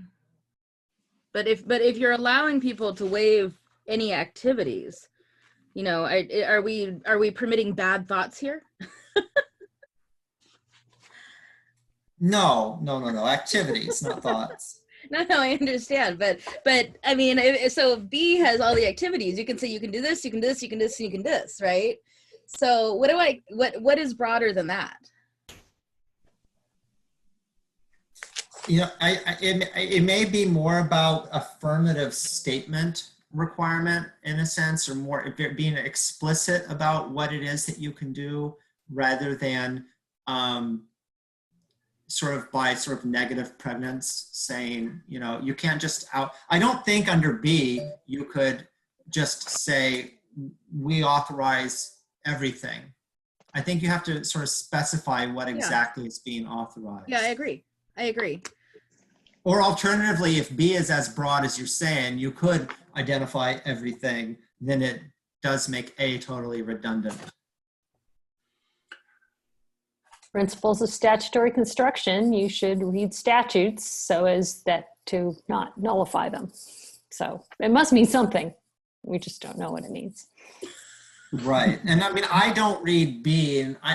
But if you're allowing people to waive any activities. You know, are we permitting bad thoughts here? No. Activities, not thoughts. No, I understand, but I mean, so if B has all the activities, you can say you can do this, you can do this, you can do this, and you can do this, right? So what is broader than that? You know, it may be more about affirmative statement requirement in a sense, or more being explicit about what it is that you can do, rather than sort of negative pregnance saying, you know, you can't just I don't think under B you could just say we authorize everything. I think you have to sort of specify what exactly is being authorized. Yeah, I agree. Or alternatively, if B is as broad as you're saying, you could identify everything, then it does make A totally redundant. Principles of statutory construction, you should read statutes so as that to not nullify them. So it must mean something. We just don't know what it means. Right. And I mean, I don't read B, and I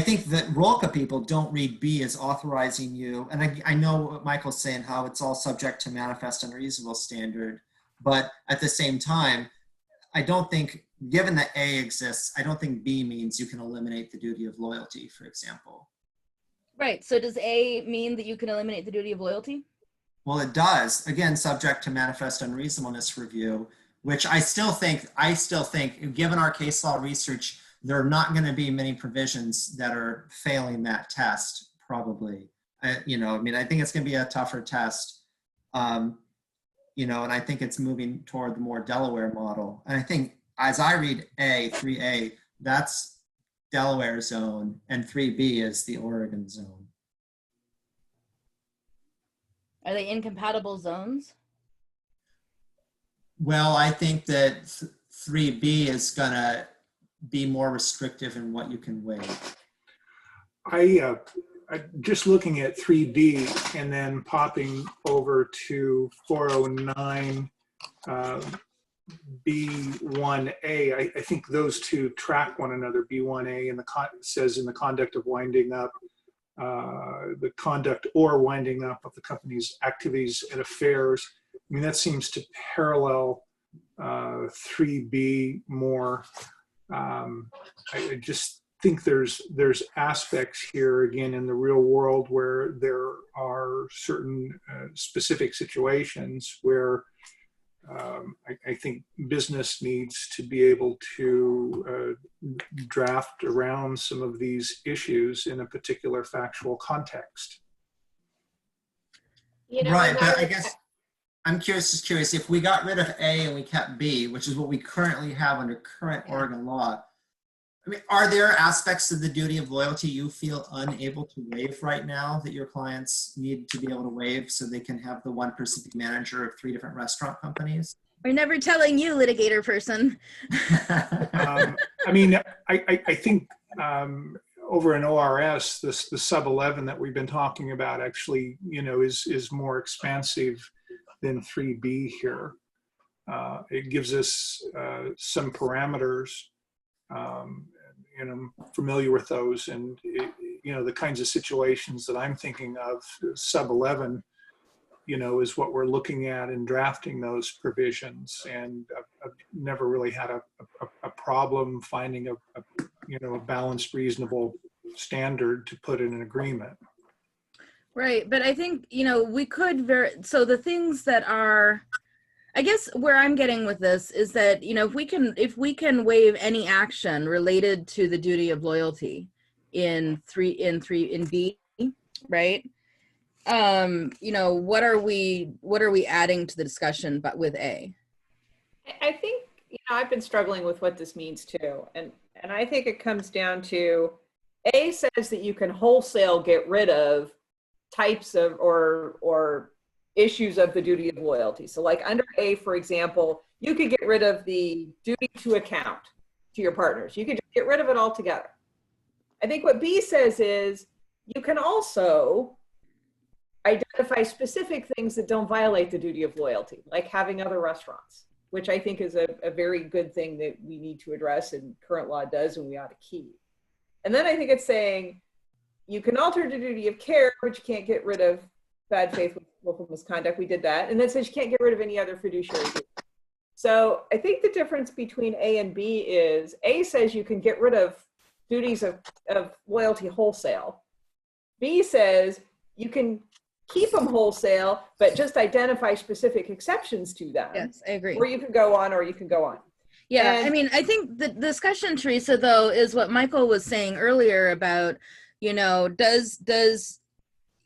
think that ROLCA people don't read B as authorizing you. And I know what Michael's saying, how it's all subject to manifest and reasonable standard. But at the same time, I don't think, given that A exists, I don't think B means you can eliminate the duty of loyalty, for example. Right. So does A mean that you can eliminate the duty of loyalty? Well, it does. Again, subject to manifest unreasonableness review, which I still think, given our case law research, there are not going to be many provisions that are failing that test, probably. You know, I mean, I think it's going to be a tougher test. You know, and I think it's moving toward the more Delaware model. And I think as I read A, 3A, that's Delaware zone, and 3B is the Oregon zone. Are they incompatible zones? Well, I think that 3B is going to be more restrictive in what you can waive. I just looking at 3B and then popping over to 409 B1A, I think those two track one another. B1A and says in the conduct of winding up, the conduct or winding up of the company's activities and affairs. I mean, that seems to parallel 3B more. I just think there's aspects here, again, in the real world where there are certain specific situations where I think business needs to be able to draft around some of these issues in a particular factual context. You know, right, but I guess I'm curious if we got rid of A and we kept B, which is what we currently have under current Oregon law. I mean, are there aspects of the duty of loyalty you feel unable to waive right now that your clients need to be able to waive so they can have the one person be manager of 3 different restaurant companies? We're never telling you, litigator person. I mean, I think over in ORS, the sub 11 that we've been talking about actually, you know, is more expansive than 3B here. It gives us some parameters. And I'm familiar with those, and you know, the kinds of situations that I'm thinking of, sub 11, you know, is what we're looking at in drafting those provisions. And I've never really had a problem finding a balanced, reasonable standard to put in an agreement. Right, but I think, you know, we could so the things that are, I guess where I'm getting with this is that, you know, if we can waive any action related to the duty of loyalty in B, right? You know, what are we adding to the discussion but with A? I think, you know, I've been struggling with what this means too. And I think it comes down to, A says that you can wholesale get rid of types of or issues of the duty of loyalty. So like under A, for example, you could get rid of the duty to account to your partners. You could just get rid of it altogether. I think what B says is you can also identify specific things that don't violate the duty of loyalty, like having other restaurants. which I think is a very good thing that we need to address and current law does and we ought to keep. And then I think it's saying you can alter the duty of care, but you can't get rid of bad faith, willful misconduct. We did that. And then it says you can't get rid of any other fiduciary duty. So I think the difference between A and B is A says you can get rid of duties of loyalty wholesale. B says you can keep them wholesale, but just identify specific exceptions to them. Yes, I agree. Or you can go on, or you can go on. Yeah, And I mean, I think the discussion, Teresa, though, is what Michael was saying earlier about, you know,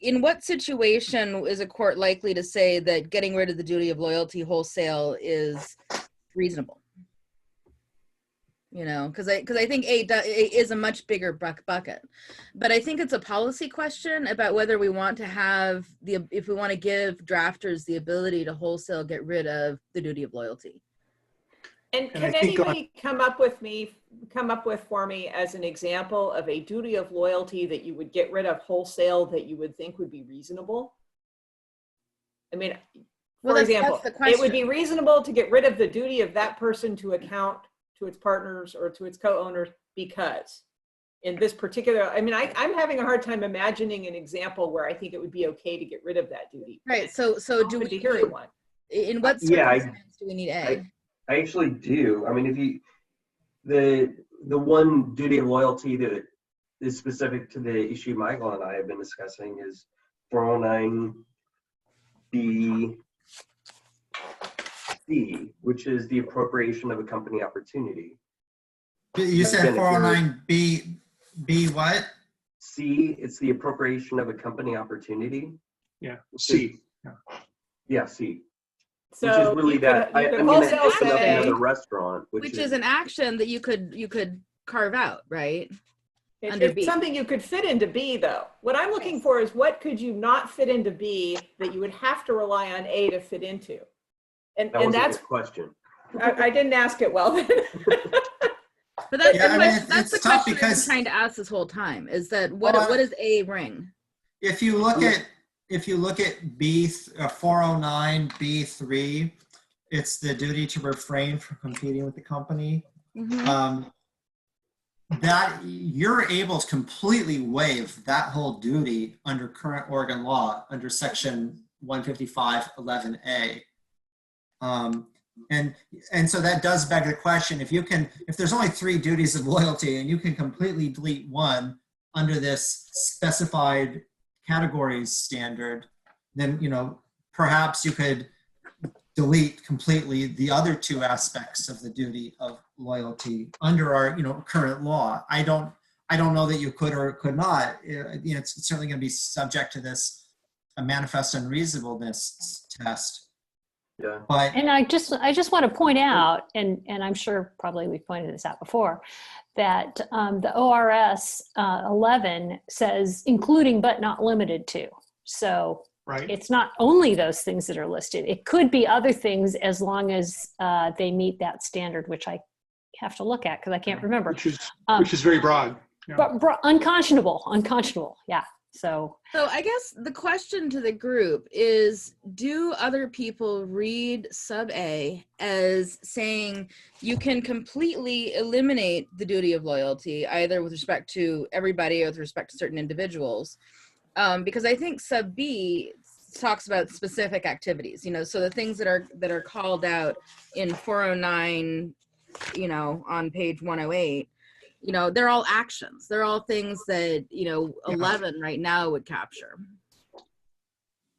in what situation is a court likely to say that getting rid of the duty of loyalty wholesale is reasonable? You know, because I think A is a much bigger bucket, but I think it's a policy question about whether we want to have if we want to give drafters the ability to wholesale get rid of the duty of loyalty. And can anybody come up with for me as an example of a duty of loyalty that you would get rid of wholesale that you would think would be reasonable? I mean, for example, it would be reasonable to get rid of the duty of that person to account to its partners or to its co-owners because in this particular, I mean, I'm having a hard time imagining an example where I think it would be okay to get rid of that duty. Right. So do we hear one? In what circumstance do we need A? I actually do. I mean, if you, the one duty of loyalty that is specific to the issue Michael and I have been discussing is 409B C, which is the appropriation of a company opportunity. You said 409B what? C, it's the appropriation of a company opportunity. Yeah, C. Yeah, C. So which is really you that could, I'm going to open up another restaurant, which is an action that you could carve out, right? It's something you could fit into B, though. What I'm looking for is what could you not fit into B that you would have to rely on A to fit into? And that's a good question. I didn't ask it well then. But that's Yeah, the I mean, question, that's the it's tough question I've been because- trying to ask this whole time is that what is A ring? If you look at B 409 B3, it's the duty to refrain from competing with the company. Mhm. That you're able to completely waive that whole duty under current Oregon law under section 155(11)A. And so that does beg the question, if there's only 3 duties of loyalty and you can completely delete one under this specified categories standard, then, you know, perhaps you could delete completely the other 2 aspects of the duty of loyalty under our, you know, current law. I don't know that you could or could not. You know, it's certainly going to be subject to this manifest unreasonableness test. Yeah. But And I just want to point out, and I'm sure probably we've pointed this out before, that the ORS 11 says including but not limited to. So Right. it's not only those things that are listed. It could be other things as long as they meet that standard, which I have to look at because I can't remember. Which is very broad. Yeah. But unconscionable. Yeah. So I guess the question to the group is, do other people read sub A as saying you can completely eliminate the duty of loyalty, either with respect to everybody or with respect to certain individuals? Because I think sub B talks about specific activities, you know, so the things that are called out in 409, you know, on page 108, you know, they're all actions. They're all things that, you know, 11 right now would capture.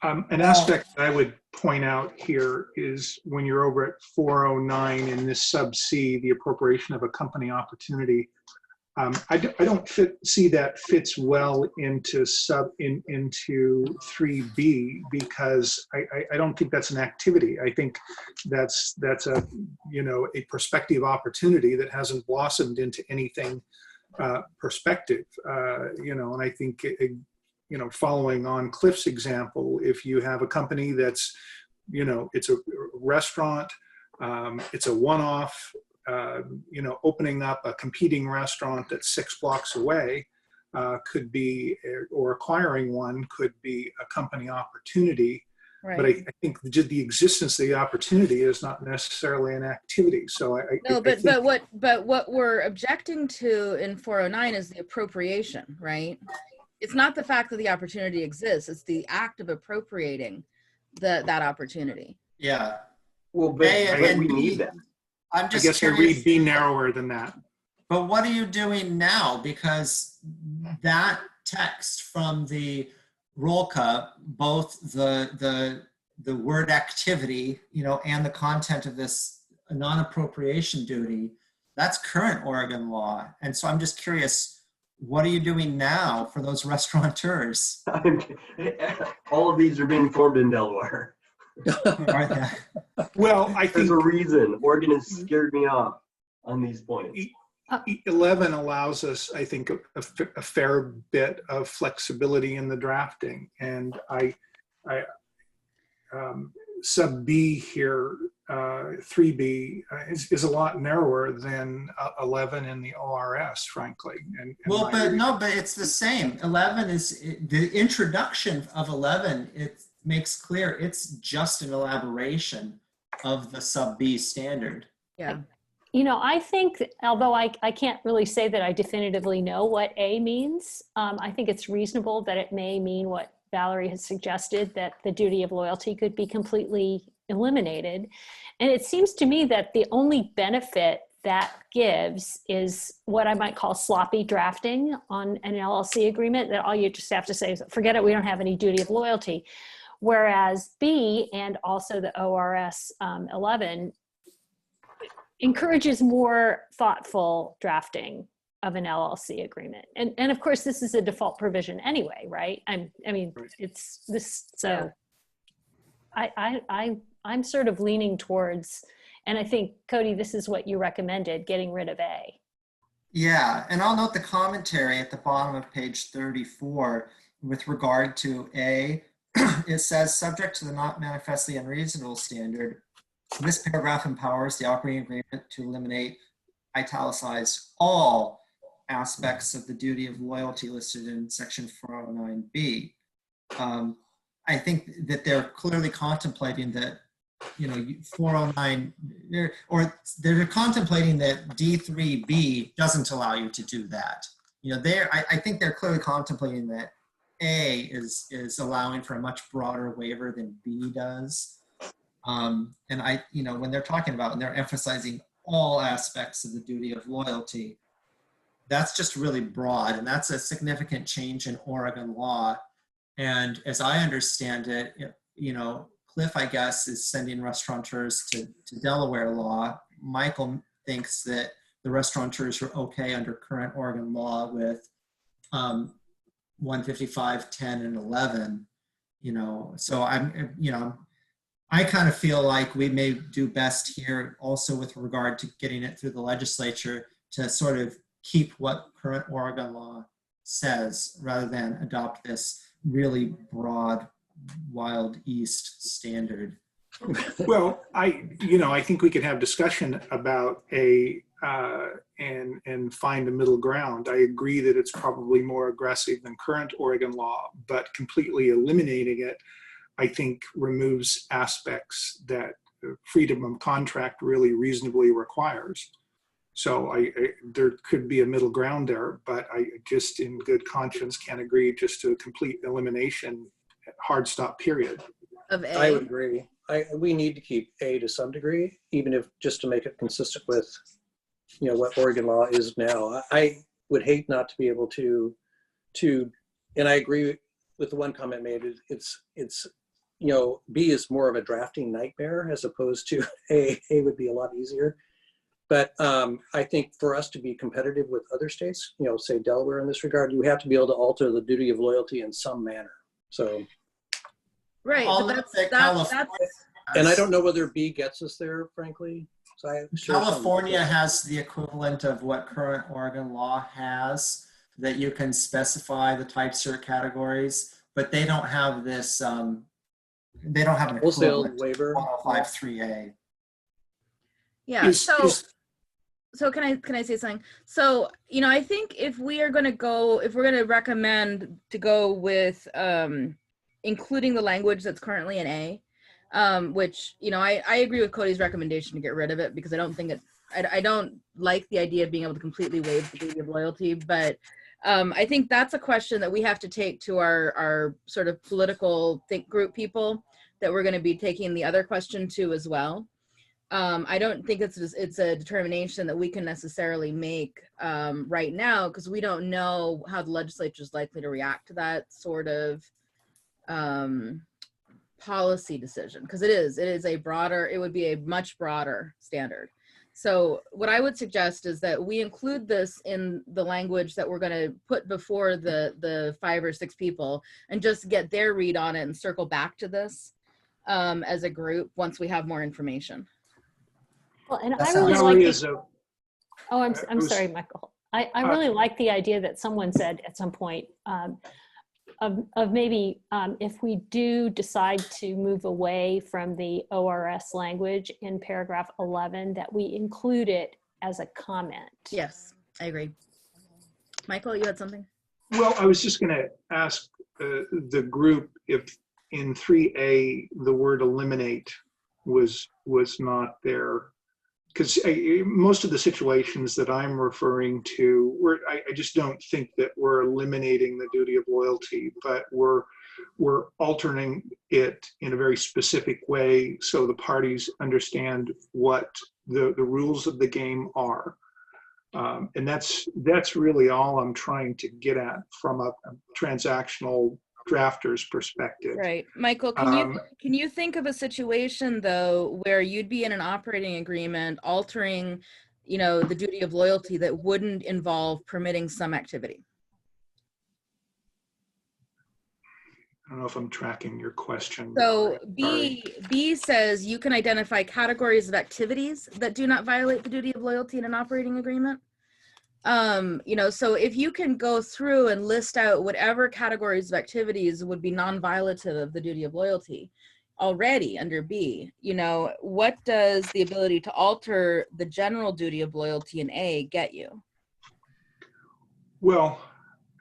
An aspect I would point out here is when you're over at 409 in this sub C, the appropriation of a company opportunity. I don't see that fits well into 3B because I don't think that's an activity. I think that's a, you know, a prospective opportunity that hasn't blossomed into anything perspective, you know, and I think, you know, following on Cliff's example, if you have a company that's, you know, it's a restaurant, it's a one-off, you know, opening up a competing restaurant that's 6 blocks away could be, or acquiring one could be a company opportunity. Right. But I think just the existence of the opportunity is not necessarily an activity. So No, I but think, what we're objecting to in 409 is the appropriation, right? It's not the fact that the opportunity exists, it's the act of appropriating that opportunity. Yeah. Well, but, A but and we B, need that. I'm I just guess I curious. read B narrower than that. But what are you doing now? Because that text from the roll cup, both the word activity, and the content of this non-appropriation duty, that's current Oregon law. And so I'm just curious, what are you doing now for those restaurateurs? All of these are being formed in Delaware. Are they? Well, I There's think a reason. Oregon has scared me off on these points. 11 allows us, I think, a fair bit of flexibility in the drafting. And sub B here, 3B is a lot narrower than 11 in the ORS, frankly. Well, but it's the same. 11 is the introduction of 11. It makes clear it's just an elaboration of the sub B standard. Yeah. I think, although I can't really say that I definitively know what A means, I think it's reasonable that it may mean what Valerie has suggested, that the duty of loyalty could be completely eliminated. And it seems to me that the only benefit that gives is what I might call sloppy drafting on an LLC agreement, that all you just have to say is, forget it, we don't have any duty of loyalty. Whereas B and also the ORS 11 encourages more thoughtful drafting of an LLC agreement. And of course, this is a default provision anyway, right? It's this, so I'm sort of leaning towards, and I think, Cody, this is what you recommended, getting rid of A. Yeah, and I'll note the commentary at the bottom of page 34 with regard to A. It says, subject to the not manifestly unreasonable standard, this paragraph empowers the operating agreement to eliminate, italicize, all aspects of the duty of loyalty listed in section 409B. I think that they're clearly contemplating that, 409, they're contemplating that D3B doesn't allow you to do that. I think they're clearly contemplating that A is allowing for a much broader waiver than B does. And when they're talking about, and they're emphasizing all aspects of the duty of loyalty, that's just really broad, and that's a significant change in Oregon law. And as I understand it, Cliff, I guess, is sending restaurateurs to Delaware law. Michael thinks that the restaurateurs are okay under current Oregon law with 155, 10, and 11. So I kind of feel like we may do best here also with regard to getting it through the legislature to sort of keep what current Oregon law says rather than adopt this really broad Wild East standard. Well, I think we could have discussion about and find a middle ground. I agree that it's probably more aggressive than current Oregon law, but completely eliminating it, I think, removes aspects that freedom of contract really reasonably requires. So there could be a middle ground there, but I just in good conscience can't agree just to a complete elimination, hard stop period. Of A. I would agree. We need to keep A to some degree, even if just to make it consistent with, what Oregon law is now. I would hate not to be able to, and I agree with the one comment made. It's B is more of a drafting nightmare as opposed to A. A would be a lot easier. But I think for us to be competitive with other states, say Delaware in this regard, you have to be able to alter the duty of loyalty in some manner. So, right. But that's and I don't know whether B gets us there, frankly. So California has the equivalent of what current Oregon law has, that you can specify the type cert categories, but they don't have this. They don't have an wholesale equivalent waiver. 105.3A. Yeah. So can I say something? So, I think if we're going to recommend to go with A including the language that's currently in A, which, you know, I agree with Cody's recommendation to get rid of it because I don't think I don't like the idea of being able to completely waive the duty of loyalty, but I think that's a question that we have to take to our sort of political think group people that we're going to be taking the other question to as well. I don't think it's a determination that we can necessarily make right now because we don't know how the legislature is likely to react to that sort of policy decision, because it is a broader, it would be a much broader standard. So what I would suggest is that we include this in the language that we're going to put before the 5 or 6 people and just get their read on it and circle back to this as a group once we have more information. Well, and That I really sounds- like oh, I'm sorry, Michael. I really like the idea that someone said at some point of maybe if we do decide to move away from the ORS language in paragraph 11, that we include it as a comment. Yes, I agree. Michael, you had something? Well, I was just going to ask the group if in 3A the word eliminate was not there. Because most of the situations that I'm referring to, I just don't think that we're eliminating the duty of loyalty, but we're altering it in a very specific way so the parties understand what the rules of the game are. And that's really all I'm trying to get at from a transactional drafter's perspective. Right. Michael, can you think of a situation though where you'd be in an operating agreement altering, you know, the duty of loyalty that wouldn't involve permitting some activity? I don't know if I'm tracking your question. So B says you can identify categories of activities that do not violate the duty of loyalty in an operating agreement. You know, so if you can go through and list out whatever categories of activities would be non-violative of the duty of loyalty already under B, you know, what does the ability to alter the general duty of loyalty in A get you? Well,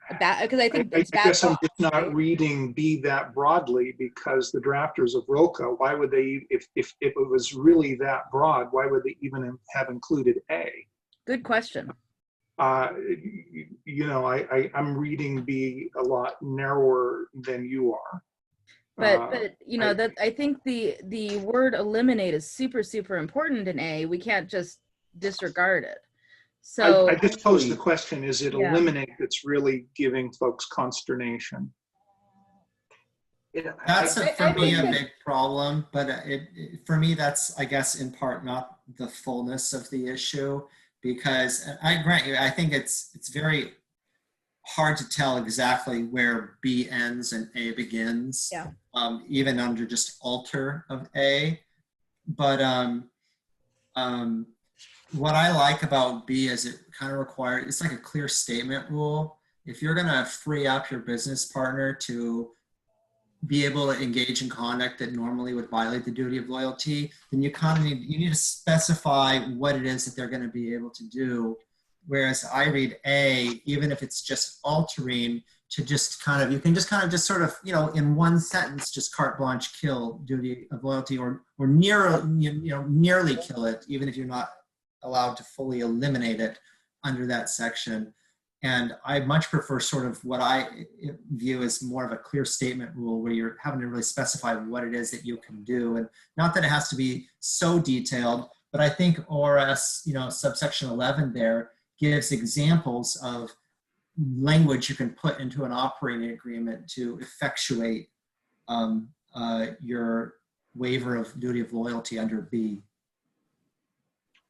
because I think I it's guess I'm bad just not reading B that broadly because the drafters of ROCA, why would they, if it was really that broad, why would they even have included A? Good question. You know, I'm reading B a lot narrower than you are. But you know, that I think the word eliminate is super, super important in A. We can't just disregard it. So I just posed the question, is it yeah. eliminate that's really giving folks consternation? That's for me a big problem, but for me that's, I guess, in part not the fullness of the issue, because I grant you, I think it's very hard to tell exactly where B ends and A begins, yeah. Even under just alter of A. But what I like about B is it kind of requires, it's like a clear statement rule. If you're going to free up your business partner to be able to engage in conduct that normally would violate the duty of loyalty, then you kind of need to specify what it is that they're going to be able to do. Whereas I read A, even if it's just altering, to just kind of, you can just kind of just sort of, you know, in one sentence, just carte blanche kill duty of loyalty, or nearly kill it, even if you're not allowed to fully eliminate it under that section. And I much prefer sort of what I view as more of a clear statement rule where you're having to really specify what it is that you can do. And not that it has to be so detailed, but I think ORS, you know, subsection 11 there gives examples of language you can put into an operating agreement to effectuate your waiver of duty of loyalty under B.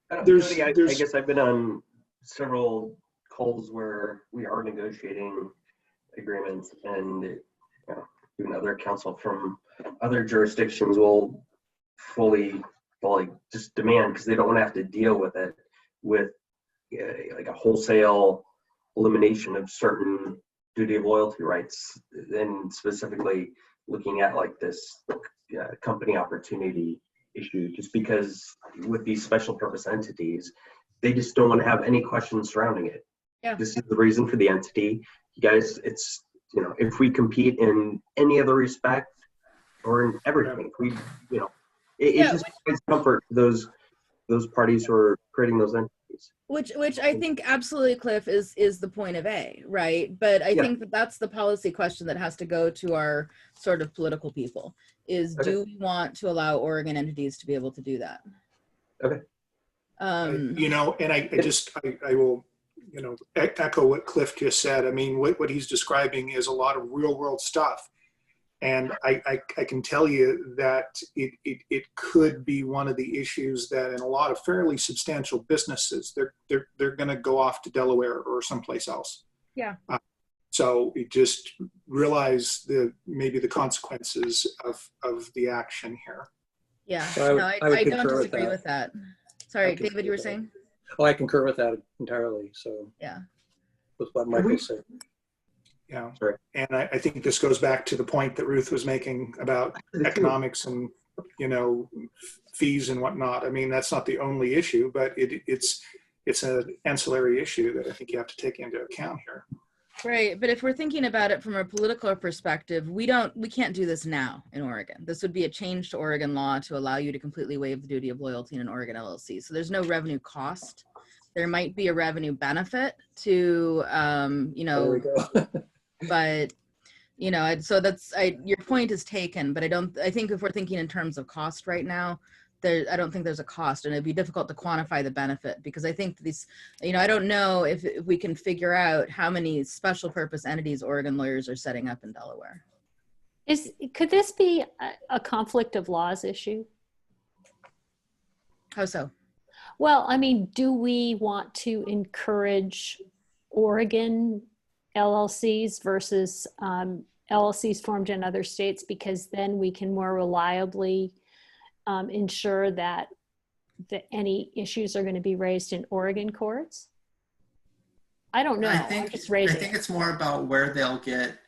I guess I've been on several calls where we are negotiating agreements, and you know, even other counsel from other jurisdictions will fully just demand, because they don't want to have to deal with it with like a wholesale elimination of certain duty of loyalty rights, and specifically looking at like this company opportunity issue, just because with these special purpose entities, they just don't want to have any questions surrounding it. Yeah. This is the reason for the entity. You guys, it's you know, if we compete in any other respect or in everything, we, you know, it just provides comfort to those parties who are creating those entities. Which I think absolutely, Cliff, is the point of A, right? But I think that that's the policy question that has to go to our sort of political people is, do we want to allow Oregon entities to be able to do that? Okay. You know, and I will, you know, echo what Cliff just said. I mean, what he's describing is a lot of real world stuff. And I can tell you that it could be one of the issues that in a lot of fairly substantial businesses, they're going to go off to Delaware or someplace else. Yeah. So you just realize maybe the consequences of the action here. Yeah, So I don't disagree with that. Sorry, David, you were saying? Oh, I concur with that entirely. So yeah, with what Michael said. Yeah, and I think this goes back to the point that Ruth was making about economics and, you know, fees and whatnot. I mean, that's not the only issue, but it's an ancillary issue that I think you have to take into account here. Right, but if we're thinking about it from a political perspective, we can't do this now in Oregon. This would be a change to Oregon law to allow you to completely waive the duty of loyalty in an Oregon LLC. So there's no revenue cost. There might be a revenue benefit to, you know, but, you know, so your point is taken, but I think if we're thinking in terms of cost right now, I don't think there's a cost, and it'd be difficult to quantify the benefit because I think these, you know, I don't know if we can figure out how many special purpose entities Oregon lawyers are setting up in Delaware. Could this be a conflict of laws issue? How so? Well, I mean, do we want to encourage Oregon LLCs versus LLCs formed in other states, because then we can more reliably ensure that any issues are going to be raised in Oregon courts? I don't know. I think it's more about where they'll get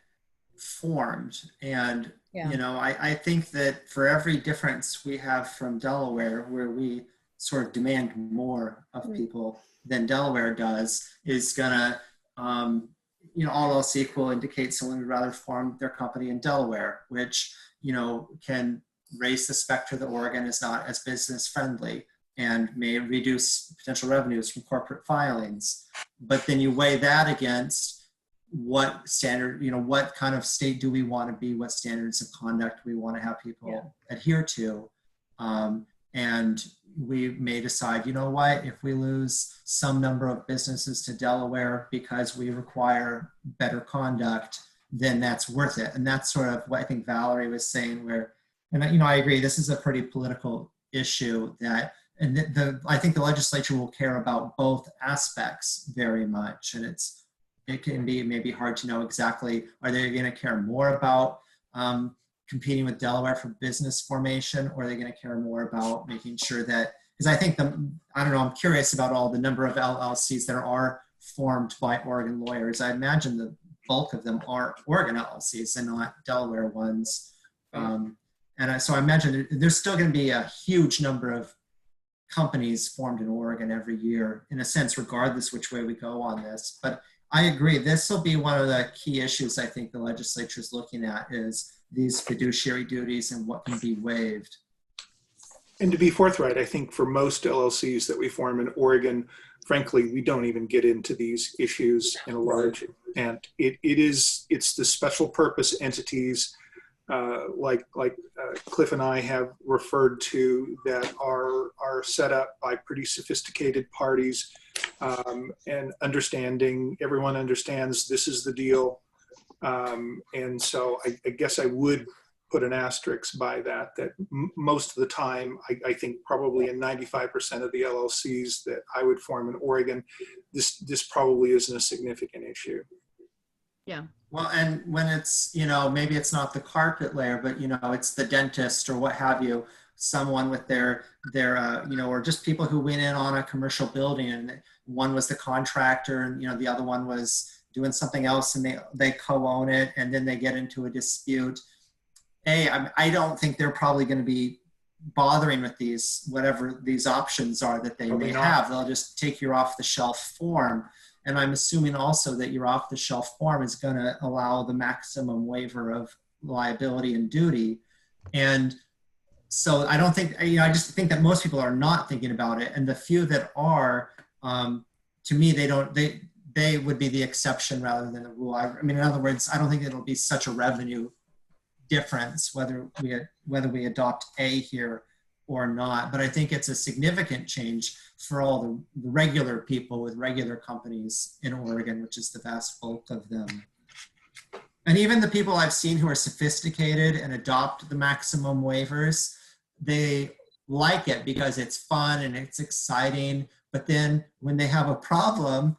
formed. And, you know, I think that for every difference we have from Delaware, where we sort of demand more of people than Delaware does, is going to, you know, all else equal, indicate someone would rather form their company in Delaware, which, you know, can raise the specter that Oregon is not as business friendly and may reduce potential revenues from corporate filings. But then you weigh that against what standard, you know, what kind of state do we want to be, what standards of conduct we want to have people adhere to. And we may decide, you know what, if we lose some number of businesses to Delaware because we require better conduct, then that's worth it. And that's sort of what I think Valerie was saying, where, and you know, I agree, this is a pretty political issue that, and I think the legislature will care about both aspects very much. And it can be maybe hard to know exactly, are they going to care more about competing with Delaware for business formation, or are they going to care more about making sure that, because I think I don't know, I'm curious about all the number of LLCs that are formed by Oregon lawyers. I imagine the bulk of them are Oregon LLCs and not Delaware ones. So I imagine there's still going to be a huge number of companies formed in Oregon every year, in a sense, regardless which way we go on this. But I agree, this will be one of the key issues I think the legislature is looking at, is these fiduciary duties and what can be waived. And to be forthright, I think for most LLCs that we form in Oregon, frankly, we don't even get into these issues in a large, and it's the special purpose entities like Cliff and I have referred to, that are set up by pretty sophisticated parties, and everyone understands this is the deal. And so I guess I would put an asterisk by that most of the time, I think probably in 95% of the LLCs that I would form in Oregon, this probably isn't a significant issue. Yeah. Well, and when it's, you know, maybe it's not the carpet layer, but, you know, it's the dentist or what have you, someone with their you know, or just people who went in on a commercial building, and one was the contractor and, you know, the other one was doing something else, and they co-own it, and then they get into a dispute. I don't think they're probably going to be bothering with whatever these options are that they may have. They'll just take your off the shelf form. And I'm assuming also that your off-the-shelf form is going to allow the maximum waiver of liability and duty. And so I don't think, I just think that most people are not thinking about it. And the few that are, to me, they would be the exception rather than the rule. I mean, in other words, I don't think it'll be such a revenue difference whether we adopt A here or not. But I think it's a significant change for all the regular people with regular companies in Oregon, which is the vast bulk of them. And even the people I've seen who are sophisticated and adopt the maximum waivers, they like it because it's fun and it's exciting. But then when they have a problem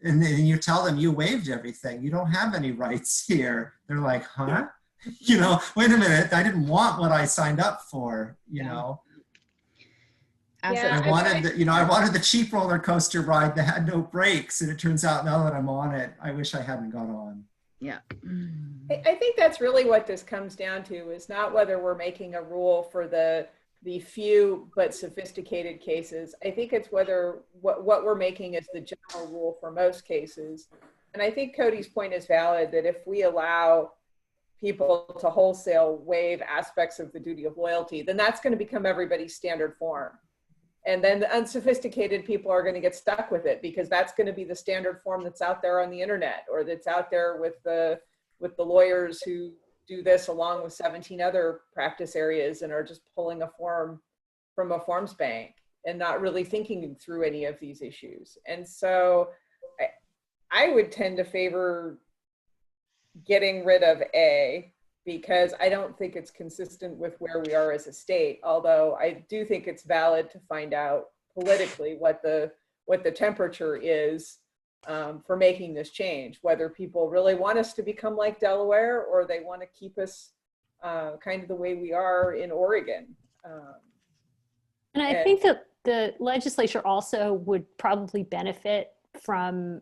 and then you tell them you waived everything, you don't have any rights here. They're like, huh? You know, wait a minute, I didn't want what I signed up for, you know. Yeah, I wanted the cheap roller coaster ride that had no brakes, and it turns out now that I'm on it, I wish I hadn't gone on. Yeah. I think that's really what this comes down to, is not whether we're making a rule for the few but sophisticated cases. I think it's whether what we're making is the general rule for most cases. And I think Cody's point is valid, that if we allow people to wholesale waive aspects of the duty of loyalty, then that's going to become everybody's standard form. And then the unsophisticated people are going to get stuck with it, because that's going to be the standard form that's out there on the internet, or that's out there with the lawyers who do this along with 17 other practice areas and are just pulling a form from a forms bank and not really thinking through any of these issues. And so I would tend to favor getting rid of A, because I don't think it's consistent with where we are as a state. Although I do think it's valid to find out politically what the temperature is for making this change, whether people really want us to become like Delaware, or they want to keep us kind of the way we are in Oregon. And I think that the legislature also would probably benefit from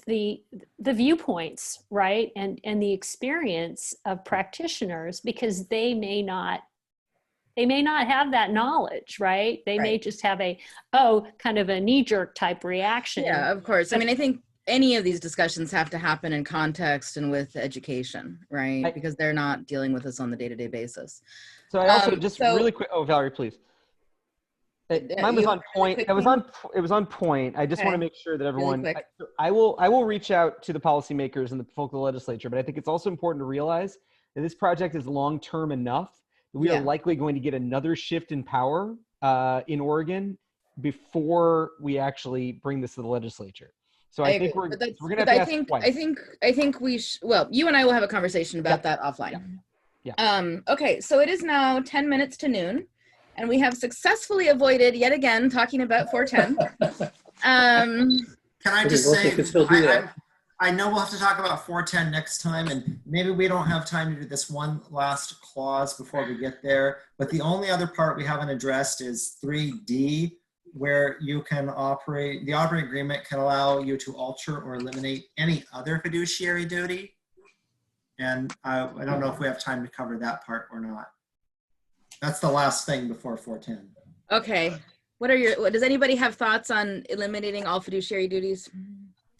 the viewpoints, right? And the experience of practitioners, because they may not have that knowledge, right? They may just have kind of a knee-jerk type reaction. Yeah, of course. I mean, I think any of these discussions have to happen in context and with education, right? Because they're not dealing with us on the day-to-day basis. So I also really quick. Oh, Valerie, please. Mine was on point. It was on point. I just want to make sure that everyone. Really I will reach out to the policymakers and the folk of the legislature, but I think it's also important to realize that this project is long-term enough that we are likely going to get another shift in power in Oregon before we actually bring this to the legislature. So I think we're going to have to ask twice. I think we well, you and I will have a conversation about that offline. Yeah. Okay, so it is now 10 minutes to noon, and we have successfully avoided yet again talking about 410. Can I just say, I know we'll have to talk about 410 next time, and maybe we don't have time to do this one last clause before we get there, but the only other part we haven't addressed is 3D, where you can operate, the operating agreement can allow you to alter or eliminate any other fiduciary duty. And I don't know if we have time to cover that part or not. That's the last thing before 410. Okay. Does anybody have thoughts on eliminating all fiduciary duties?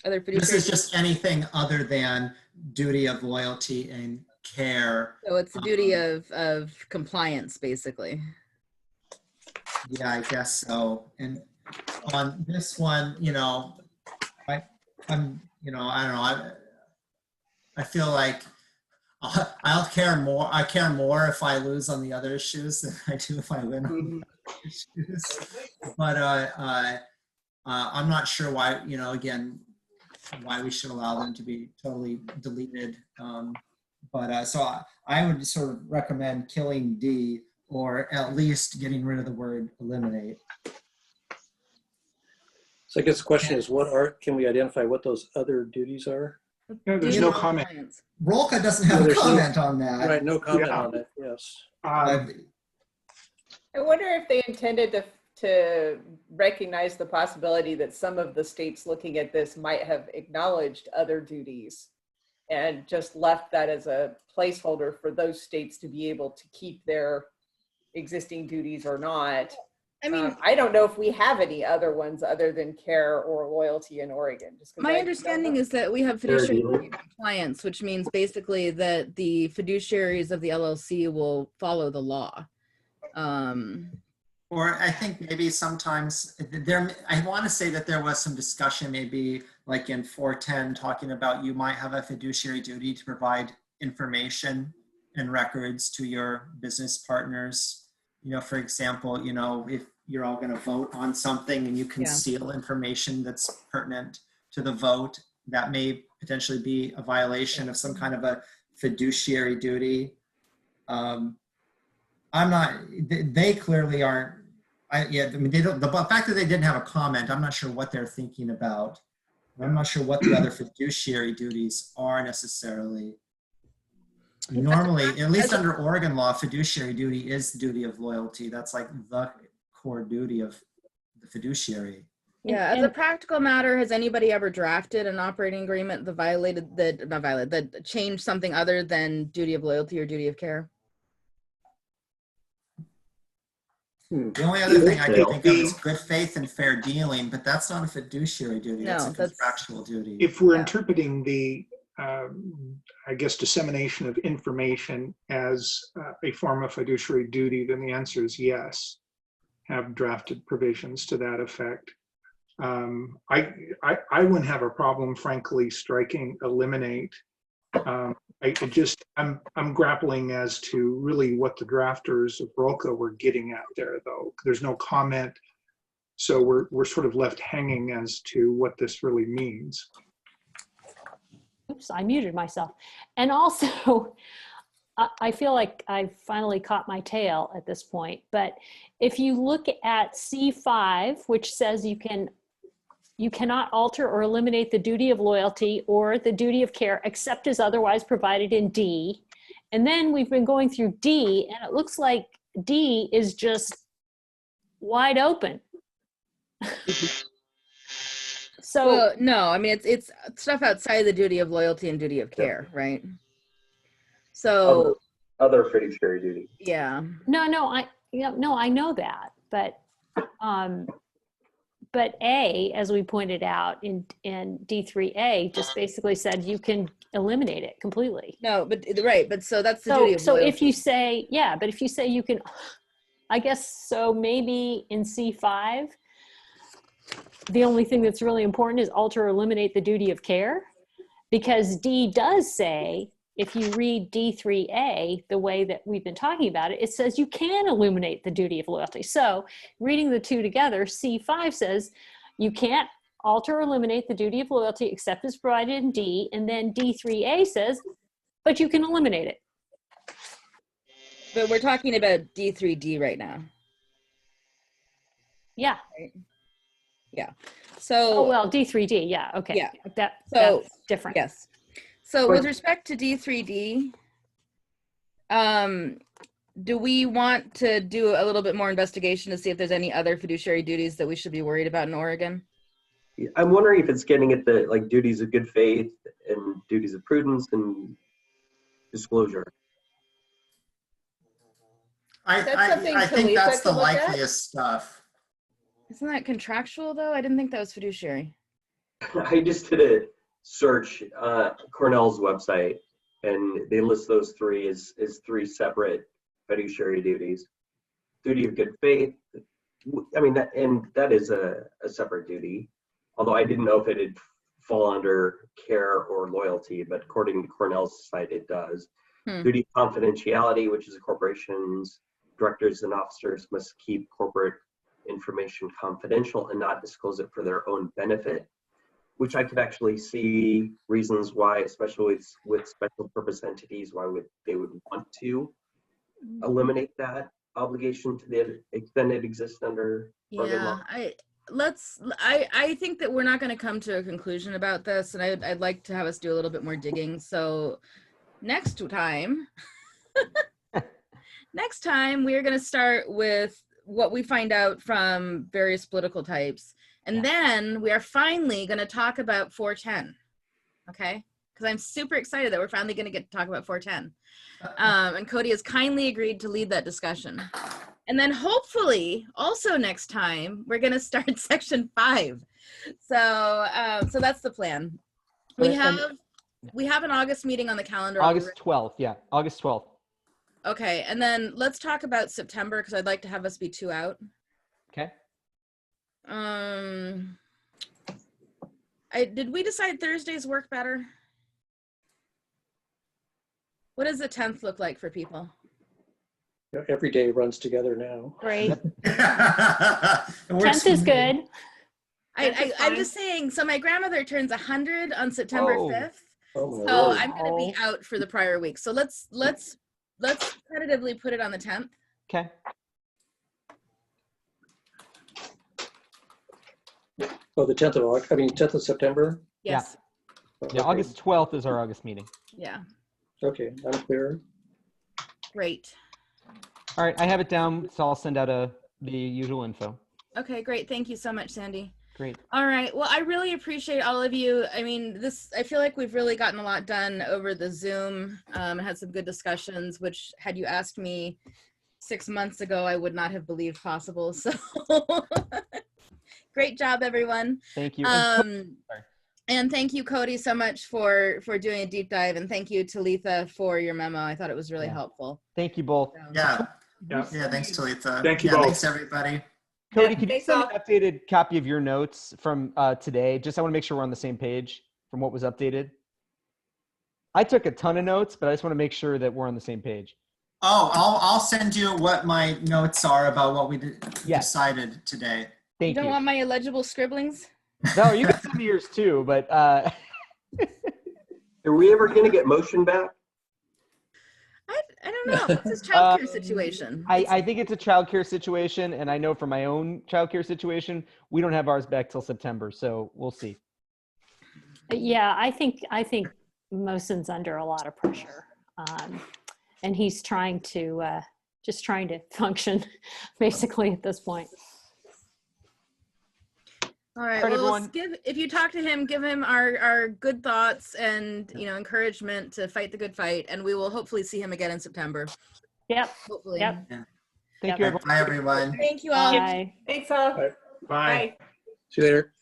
Other fiduciary This is just anything other than duty of loyalty and care. So it's the duty of compliance, basically. Yeah, I guess so. And on this one, I don't know. I feel like I care more if I lose on the other issues than I do if I win on the other issues. But I'm not sure why, again, why we should allow them to be totally deleted. So I would sort of recommend killing D, or at least getting rid of the word eliminate. So I guess the question is, can we identify what those other duties are? No, there's no comment. Rolka doesn't have a comment on that. Right, no comment on it, yes. I wonder if they intended to recognize the possibility that some of the states looking at this might have acknowledged other duties and just left that as a placeholder for those states to be able to keep their existing duties or not. I mean, I don't know if we have any other ones other than care or loyalty in Oregon. Just 'cause my I understanding don't know. is that we have Fair fiduciary dealing. compliance, which means basically that the fiduciaries of the LLC will follow the law. Or I think maybe sometimes there, I want to say that there was some discussion maybe like in 410 talking about you might have a fiduciary duty to provide information and records to your business partners. You know, for example, you know, if you're all going to vote on something and you conceal information that's pertinent to the vote, that may potentially be a violation of some kind of a fiduciary duty. I'm not, they clearly aren't, I mean, they don't, the fact that they didn't have a comment, I'm not sure what they're thinking about. I'm not sure what the other fiduciary duties are necessarily. Normally, at least under Oregon law, fiduciary duty is the duty of loyalty. That's like the core duty of the fiduciary. Yeah, as a practical matter, has anybody ever drafted an operating agreement that changed something other than duty of loyalty or duty of care? The only other thing I can think of is good faith and fair dealing, but that's not a fiduciary duty. That's a contractual duty. If we're interpreting the, I guess, dissemination of information as a form of fiduciary duty, then the answer is yes. Have drafted provisions to that effect. I wouldn't have a problem, frankly, striking eliminate. I'm grappling as to really what the drafters of BROCA were getting at there, though. There's no comment, so we're sort of left hanging as to what this really means. Oops, I muted myself. And also, I feel like I finally caught my tail at this point, but if you look at C5, which says you cannot alter or eliminate the duty of loyalty or the duty of care except as otherwise provided in D. And then we've been going through D, and it looks like D is just wide open. So well, no, I mean, it's stuff outside the duty of loyalty and duty of care, right? So other fiduciary duty. Yeah. No, I know that, but A, as we pointed out in D3A, just basically said you can eliminate it completely. No, but right, but so that's the duty of loyalty. So if you say, yeah, but if you say you can, I guess, so maybe in C5, the only thing that's really important is alter or eliminate the duty of care, because D does say, if you read D3A the way that we've been talking about it, it says you can eliminate the duty of loyalty. So reading the two together, C5 says you can't alter or eliminate the duty of loyalty except as provided in D, and then D3A says, but you can eliminate it. But we're talking about D3D right now. Yeah. Right? Yeah. So. Oh, well, D3D, yeah, okay. Yeah. That's different. Yes. So with respect to D3D, do we want to do a little bit more investigation to see if there's any other fiduciary duties that we should be worried about in Oregon? I'm wondering if it's getting at the like duties of good faith and duties of prudence and disclosure. I think that's the likeliest stuff. Isn't that contractual though? I didn't think that was fiduciary. I just did a search Cornell's website, and they list those three as three separate fiduciary duties. Duty of good faith, I mean, that is a separate duty, although I didn't know if it'd fall under care or loyalty, but according to Cornell's site, it does. Duty of confidentiality, which is a corporation's directors and officers must keep corporate information confidential and not disclose it for their own benefit, which I could actually see reasons why, especially with special purpose entities, why they would want to eliminate that obligation to the extent it exists under Oregon law. I think that we're not going to come to a conclusion about this, and I'd like to have us do a little bit more digging. So next time we are going to start with what we find out from various political types. And then we are finally going to talk about 410. Okay? Because I'm super excited that we're finally going to get to talk about 410. And Cody has kindly agreed to lead that discussion. And then hopefully also next time we're going to start section 5. So so that's the plan. We have an August meeting on the calendar. August 12th. Yeah, August 12th. Okay, and then let's talk about September because I'd like to have us be 2 out. Okay. Did we decide Thursdays work better? What does the 10th look like for people? You know, every day runs together now. Great. It works 10th for is me. good. I'm just saying, so my grandmother turns 100 on September Whoa. 5th. Oh my So Lord. I'm going to be out for the prior week. So let's tentatively put it on the 10th. Okay. Oh, the 10th of August, 10th of September? Yes. Yeah, August 12th is our August meeting. Yeah. Okay, I'm clear. Great. All right, I have it down, so I'll send out the usual info. Okay, great. Thank you so much, Sandy. Great. All right. Well, I really appreciate all of you. I mean, I feel like we've really gotten a lot done over the Zoom. Had some good discussions, which had you asked me 6 months ago, I would not have believed possible. So great job, everyone. Thank you. And thank you, Cody, so much for doing a deep dive. And thank you, Talitha, for your memo. I thought it was really helpful. Thank you both. Yeah. Yeah. Yeah. Thanks, Talitha. Thank you yeah, both. Thanks, everybody. Cody, Yeah, can you thanks send all. an updated copy of your notes from today? Just I want to make sure we're on the same page from what was updated. I took a ton of notes, but I just want to make sure that we're on the same page. Oh, I'll send you what my notes are about what we decided today. Thank You you. don't want my illegible scribblings? No, you can send me yours too, but Are we ever going to get motion back? I don't know. What's his childcare situation? I think it's a childcare situation, and I know from my own childcare situation, we don't have ours back till September, so we'll see. Yeah, I think Mosen's under a lot of pressure, and he's trying to just trying to function, basically at this point. All right. All right, Well, everyone. if you talk to him, give him our good thoughts and encouragement to fight the good fight, and we will hopefully see him again in September. Yep. Hopefully. Yep. Thank you, everyone. Bye, everyone. Thank you all. Bye. Thanks all. Bye. Bye. See you later.